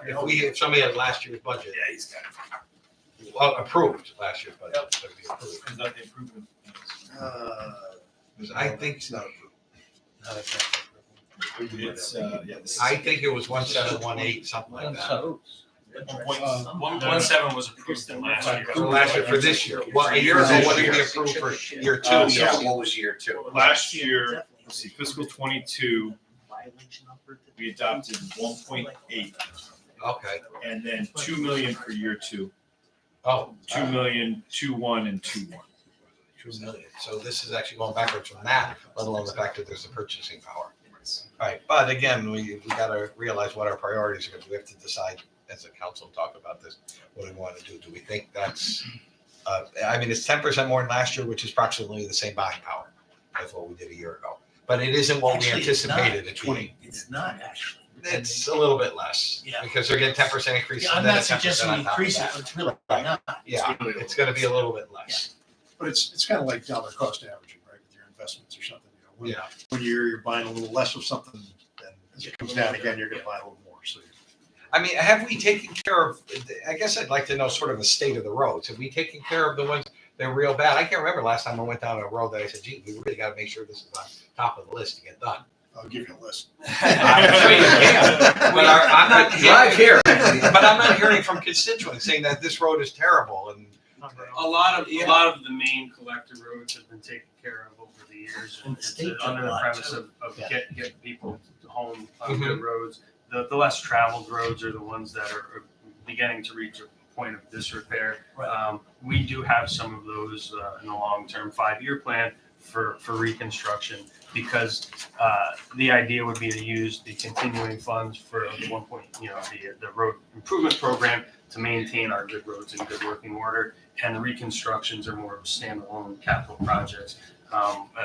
if somebody had last year's budget, Yeah, he's got it. well, approved last year's budget, so we approved. Is that the improvement? I think It's I think it was 1718, something like that. 1.17 was approved in last year. For last year, for this year. Well, a year ago, what did we approve for year two? Yeah. What was year two? Last year, let's see, fiscal '22, we adopted 1.8, Okay. and then 2 million for year two. Oh. 2 million, 2.1 and 2.1. 2 million. So this is actually going backwards from that, let alone the fact that there's a purchasing power. Right, but again, we gotta realize what our priorities are, because we have to decide as a council, talk about this, what do we want to do? Do we think that's, I mean, it's 10% more than last year, which is approximately the same buying power as what we did a year ago. But it isn't what we Actually, it's not. anticipated at 20. It's not actually. It's a little bit less. Yeah. Because they're getting 10% increase. Yeah, I'm and then not a 10% suggesting on we top of increase it, that. but it's really not. Yeah, it's gonna be a little bit less. But it's kind of like dollar cost averaging, right, with your investments or something. You know, Yeah. one year you're buying a little less of something, then as it comes down again, you're gonna buy a little more, so. I mean, have we taken care of, I guess I'd like to know sort of the state of the roads. Have we taken care of the ones that are real bad? I can't remember last time I went down a road that I said, gee, we really gotta make sure this is on top of the list to get done. I'll give you a list. I'm sure you can, but I'm not hearing, but I'm not hearing from constituents saying that this road is terrible and. A lot of the main collector roads have been taken care of over the years, and And the it's state under did a the lot, premise too. of Yeah. get people home on good roads. The less traveled roads are the ones that are beginning to reach a point of disrepair. Right. We do have some of those in the long-term 5-year plan for reconstruction, because the idea would be to use the continuing funds for the the road improvement program to maintain our good roads in good working order, and the reconstructions are more of standalone capital projects,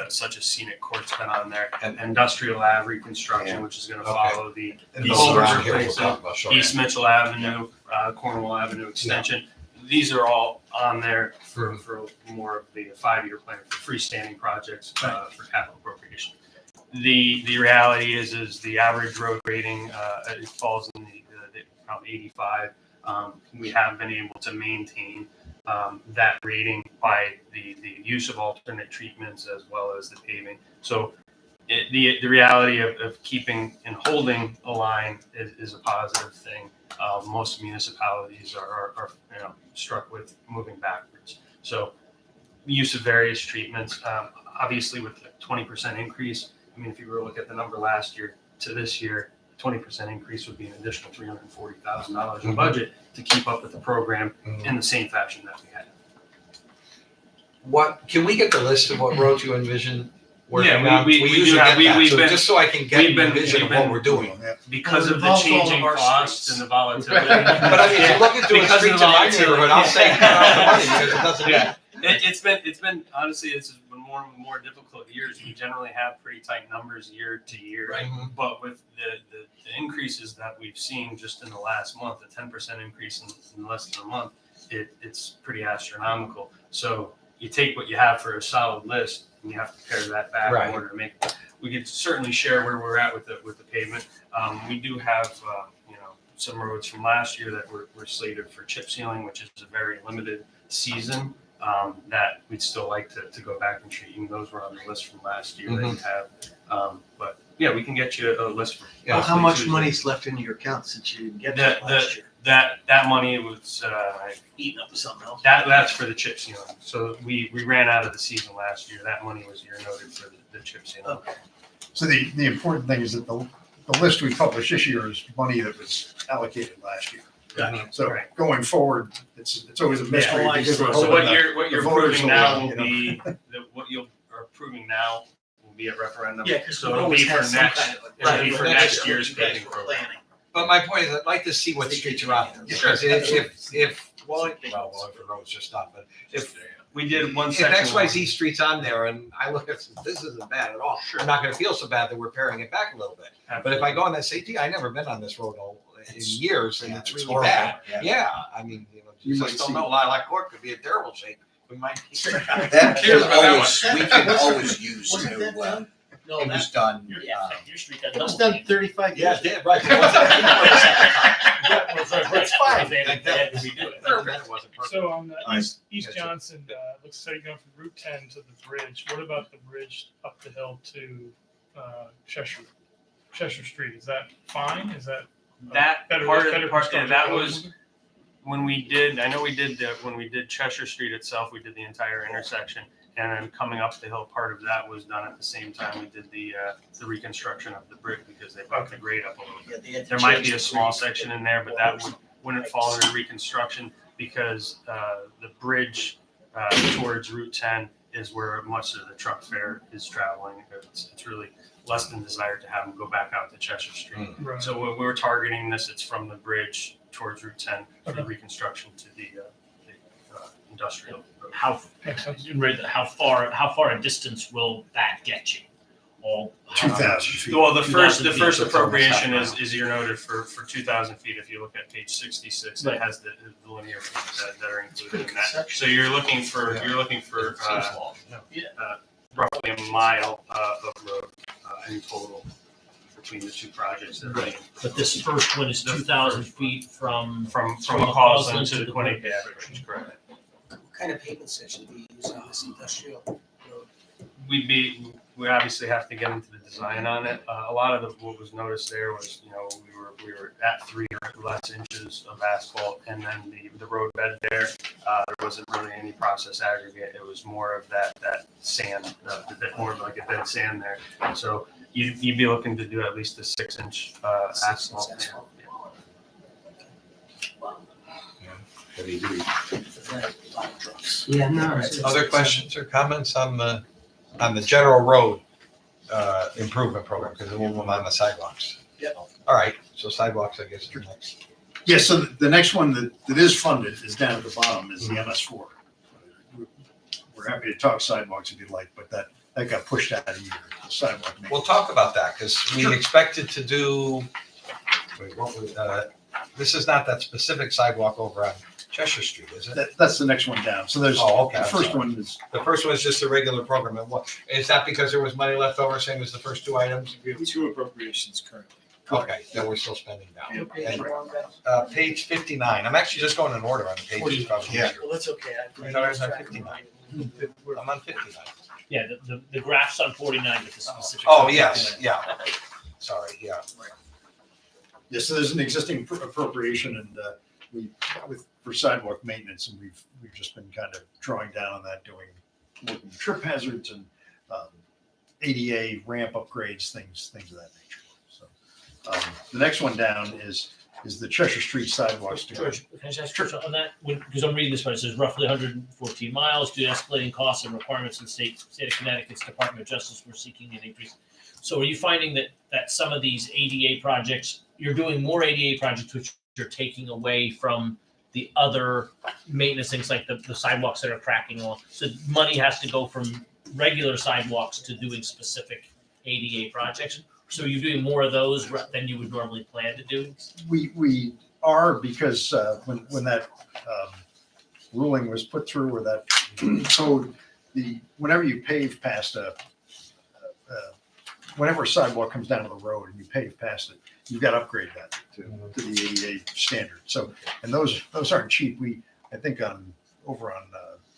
such as scenic court's been on there, and industrial ave reconstruction, which is going to follow the And those culvert around here we'll replacement, talk about shortly. East Mitchell Avenue, Cornwall Avenue extension. These are all on there for more of the 5-year plan for freestanding projects for capital appropriation. The reality is the average road rating it falls in the around 85. We have been able to maintain that rating by the use of alternate treatments as well as the paving. So the reality of keeping and holding a line is a positive thing. Most municipalities are struck with moving backwards. So the use of various treatments, obviously with the 20% increase, I mean, if you were to look at the number last year to this year, 20% increase would be an additional $340,000 in budget to keep up with the program in the same fashion that we had. What, can we get the list of what roads you envision working Yeah, on? we usually do have- get that, we've so been- just so I can get we've a been- vision of we've what been- we're doing. Because Well, of it the involves all changing of our costs streets. and the volatility. But I mean, if you look into a Because of street in the my volatility. neighborhood, I'll say cut out the money because it doesn't Yeah. need. It's been honestly, it's been more and more difficult years. We generally have pretty tight numbers year to year, Right. but with the increases that we've seen just in the last month, a 10% increase in less than a month, it's pretty astronomical. So you take what you have for a solid list, and you have to pare that back Right. in order to make. We could certainly share where we're at with the pavement. We do have some roads from last year that were slated for chip sealing, which is a very limited season. That we'd still like to go back and treat, and those were on the list from last year that you have. But yeah, we can get you a list. For Well, how possibly much Tuesday. money's left in your account since you didn't get The- that last year? That money was Eaten up with something else? that's for the chip sealing. So we ran out of the season last year. That money was year noted for the chip sealing. Okay. So the important thing is that the list we published this year is money that was allocated last year. Gotcha. So Right. going forward, it's always a mystery. Yeah. because we're So hoping what that you're the voters approving now will, will be what you're approving now will be a referendum. Yeah, because so we it'll always be for have some next. kind of. It'll be for Right. next year's You guys paving were program. planning. But my point is, I'd like to see what streets are out there. Because if Wallingford Road's just done, but if We did one if section. XYZ Street's on there and I look at, this isn't bad at all, I'm not gonna feel so bad that we're paring it back a little bit. But if I go on that, say, gee, I never been on this road in years and Yeah, it's it's really horrible. bad. Yeah. Yeah, I mean, You you might just don't see- know, Lilac Court could be in terrible shape. We might. That Cheers can about that always, one. we can always use Wasn't that to, done? No, it was done, Your street got that was double done 35 Yeah, years it ago. did, right. That's fine. They had to redo it. It wasn't perfect. So on the All right. East Yes, sir. Johnson, looks like you're going from Route 10 to the bridge. What about the bridge up the hill to Cheshire Street? Is that fine? Is that That better? part of better the part, yeah, construction that road? was when we did, I know we did, when we did Cheshire Street itself, we did the entire intersection. And then coming up the hill, part of that was done at the same time we did the reconstruction of the bridge because they brought the grade up a little bit. There might be a small section in there, but that wouldn't fall under reconstruction because the bridge towards Route 10 is where much of the truck fare is traveling. It's really less than desired to have them go back out to Cheshire Street. Right. So when we're targeting this, it's from the bridge towards Route 10 for the reconstruction to the industrial road. How far a distance will that get you? All 2,000 feet. Well, the 2,000 first feet. appropriation is you're noted for 2,000 feet. If you look at page 66, Right. it has the linear feet that are included in that. So you're looking for roughly a mile of road in total between the two projects. That are Right. But this first one is 2,000 feet from from McCausland to the Quinnipiac Bridge, correct? What kind of pavement section do you use on this industrial road? We obviously have to get into the design on it. A lot of what was noticed there was, we were at 3 or less inches of asphalt, and then the road bed there wasn't really any process aggregate. It was more of that sand, more of like a dead sand there. So you'd be looking to do at least a 6-inch asphalt. Heavy duty. Yeah, no. Other questions or comments on the general road improvement program? Because we'll move on to sidewalks. Yep. All right, so sidewalks, I guess, are next. Yeah, so the next one that is funded is down at the bottom is the MS4. We're happy to talk sidewalks if you'd like, but that got pushed out a year, the sidewalk. maintenance. We'll talk about that because we expected to do, this is not that specific sidewalk over on Cheshire Street, is it? That's the next one down. So there's, Oh, okay, the I'm first sorry. one is, The first one is just a regular program. And what, is that because there was money left over, same as the first two items? We have 2 appropriations currently. Okay, that we're still spending now. And, page 59, I'm actually just going in order on the pages. probably. Yeah. Well, that's okay. I thought I was on 59. I'm on 59. Yeah, the graph's on 49, but the specific. Oh, yes, yeah. Sorry, yeah. yeah, so there's an existing appropriation and for sidewalk maintenance, and we've just been kind of drawing down on that, working trip hazards and ADA ramp upgrades, things of that nature. So the next one down is the Cheshire Street sidewalks. George, can I just ask George on that? Because I'm reading this one, it says roughly 114 miles due to escalating costs and requirements in the state of Connecticut's Department of Justice. We're seeking an increase. So are you finding that some of these ADA projects, you're doing more ADA projects, which you're taking away from the other maintenance things like the sidewalks that are cracking on? So money has to go from regular sidewalks to doing specific ADA projects. So you're doing more of those than you would normally plan to do? We are, because when that ruling was put through, or that code, whenever you pave past whenever a sidewalk comes down to the road and you pave past it, you've got to upgrade that to the ADA standard. So, and those aren't cheap. I think over on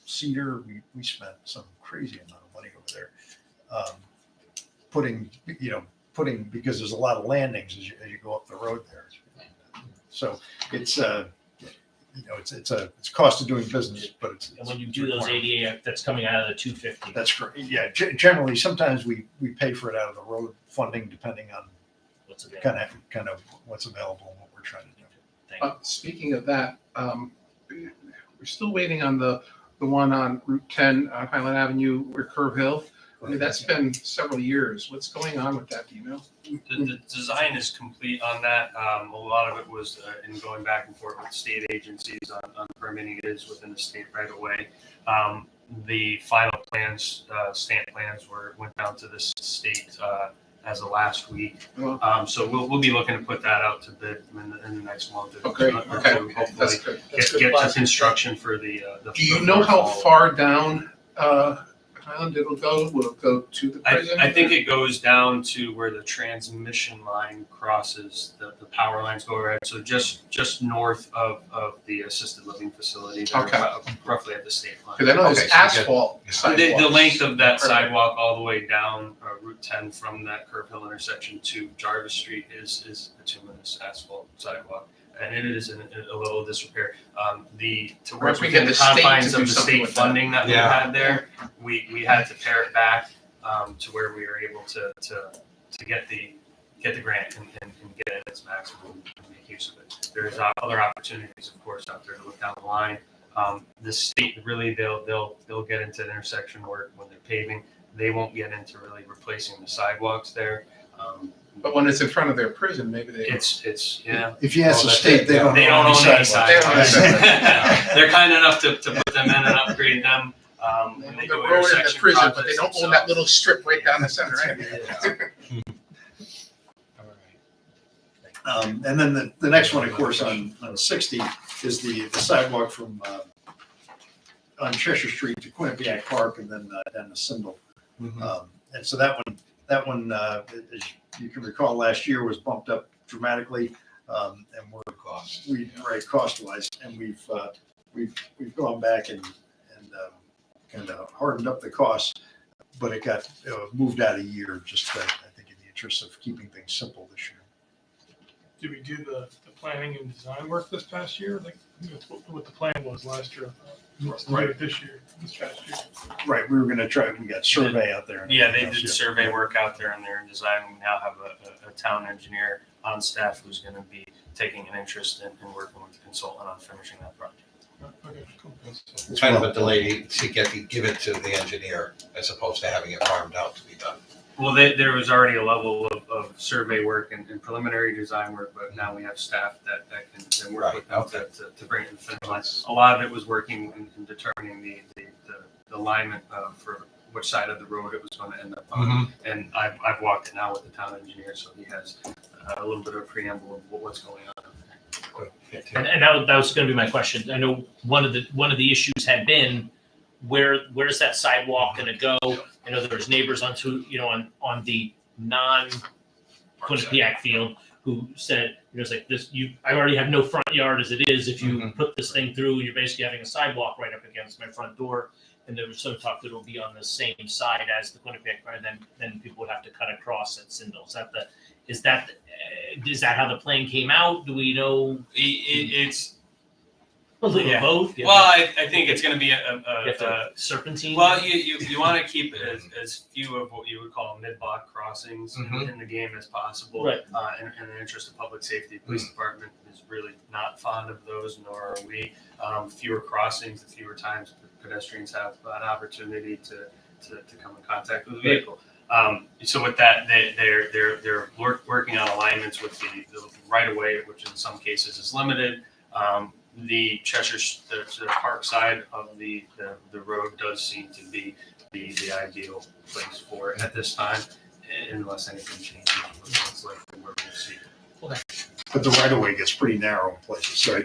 Cedar, we spent some crazy amount of money over there, putting because there's a lot of landings as you go up the road there. So it's it's cost of doing business, but it's And when you do those ADA, that's coming out of the 250. That's correct. Yeah, generally, sometimes we pay for it out of the road funding, depending on What's available? kind of what's available and what we're trying to do. Thank you. Speaking of that, we're still waiting on the one on Route 10, Highland Avenue, where Curve Hill. I mean, that's been several years. What's going on with that? Do you know? The design is complete on that. A lot of it was in going back and forth with state agencies on permitting it is within the state right away. The final plans, stamp plans went down to the state as of last week. So we'll be looking to put that out to bid in the next month. Okay, Hopefully that's good. get to construction for the. Do you know how far down Highland it'll go? Will it go to the prison? I think it goes down to where the transmission line crosses, the power lines go right. So just north of the assisted living facility. They're Okay. roughly at the state line. Because I know there's Okay, so asphalt The sidewalks. length of that Perfect. sidewalk all the way down Route 10 from that Curve Hill intersection to Jarvis Street is a bituminous asphalt sidewalk. and it is in a little disrepair. To Once work we get within the the state to confines do of the something state with that. funding that we Yeah. had there, we had to pare it back to where we were able to get the grant and get it at its maximum and make use of it. There's other opportunities, of course, out there to look down the line. The state really they'll get into intersection work when they're paving. They won't get into really replacing the sidewalks there. But when it's in front of their prison, maybe they. It's yeah. If you ask the Well, state, they don't. They don't own any sidewalks. sidewalks. They're kind enough to put them in and upgrade them. When they The do road in the intersection prison, but they projects don't own that themselves. little strip right down the center anyway. And then the next one, of course, on 60 is the sidewalk from, on Cheshire Street to Quinnipiac Park and then down to Sindel. And so that one, as you can recall, last year was bumped up dramatically. And right, cost-wise, and we've gone back and kind of hardened up the cost, but it got moved out a year, just I think in the interest of keeping things simple this year. Did we do the planning and design work this past year? Like, that's what the plan was last year. For us to do it this past year. Right, we were gonna try, we got survey out there. and Yeah, they everything did else, survey work out there and they're designing. We now have a town engineer on staff who's going to be taking an interest in working with the consultant on finishing that project. Okay, cool. It's kind of a delay to give it to the engineer as opposed to having it farmed out to be done. Well, there was already a level of survey work and preliminary design work, but now we have staff that can work with them to bring it to the finish line. A lot of it was working in determining the alignment for which side of the road it was going to end up on. And I've walked it now with the town engineer, so he has a little bit of a preamble of what's going on. And that was going to be my question. I know one of the issues had been where's that sidewalk going to go? I know there's neighbors on the non-Quinnipiac field who said, it's like this. I already have no front yard as it is. If you put this thing through, you're basically having a sidewalk right up against my front door. And there was some talk that it'll be on the same side as the Quinnipiac, and then people would have to cut across at Sindel. Is that how the plan came out? Do we know? It's a little yeah. both. Well, I think it's going to be a serpentine. Well, you want to keep as few of what you would call mid-block crossings in the game as possible. Right. In the interest of public safety, the police department is really not fond of those, nor are we. Fewer crossings, the fewer times pedestrians have an opportunity to come in contact with the vehicle. So with that, they're working on alignments with the right of way, which in some cases is limited. The Cheshire, the park side of the road does seem to be the ideal place for it at this time, unless anything changes. It's like where we'll see. Okay. But the right of way gets pretty narrow in places, so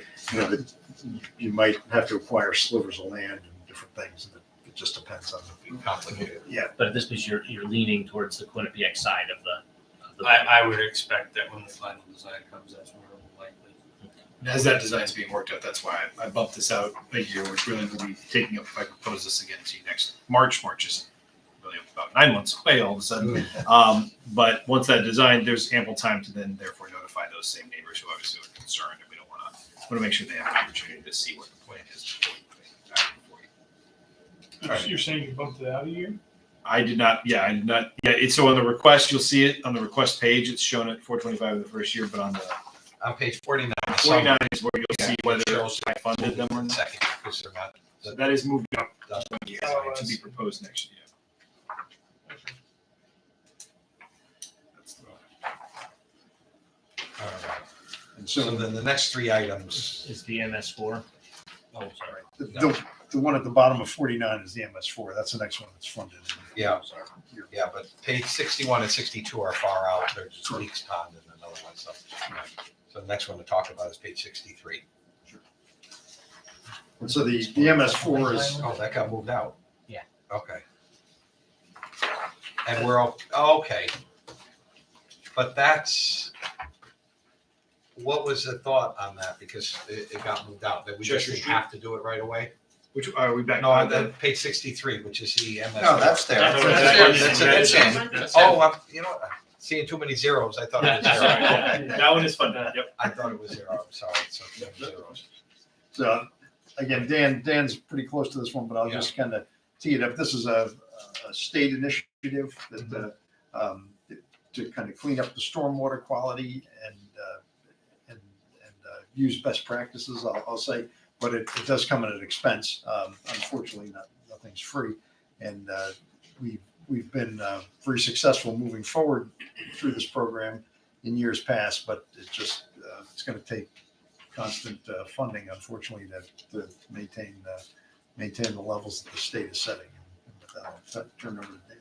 you might have to acquire slivers of land and different things, and it just depends on the Complicated. Yeah. But at this point, you're leaning towards the Quinnipiac side of the. I would expect that when the final design comes, that's more likely. As that design's being worked out, that's why I bumped this out a year, which really will be taking up, if I propose this again to you next March. March is really about 9 months away all of a sudden. But once that design, there's ample time to then therefore notify those same neighbors who obviously are concerned, and we don't want to make sure they have an opportunity to see what the plan is before we put it back before you. You're saying you bumped it out a year? I did not. Yeah, it's so on the request, you'll see it on the request page. It's shown at 425 of the first year, but on page 49. 49 is where you'll see whether I funded them or not. Second, because they're not. So that is moved up to be proposed next year. All right. And so then the next three items. Is the MS4? Oh, sorry. The one at the bottom of 49 is the MS4. That's the next one that's funded. Yeah, but page 61 and 62 are far out. There's Leaks Pond and another one. So the next one to talk about is page 63. And so the MS4 is. Oh, that got moved out. Yeah. Okay. And we're okay. But what was the thought on that? Because it got moved out. That we just Cheshire Street? have to do it right away? Which are we back? No, then page 63, which is the MS. No, that's there. That's in. Oh, you know what? seeing too many zeros. I thought it was That's zero. right, yeah. That one is fun. Yep. I thought it was zero. I'm sorry. So too many zeros. So again, Dan's pretty close to this one, but I'll just kind of tee it up. This is a state initiative that to kind of clean up the stormwater quality and use best practices, I'll say, but it does come at an expense. Unfortunately, nothing's free, and we've been very successful moving forward through this program in years past, but it's going to take constant funding, unfortunately, to maintain the levels that the state is setting. And with that, I'll turn it over to Dan.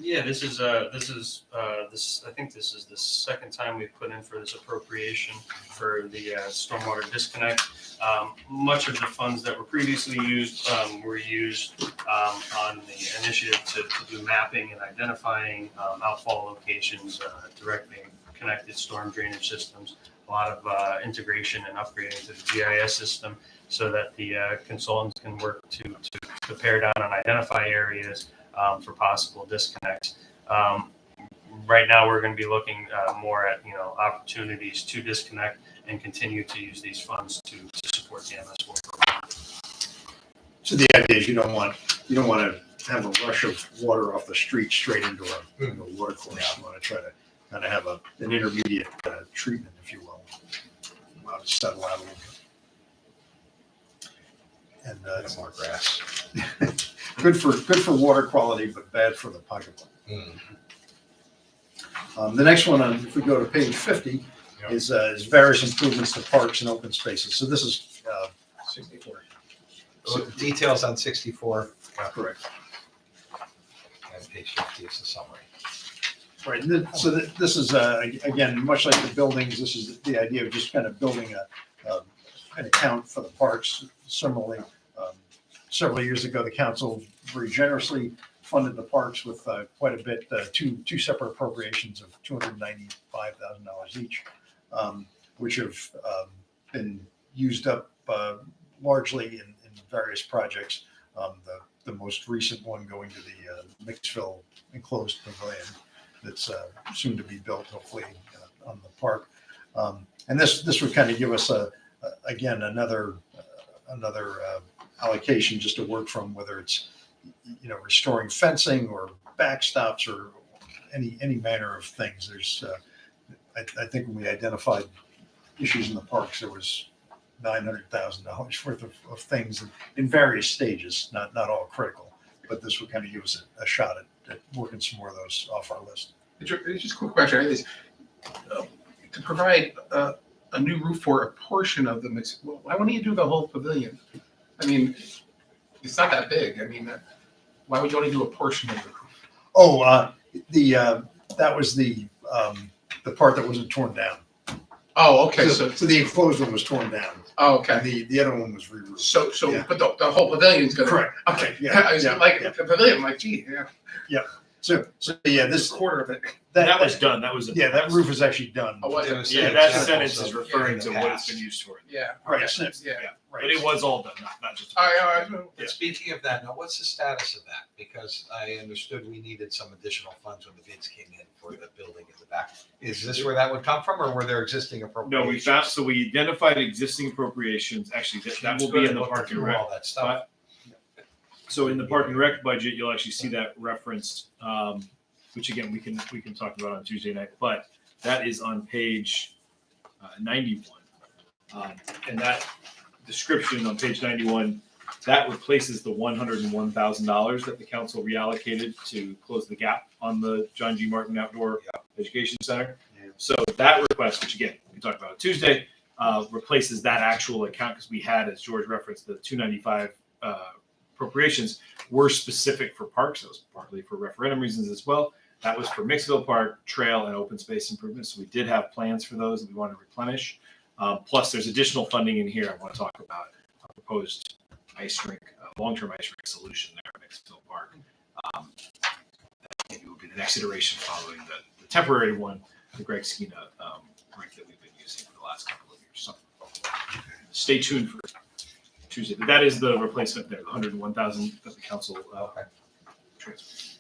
Yeah, this I think this is the second time we've put in for this appropriation for the stormwater disconnect. Much of the funds that were previously used were used on the initiative to do mapping and identifying outfall locations, directly connected storm drainage systems, a lot of integration and upgrading to the GIS system so that the consultants can work to pare down and identify areas for possible disconnects. Right now, we're going to be looking more at opportunities to disconnect and continue to use these funds to support the MS4 program. So the idea is you don't want to have a rush of water off the street straight into a water course. You want to try to kind of have an intermediate treatment, if you will, allow it to settle out a little bit. And it's more grass. good for water quality, but bad for the pocketbook. The next one, if we go to page 50, is various improvements to parks and open spaces. So this is 64. So details on 64. Correct. And page 50 is the summary. Right. So this is again, much like the buildings. This is the idea of just kind of building an account for the parks. Similarly, several years ago, the council very generously funded the parks with quite a bit, two separate appropriations of $295,000 each, which have been used up largely in various projects. The most recent one going to the Mixville enclosed pavilion that's soon to be built, hopefully, on the park. And this would kind of give us again another allocation just to work from, whether it's restoring fencing or backstops or any manner of things. There's I think when we identified issues in the parks, there was $900,000 worth of things in various stages, not all critical, but this would kind of give us a shot at working some more of those off our list. It's just a quick question. Is to provide a new roof for a portion of the mix. Why wouldn't you do the whole pavilion? I mean, it's not that big. I mean, why would you only do a portion of the roof? Oh, that was the part that wasn't torn down. Oh, okay. So the enclosed one was torn down. Oh, okay. And the other one was re-roofed. So, yeah. But the whole pavilion's gonna. Correct. Okay. Yeah. I was like the pavilion. I'm like, gee, yeah. Yeah. So yeah, this quarter of it. That was done. That was that roof is actually done. Oh, was it? Yeah, that sentence is referring to what it's been used for. Yeah. Right. Okay. Yeah. But it was all done, not just. And speaking of that, now what's the status of that? Because I understood we needed some additional funds when the bids came in for the building at the back. Is this where that would come from, or were there existing appropriations? No, we identified existing appropriations. Actually, that will be in the park and rec. All that stuff. So in the park and rec budget, you'll actually see that referenced, which again, we can talk about on Tuesday night, but that is on page 91. And that description on page 91, that replaces the $101,000 that the council reallocated to close the gap on the John G. Martin Outdoor Education Center. So that request, which again, we can talk about on Tuesday, replaces that actual account, because we had, as George referenced, the 295 appropriations were specific for parks. That was partly for referendum reasons as well. That was for Mixville Park, trail, and open space improvements. So we did have plans for those that we want to replenish. Plus, there's additional funding in here. I want to talk about a proposed ice rink, long-term ice rink solution there at Mixville Park. Maybe will be the next iteration following the temporary one, the Greg Skeena rink that we've been using for the last couple of years. So stay tuned for Tuesday. But that is the replacement there, the $101,000 that the council transferred.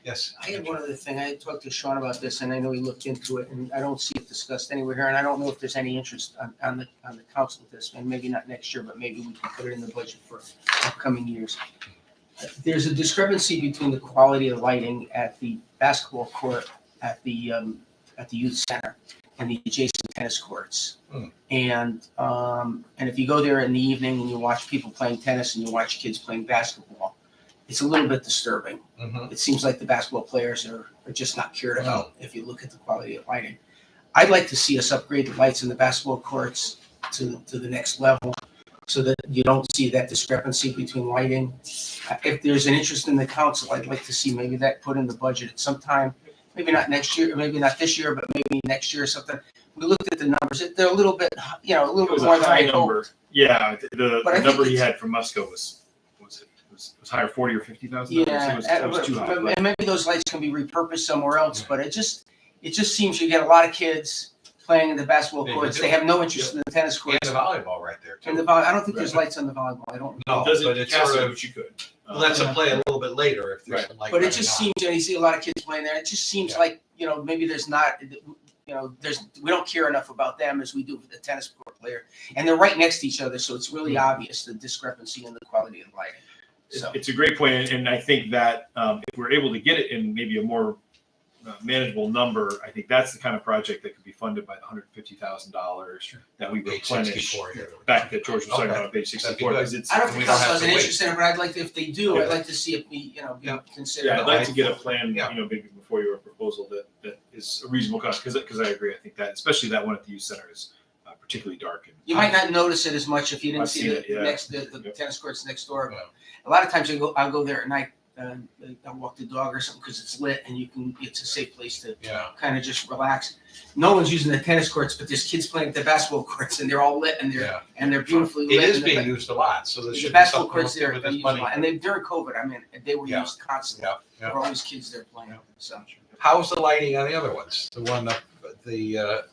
Yes. I had one other thing. I had talked to Sean about this, and I know he looked into it, and I don't see it discussed anywhere here, and I don't know if there's any interest on the council with this, and maybe not next year, but maybe we can put it in the budget for upcoming years. There's a discrepancy between the quality of lighting at the basketball court at the youth center and the adjacent tennis courts. And if you go there in the evening and you watch people playing tennis and you watch kids playing basketball, it's a little bit disturbing. It seems like the basketball players are just not cared about if you look at the quality of lighting. I'd like to see us upgrade the lights in the basketball courts to the next level so that you don't see that discrepancy between lighting. If there's an interest in the council, I'd like to see maybe that put in the budget at some time. Maybe not next year, maybe not this year, but maybe next year or something. We looked at the numbers. They're a little bit, a little It bit was more a than high I number. hoped. Yeah, the But I think number he it's- had from Musco was higher, 40 or 50,000. Yeah, It was too high. and maybe those lights can be repurposed somewhere else, but it just seems you get a lot of kids playing in the basketball Yeah, courts. you They do. have no interest in the tennis And courts. the volleyball right there And too. I don't think there's lights on the volleyball. I don't. No, Doesn't but it's cast sort it, of, but you could. lets them play a little bit later if there's some light. But it coming just on. seems, and you see a lot of kids playing there. It just seems like, maybe there's not, we don't care enough about them as we do for the tennis court player. And they're right next to each other, so it's really obvious the discrepancy in the quality of the lighting. So It's a great point, and I think that if we're able to get it in maybe a more manageable number, I think that's the kind of project that could be funded by the $150,000 that we Page replenish 64 here. back that George was talking Okay. about on page That'd be 64. good. Because it's I don't And we think don't council have has to an wait. interest in it, but I'd like to, if they do, I'd like to see it be, be considered. Yeah, I'd like to get a plan, Yeah. maybe before your proposal that is a reasonable cost, because I agree. I think that, especially that one at the youth center is particularly dark. And You might not notice it as much if you didn't I've see seen the it, yeah. the tennis courts next door. But a lot of times I'll go there at night. I'll walk the dog or something because it's lit and it's a safe place to Yeah. kind of just relax. No one's using the tennis courts, but there's kids playing at the basketball courts and they're all lit and they're beautifully lit. It is and being used a lot, so there the should be basketball something courts there, with they're this used a money. lot. And during COVID, they were Yeah. used constantly. Yeah, There yeah. were always kids there playing. So How's the lighting on the other ones? The one up at the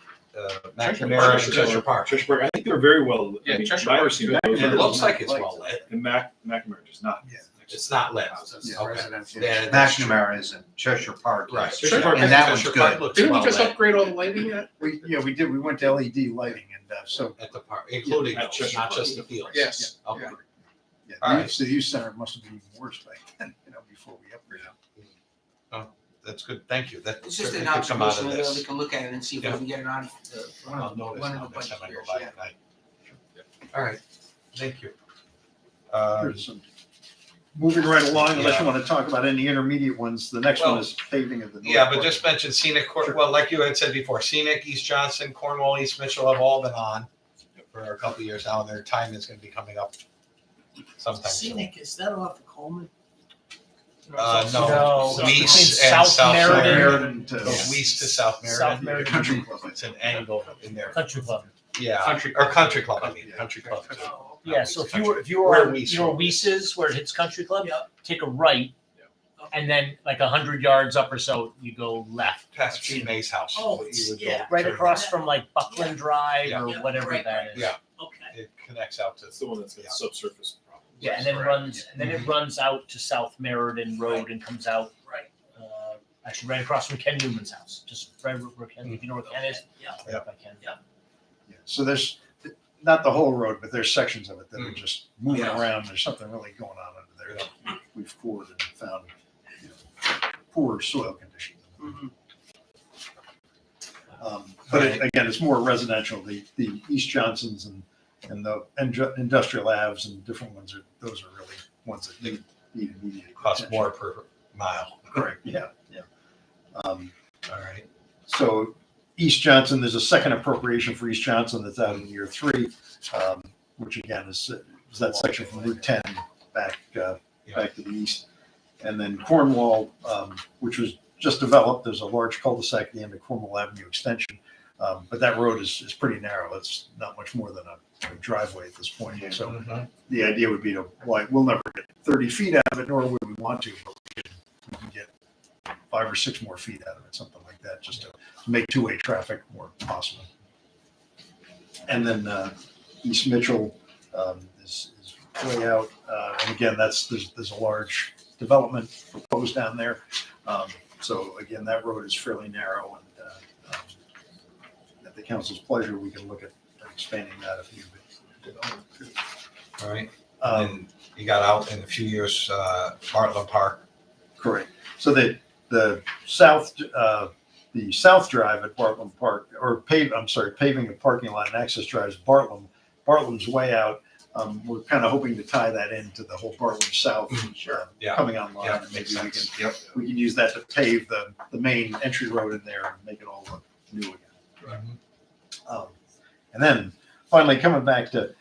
McNamara and Cheshire Park. Cheshire Park, I think they're very well. Yeah, I mean, Cheshire my Park's understanding good. those It are- looks like it's well lit. And McNamara does not. It's not lit. Yeah, Okay. residential. Yeah, that's true. McNamara isn't, Cheshire Park. Right. is. Cheshire Park- And that one's Cheshire Park good. looks Didn't we well just lit upgrade all the lighting yet? We did. We went to LED lighting and so, at the park, including At those, Cheshire not Park. just the fields. Yes. Okay. yeah, All right. the youth center must have been even worse back then, before we upgraded. That's good. Thank you. That It's just an certainly could come out of observation. Maybe we this. can look at it and see if we Yeah. can get it on I'll notice one now of the next budget time I go years. by Yeah. tonight. All right. Thank you. Here's some- Moving right along, unless you want to talk about any intermediate ones, the next one Well, is paving of the. North Yeah, but Court. just mention scenic, well, like you had said before, scenic, East Johnson, Cornwall, East Mitchell have all been on for a couple of years now, and their time is gonna be coming up sometime soon. Scenic, is that off of Coleman? No, No, Weiss between and South South Meriden. Meriden to Weiss to South South Meriden. Meriden. Country Club. It's an angle in there. Country Club. Yeah, Country or Country Club, I mean, Country Club too. Yeah, so if you were Where on, Weiss you know, Road is. Weiss's, where it hits Country Club, Yep. take a right, and then like 100 yards up or so, you go left. Past G May's house. Oh, You would go yeah. Right turn across from like Buckland Drive Yeah. or Yeah, whatever right, that is. Yeah. Okay. It connects out to. That's the one that's got Yeah. subsurface problems. Yeah, and then it runs out to South Meriden Road and comes out, Right. actually right across from Ken Newman's house, just right where Ken, if you know where Ken is. Yeah. Right up by Ken. Yeah, so there's, not the whole road, but there's sections of it that are just moving Yeah. around. There's something really going on under there. We've poured and found, poor soil conditions. But again, it's more residential. The East Johnsons and the industrial Aves and different ones those are really ones that need immediate Cost attention. more per mile. Correct, yeah. All right. So East Johnson, there's a second appropriation for East Johnson that's out in year 3, which again is that section from Route 10 back to the east. And then Cornwall, which was just developed, there's a large cul-de-sac at the end of Cornwall Avenue Extension. But that road is pretty narrow. It's not much more than a driveway at this point. So the idea would be we'll never get 30 feet out of it, nor would we want to, but we can get 5 or 6 more feet out of it, something like that, just to make two-way traffic more possible. And then East Mitchell is way out, and again, there's a large development proposed down there. So again, that road is fairly narrow, and at the council's pleasure, we can look at expanding that if need be. All right. Um, And you got out in a few years, Bartlett Park. Correct. So the south drive at Bartlam Park, or paving the parking lot and access drives Bartlam. Bartlam's way out. We're kind of hoping to tie that into the whole Bartlam South Yeah. coming online. Yeah, And makes maybe sense. Yep. we can use that to pave the main entry road in there and make it all look new again. And then finally coming back to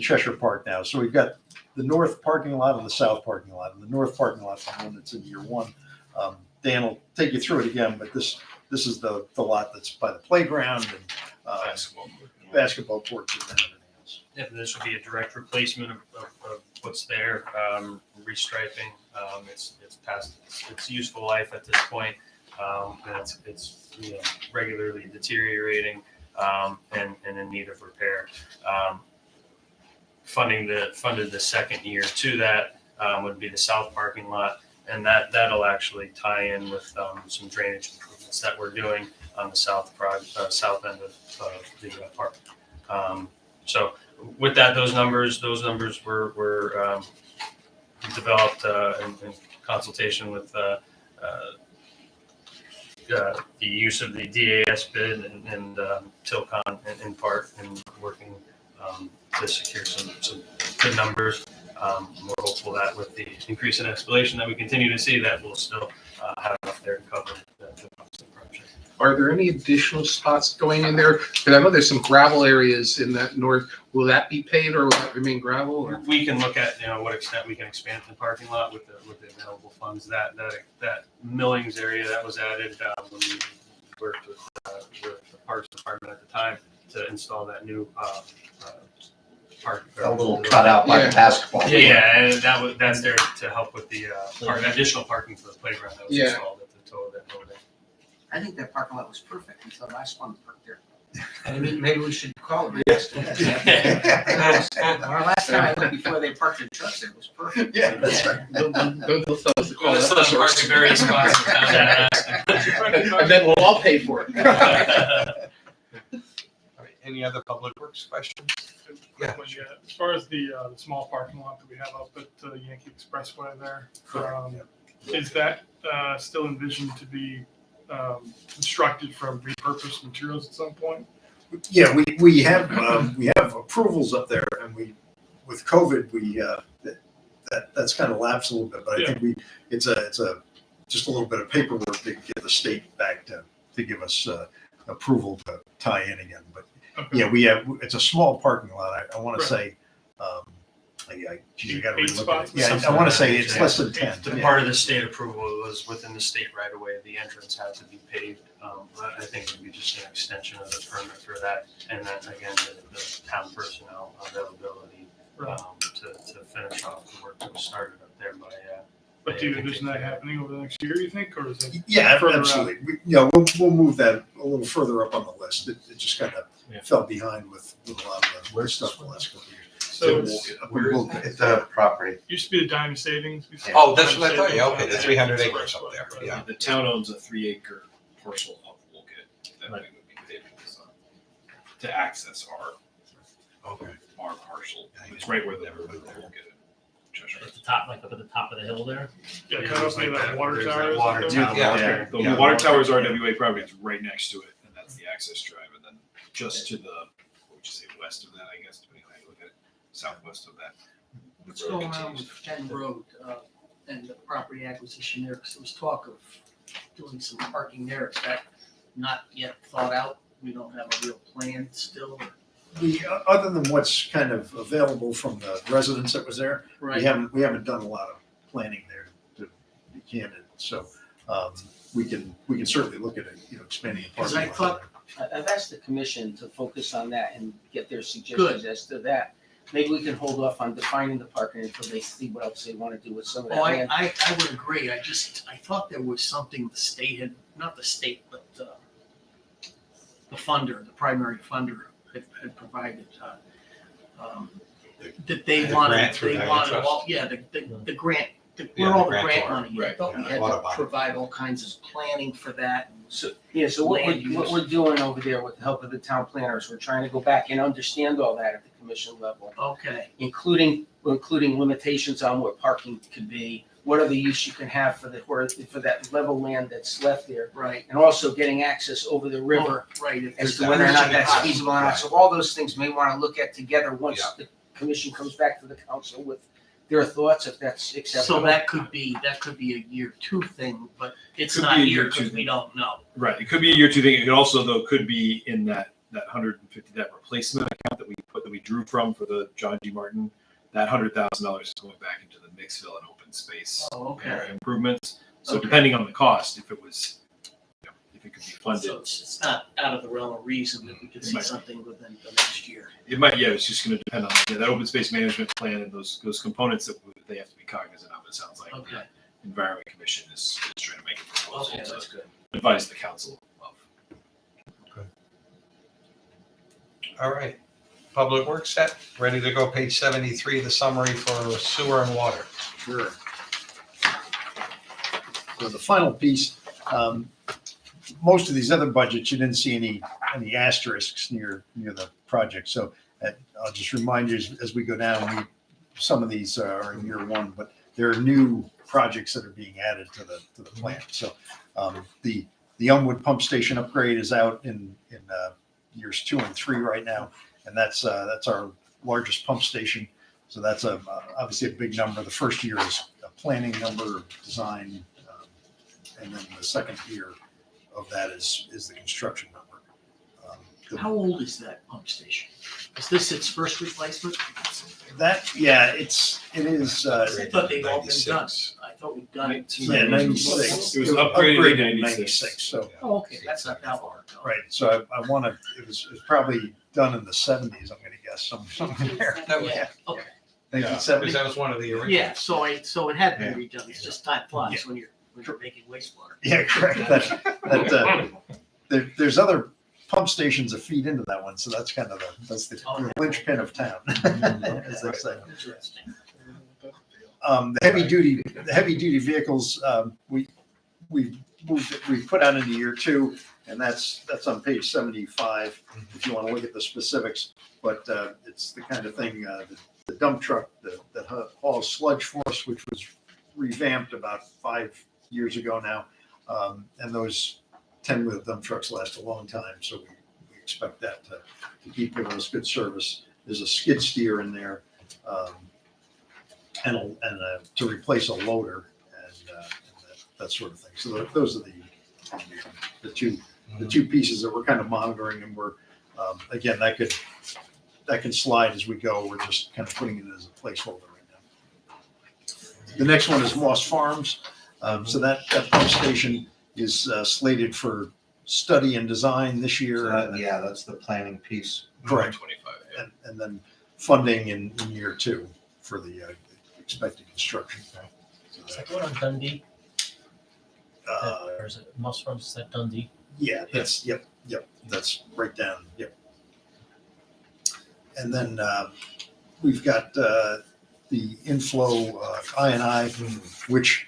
Cheshire Park now. So we've got the north parking lot and the south parking lot. And the north parking lot is the one that's in year one. Dan will take you through it again, but this is the lot that's by the playground and basketball courts and everything else. Yeah, this would be a direct replacement of what's there, restriping. It's past its useful life at this point. And it's regularly deteriorating and in need of repair. Funded the second year to that would be the south parking lot, and that'll actually tie in with some drainage improvements that we're doing on the south end of the park. So with that, those numbers were developed in consultation with the use of the DAS bid and Tilcon in part, and working to secure some good numbers. We're hopeful that with the increase in escalation that we continue to see, that we'll still have enough there to cover the cost of the project. Are there any additional spots going in there? Because I know there's some gravel areas in that north. Will that be paved or will that remain gravel? Or? We can look at what extent we can expand the parking lot with the available funds. That millings area that was added when we worked with the Parks Department at the time to install that new park. A little cutout by the basketball. Yeah, and that's there to help with the additional parking for the playground that was installed at the toe of that building. I think that parking lot was perfect until last one parked there. And maybe we should call it. Our last time I went before they parked their trucks there, it was perfect. Yeah, that's right. Don't tell us to call Well, it. it's not parking various spots in town. And then we'll all pay for it. All right. Any other public works questions? Yeah. As far as the small parking lot that we have up at Yankee Expressway there, is that still envisioned to be constructed from repurposed materials at some point? Yeah, we have approvals up there, and with COVID that's kind of lapsed a little bit, but I think it's just a little bit of paperwork to get the state back to give us approval to tie in again. But it's a small parking lot. I want to say, you got to relook at it. Yeah, I want to say it's less than 10. The part of the state approval was within the state right away. The entrance had to be paved. I think it would be just an extension of the permit for that, and then again the town personnel availability to finish off the work that was started up there by. But do you envision that happening over the next year, you think, or is it? Yeah, further absolutely. We'll move that a little further up on the list. It just kind of fell behind with a lot of the stuff the last couple of years. So It's a property. used to be the Diamond Savings. Oh, that's what I thought. Yeah, okay, the 300 acres up there. Yeah. The town owns a 3-acre parcel of Woolgate that we would be able to access our parcel. It's right where the Woolgate in Cheshire. At the top, like up at the top of the hill there. Yeah, kind of near that water tower. is Water up tower. there? The water tower is RWA property. It's right next to it, and that's the access drive. And then just to the, what would you say, west of that, I guess, depending on how you look at it, southwest of that. What's going on with Fen Road and the property acquisition there? Because there was talk of doing some parking there. Is that not yet thought out? We don't have a real plan still? Other than what's kind of available from the residents that was there, Right. we haven't done a lot of planning there, to be candid. So we can certainly look at it, expanding a Because parking I lot. thought, I've asked the commission to focus on that and get their suggestions as to that. Maybe we can hold off on defining the parking until they see what else they want to do with some of that Oh, land. I would agree. I thought there was something the state had, not the state, but the funder, the primary funder had provided, that they The wanted, grant through the grant Yeah, where all the the grant grantor, money, I right, thought we yeah, had water to bond. provide all kinds of planning for that. So, yeah, so what Land we're, what use. we're doing over there with the help of the town planners, we're trying to go back and understand all that at the commission level, Okay, including limitations on what parking could be, what other use you can have for that level land that's left there, right. and also getting access over the river Right. if as there's to a- whether or not that's feasible or not. So all those things may want to look at together once Yeah. the commission comes back to the council with their thoughts, if that's acceptable. So that could be a year two thing, but it's Could not be a here year two because we thing. don't know. Right, it could be a year two thing. It also though could be in that 150, that replacement account that we drew from for the John G. Martin. That $100,000 is going back into the Mixville and open space Oh, okay. improvements. So Okay. depending on the cost, if it was, if it could be funded, So it's not out of the realm of reason that we could see Right. something within the next year. it might. Yeah, it's just going to depend on that open space management plan and those components that they have to be cognizant of. It sounds like Okay. the Environment Commission is trying to make a proposal Okay, to that's good. advise the council of. All right. Public Works set, ready to go, page 73, the summary for sewer and water. Sure. So the final piece, most of these other budgets, you didn't see any asterisks near the project. So I'll just remind you as we go down, some of these are in year one, but there are new projects that are being added to the plan. So the Elmwood Pump Station upgrade is out in years 2 and 3 right now. And that's our largest pump station. So that's obviously a big number. The first year is a planning number, design, and then the second year of that is the construction number. How old is that pump station? Is this its first replacement? It is. I thought they'd all been done. 96. I thought we'd done it. Yeah, 96. It was upgraded in 96. So Oh, okay, that's not that far ago. right. So I want to. It was probably done in the 70s. I'm going to guess somewhere there. Yeah, okay. Yeah, 1970. because that was one of the original. Yeah, so it had been redone. It's just time flies when you're making wastewater. Yeah, correct. There's other pump stations that feed into that one, so that's kind of the linchpin of town, as they say. Interesting. The heavy duty vehicles, we put out into year 2, and that's on page 75. If you want to look at the specifics, but it's the kind of thing, the dump truck that hauls sludge for us, which was revamped about 5 years ago now, and those 10-wheel dump trucks last a long time, so we expect that to keep giving us good service. There's a skid steer in there, and to replace a loader and that sort of thing. So those are the two pieces that we're kind of monitoring, and we're again that can slide as we go. We're just kind of putting it as a placeholder right now. The next one is Moss Farms. So that pump station is slated for study and design this year. Yeah, that's the planning piece. Correct. 25. And then funding in year 2 for the expected construction. Is that going on Dundee? Uh, Or is it Moss Farms? Is that Dundee? Yeah, that's, yep, that's right down, yep. And then we've got the inflow I&I, which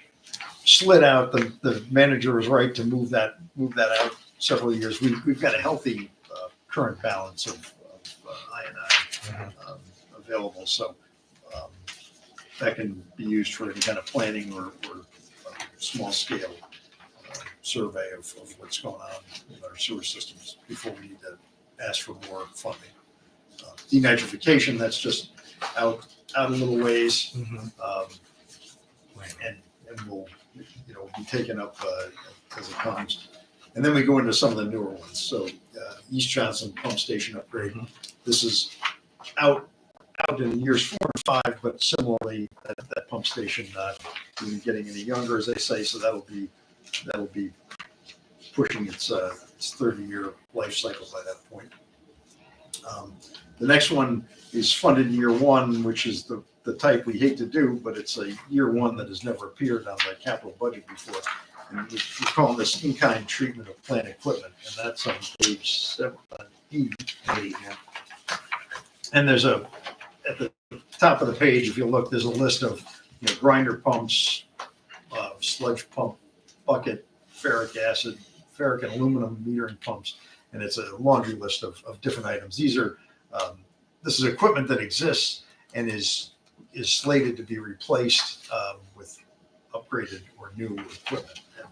slid out. The manager was right to move that out several years. We've got a healthy current balance of I&I available, so that can be used for any kind of planning or small scale survey of what's going on with our sewer systems before we need to ask for more funding. Denitrification, that's just out a little ways, and will be taken up as it comes. And then we go into some of the newer ones. So East Johnson Pump Station upgrade. This is out in years 4 and 5, but similarly that pump station not even getting any younger, as they say. So that'll be pushing its 30-year life cycle by that point. The next one is funded in year 1, which is the type we hate to do, but it's a year 1 that has never appeared on the capital budget before. And we're calling this in-kind treatment of plant equipment, and that's on page 780. And there's at the top of the page, if you look, there's a list of grinder pumps, sludge pump, bucket, ferric acid, ferric and aluminum metering pumps, and it's a laundry list of different items. These are this is equipment that exists and is slated to be replaced with upgraded or new equipment. And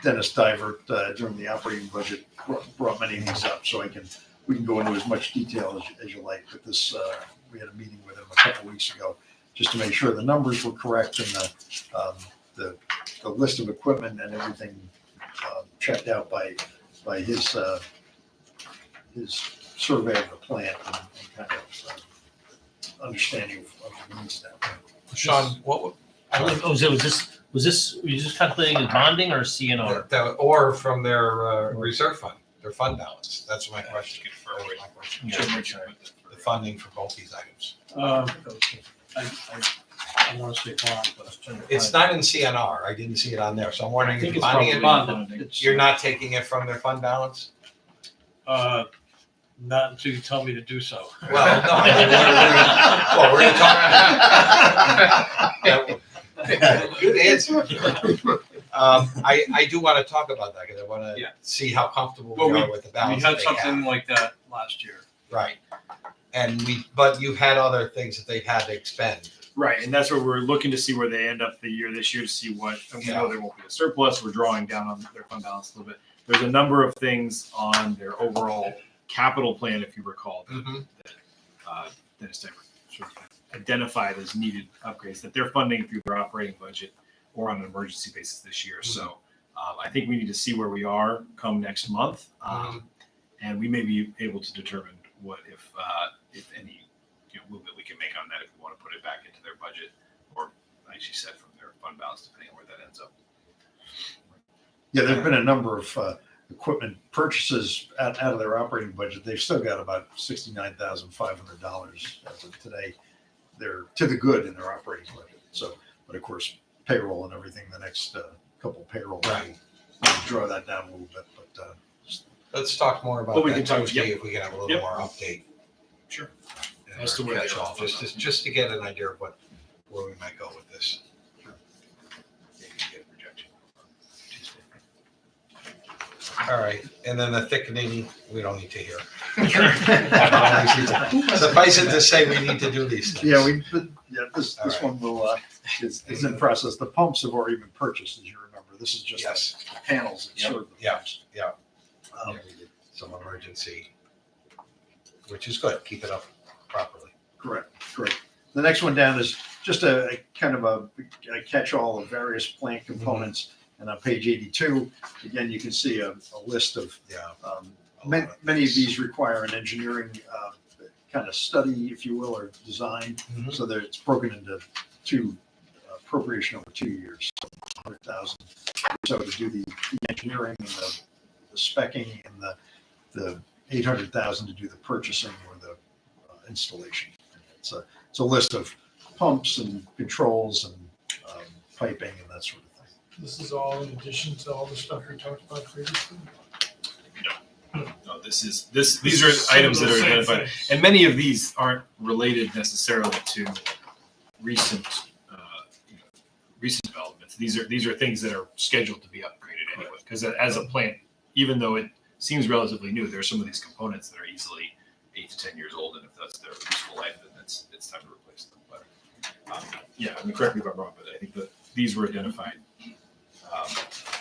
Dennis Divert during the operating budget brought many of these up, so we can go into as much detail as you like. But this we had a meeting with him a couple weeks ago just to make sure the numbers were correct and the list of equipment and everything checked out by his survey of the plant and kind of understanding of the needs now. Sean, what? Was this, were you just calculating as bonding or CNR? Or from their reserve fund, their fund balance. That's my question. The funding for both these items. I want to say bond, but It's not in CNR. I didn't see it on there, so I'm wondering if think you're it's bonding probably it. You're not taking it from their fund balance? not until you tell me to do so. Well, no. We're going to talk. Good answer. I do want to talk about that because I want to see how comfortable we are with the We balance. had that they something have. like that last year. Right. But you've had other things that they've had to expend. Right, and that's where we're looking to see where they end up the year this year to see what, and we know there won't be a surplus. We're drawing down on their fund balance a little bit. There's a number of things on their overall capital plan, if you recall, that Dennis Diver sort of identified as needed upgrades that they're funding through their operating budget or on an emergency basis this year. So I think we need to see where we are come next month, and we may be able to determine what, if any, movement we can make on that if we want to put it back into their budget, or like she said, from their fund balance, depending on where that ends up. Yeah, there've been a number of equipment purchases out of their operating budget. They've still got about $69,500 as of today. They're to the good in their operating budget. So, but of course, payroll and everything, the next couple payroll will draw that down a little bit. But let's talk more about that Tuesday if we can have a little more update. Sure. As to where they are, just to get an idea of where we might go with this. All right, and then the thickening, we don't need to hear. Suffice it to say, we need to do these things. Yeah, this one will is in process. The pumps have already been purchased, as you remember. This is just the panels that serve the pumps. Yeah, we did some emergency, which is good. Keep it up properly. Correct. The next one down is just a kind of a catch-all of various plant components. And on page 82, again, you can see a list of many of these require an engineering kind of study, if you will, or design. So that it's broken into two appropriation over 2 years, so 100,000 or so to do the engineering and the specking, and the 800,000 to do the purchasing or the installation. It's a list of pumps and controls and piping and that sort of thing. This is all in addition to all the stuff we talked about previously? No, these are items that are identified, and many of these aren't related necessarily to recent developments. These are things that are scheduled to be upgraded anyway. Because as a plant, even though it seems relatively new, there are some of these components that are easily 8 to 10 years old, and if that's their useful life, then it's time to replace them. But correct me if I'm wrong, but I think that these were identified.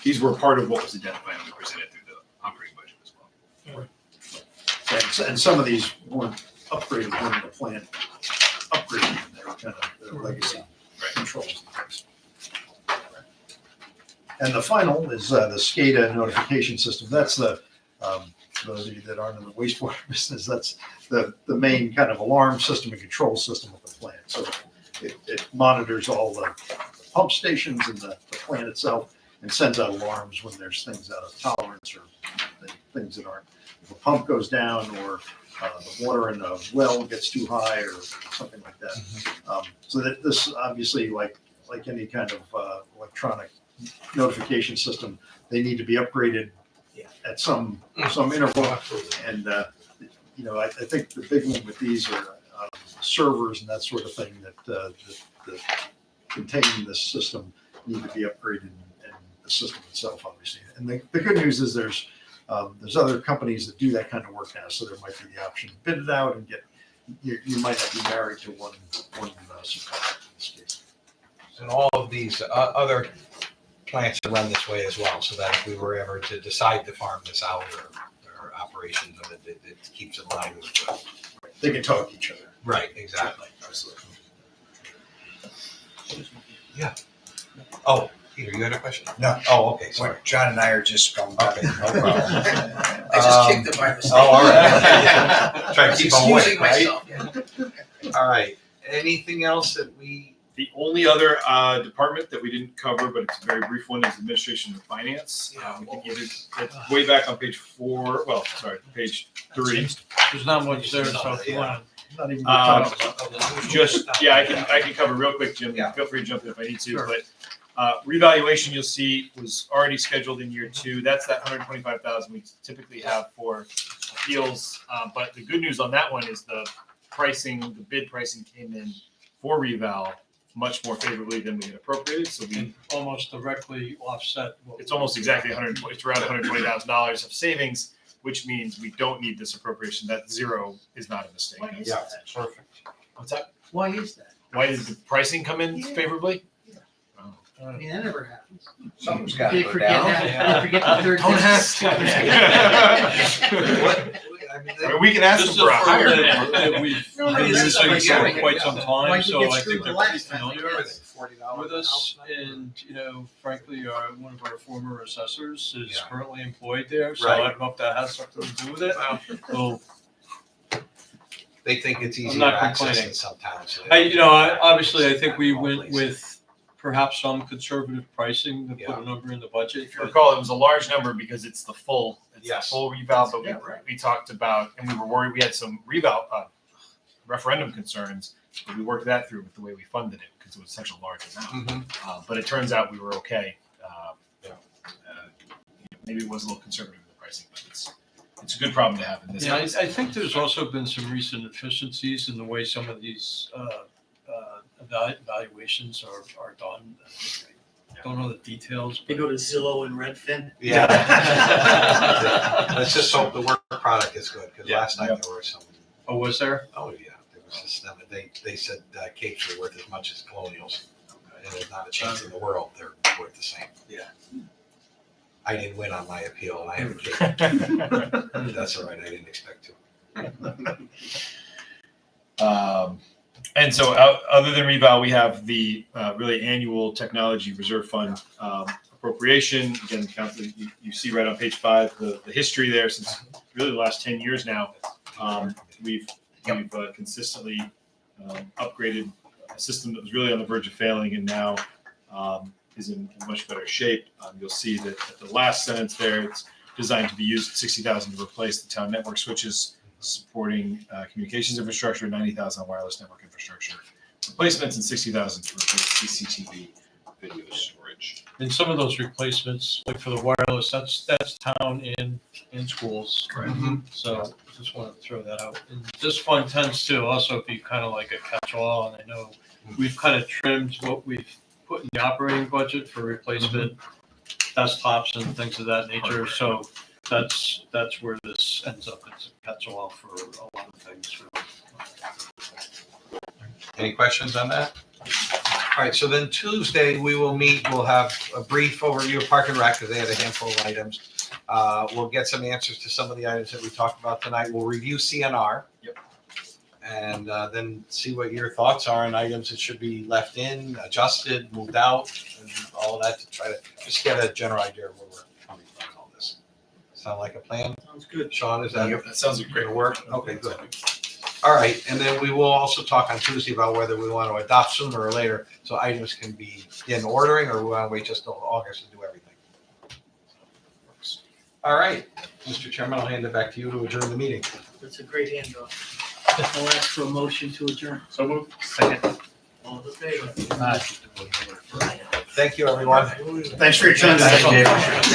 These were part of what was identified when we presented through the operating budget as well. And some of these weren't upgraded when the plant upgraded. They were kind of the legacy controls. And the final is the SCADA notification system. That's those of you that aren't in the wastewater business, that's the main kind of alarm system and control system of the plant. So it monitors all the pump stations and the plant itself and sends out alarms when there's things out of tolerance or things that aren't. If a pump goes down or the water in the well gets too high or something like that. So that this obviously, like any kind of electronic notification system, they need to be upgraded at some interval. And I think the big one with these are servers and that sort of thing that containing this system need to be upgraded, and the system itself, obviously. And the good news is there's other companies that do that kind of work now, so there might be the option to bid it out and get, you might not be married to one supplier in this case. And all of these other plants are run this way as well, so that if we were ever to decide to farm this out or operations of it, it keeps in line with the. They can talk to each other. Right, exactly. Absolutely. Yeah. Oh, Peter, you had a question? No. Oh, okay, sorry. John and I are just going back. Okay, no problem. I just kicked it by mistake. Oh, all right. Try to keep them away, Excusing right? myself, yeah. All right. Anything else that we? The only other department that we didn't cover, but it's a very brief one, is administration and finance. We can get it way back on page 4. Well, sorry, page 3. There's not much there, so if you want Not even Just I can cover real quick, Jim. Yeah. Feel free to jump in if I need to. Sure. But revaluation, you'll see, was already scheduled in year 2. That's that $125,000 we typically have for appeals. But the good news on that one is the bid pricing came in for reval much more favorably than we had appropriated. So we almost directly offset. it's almost exactly it's around $120,000 of savings, which means we don't need this appropriation. That 0 is not a mistake. Why is Yeah, that? perfect. What's that? Why is that? Why did the pricing come in favorably? I mean, that never happens. Something's got They to go forget down. that. They forget the third. Don't What? I mean, I mean, we can ask them for a higher number. that we've No, been this is using like for doing it, quite yeah. some Why'd time, you so get I screwed think the they're pretty last time? familiar $40 with us. And, frankly, one of our former assessors is Yeah. currently employed there, so Right. I don't know if that has something to do with it. So They think it's I'm easier not to access complaining. in some towns. so they obviously, I think we all went places. with perhaps some conservative pricing to put Yeah. a number in the budget. If you recall, it was a large number because it's the full Yes. reval, but Yeah, right. we talked about, and we were worried, we had some reval, referendum concerns, but we worked that through with the way we funded it, because it was such a large amount. Mhm. But it turns out we were okay. Yeah. Maybe it was a little conservative in the pricing, but it's a good problem to have in this Yeah, case. I think there's also been some recent efficiencies in the way some of these evaluations are done. I don't know the details. They go to Zillow and Redfin. Yeah. Let's just hope the work product is good, because Yeah. last time there were some. Oh, was there? Oh, yeah, there was just, they said capes were worth as much as colonials. And there's not a chance in the world they're worth the same. Yeah. I didn't win on my appeal, and I have a cape. That's all right, I didn't expect to. And so other than reval, we have the really annual technology reserve fund appropriation. Again, you see right on page 5, the history there since really the last 10 years now. We've consistently upgraded a system that was really on the verge of failing and now is in much better shape. You'll see that at the last sentence there, it's designed to be used $60,000 to replace the town network switches, supporting communications infrastructure, $90,000 on wireless network infrastructure replacements, and $60,000 to replace CCTV video storage. And some of those replacements, like for the wireless, that's town and schools. Correct. So just want to throw that out. And this fund tends to also be kind of like a catch-all, and I know we've kind of trimmed what we've put in the operating budget for replacement desktops and things of that nature. So that's where this ends up. It's a catch-all for a lot of things. Any questions on that? All right, so then Tuesday, we will meet, we'll have a brief overview of Park and Rec, because they had a handful of items. We'll get some answers to some of the items that we talked about tonight. We'll review CNR. Yep. And then see what your thoughts are on items that should be left in, adjusted, moved out, and all of that, to try to just get a general idea of where we're coming from all this. Sound like a plan? Sounds good. Sean, is that? That sounds like great work. Okay, good. All right, and then we will also talk on Tuesday about whether we want to adopt sooner or later, so items can be in ordering, or we want to wait just till August to do everything. All right, Mr. Chairman, I'll hand it back to you to adjourn the meeting. That's a great handoff. I'll ask for a motion to adjourn. So moved. Second. All in favor? Thank you, everyone. Thanks for your time. Thank you.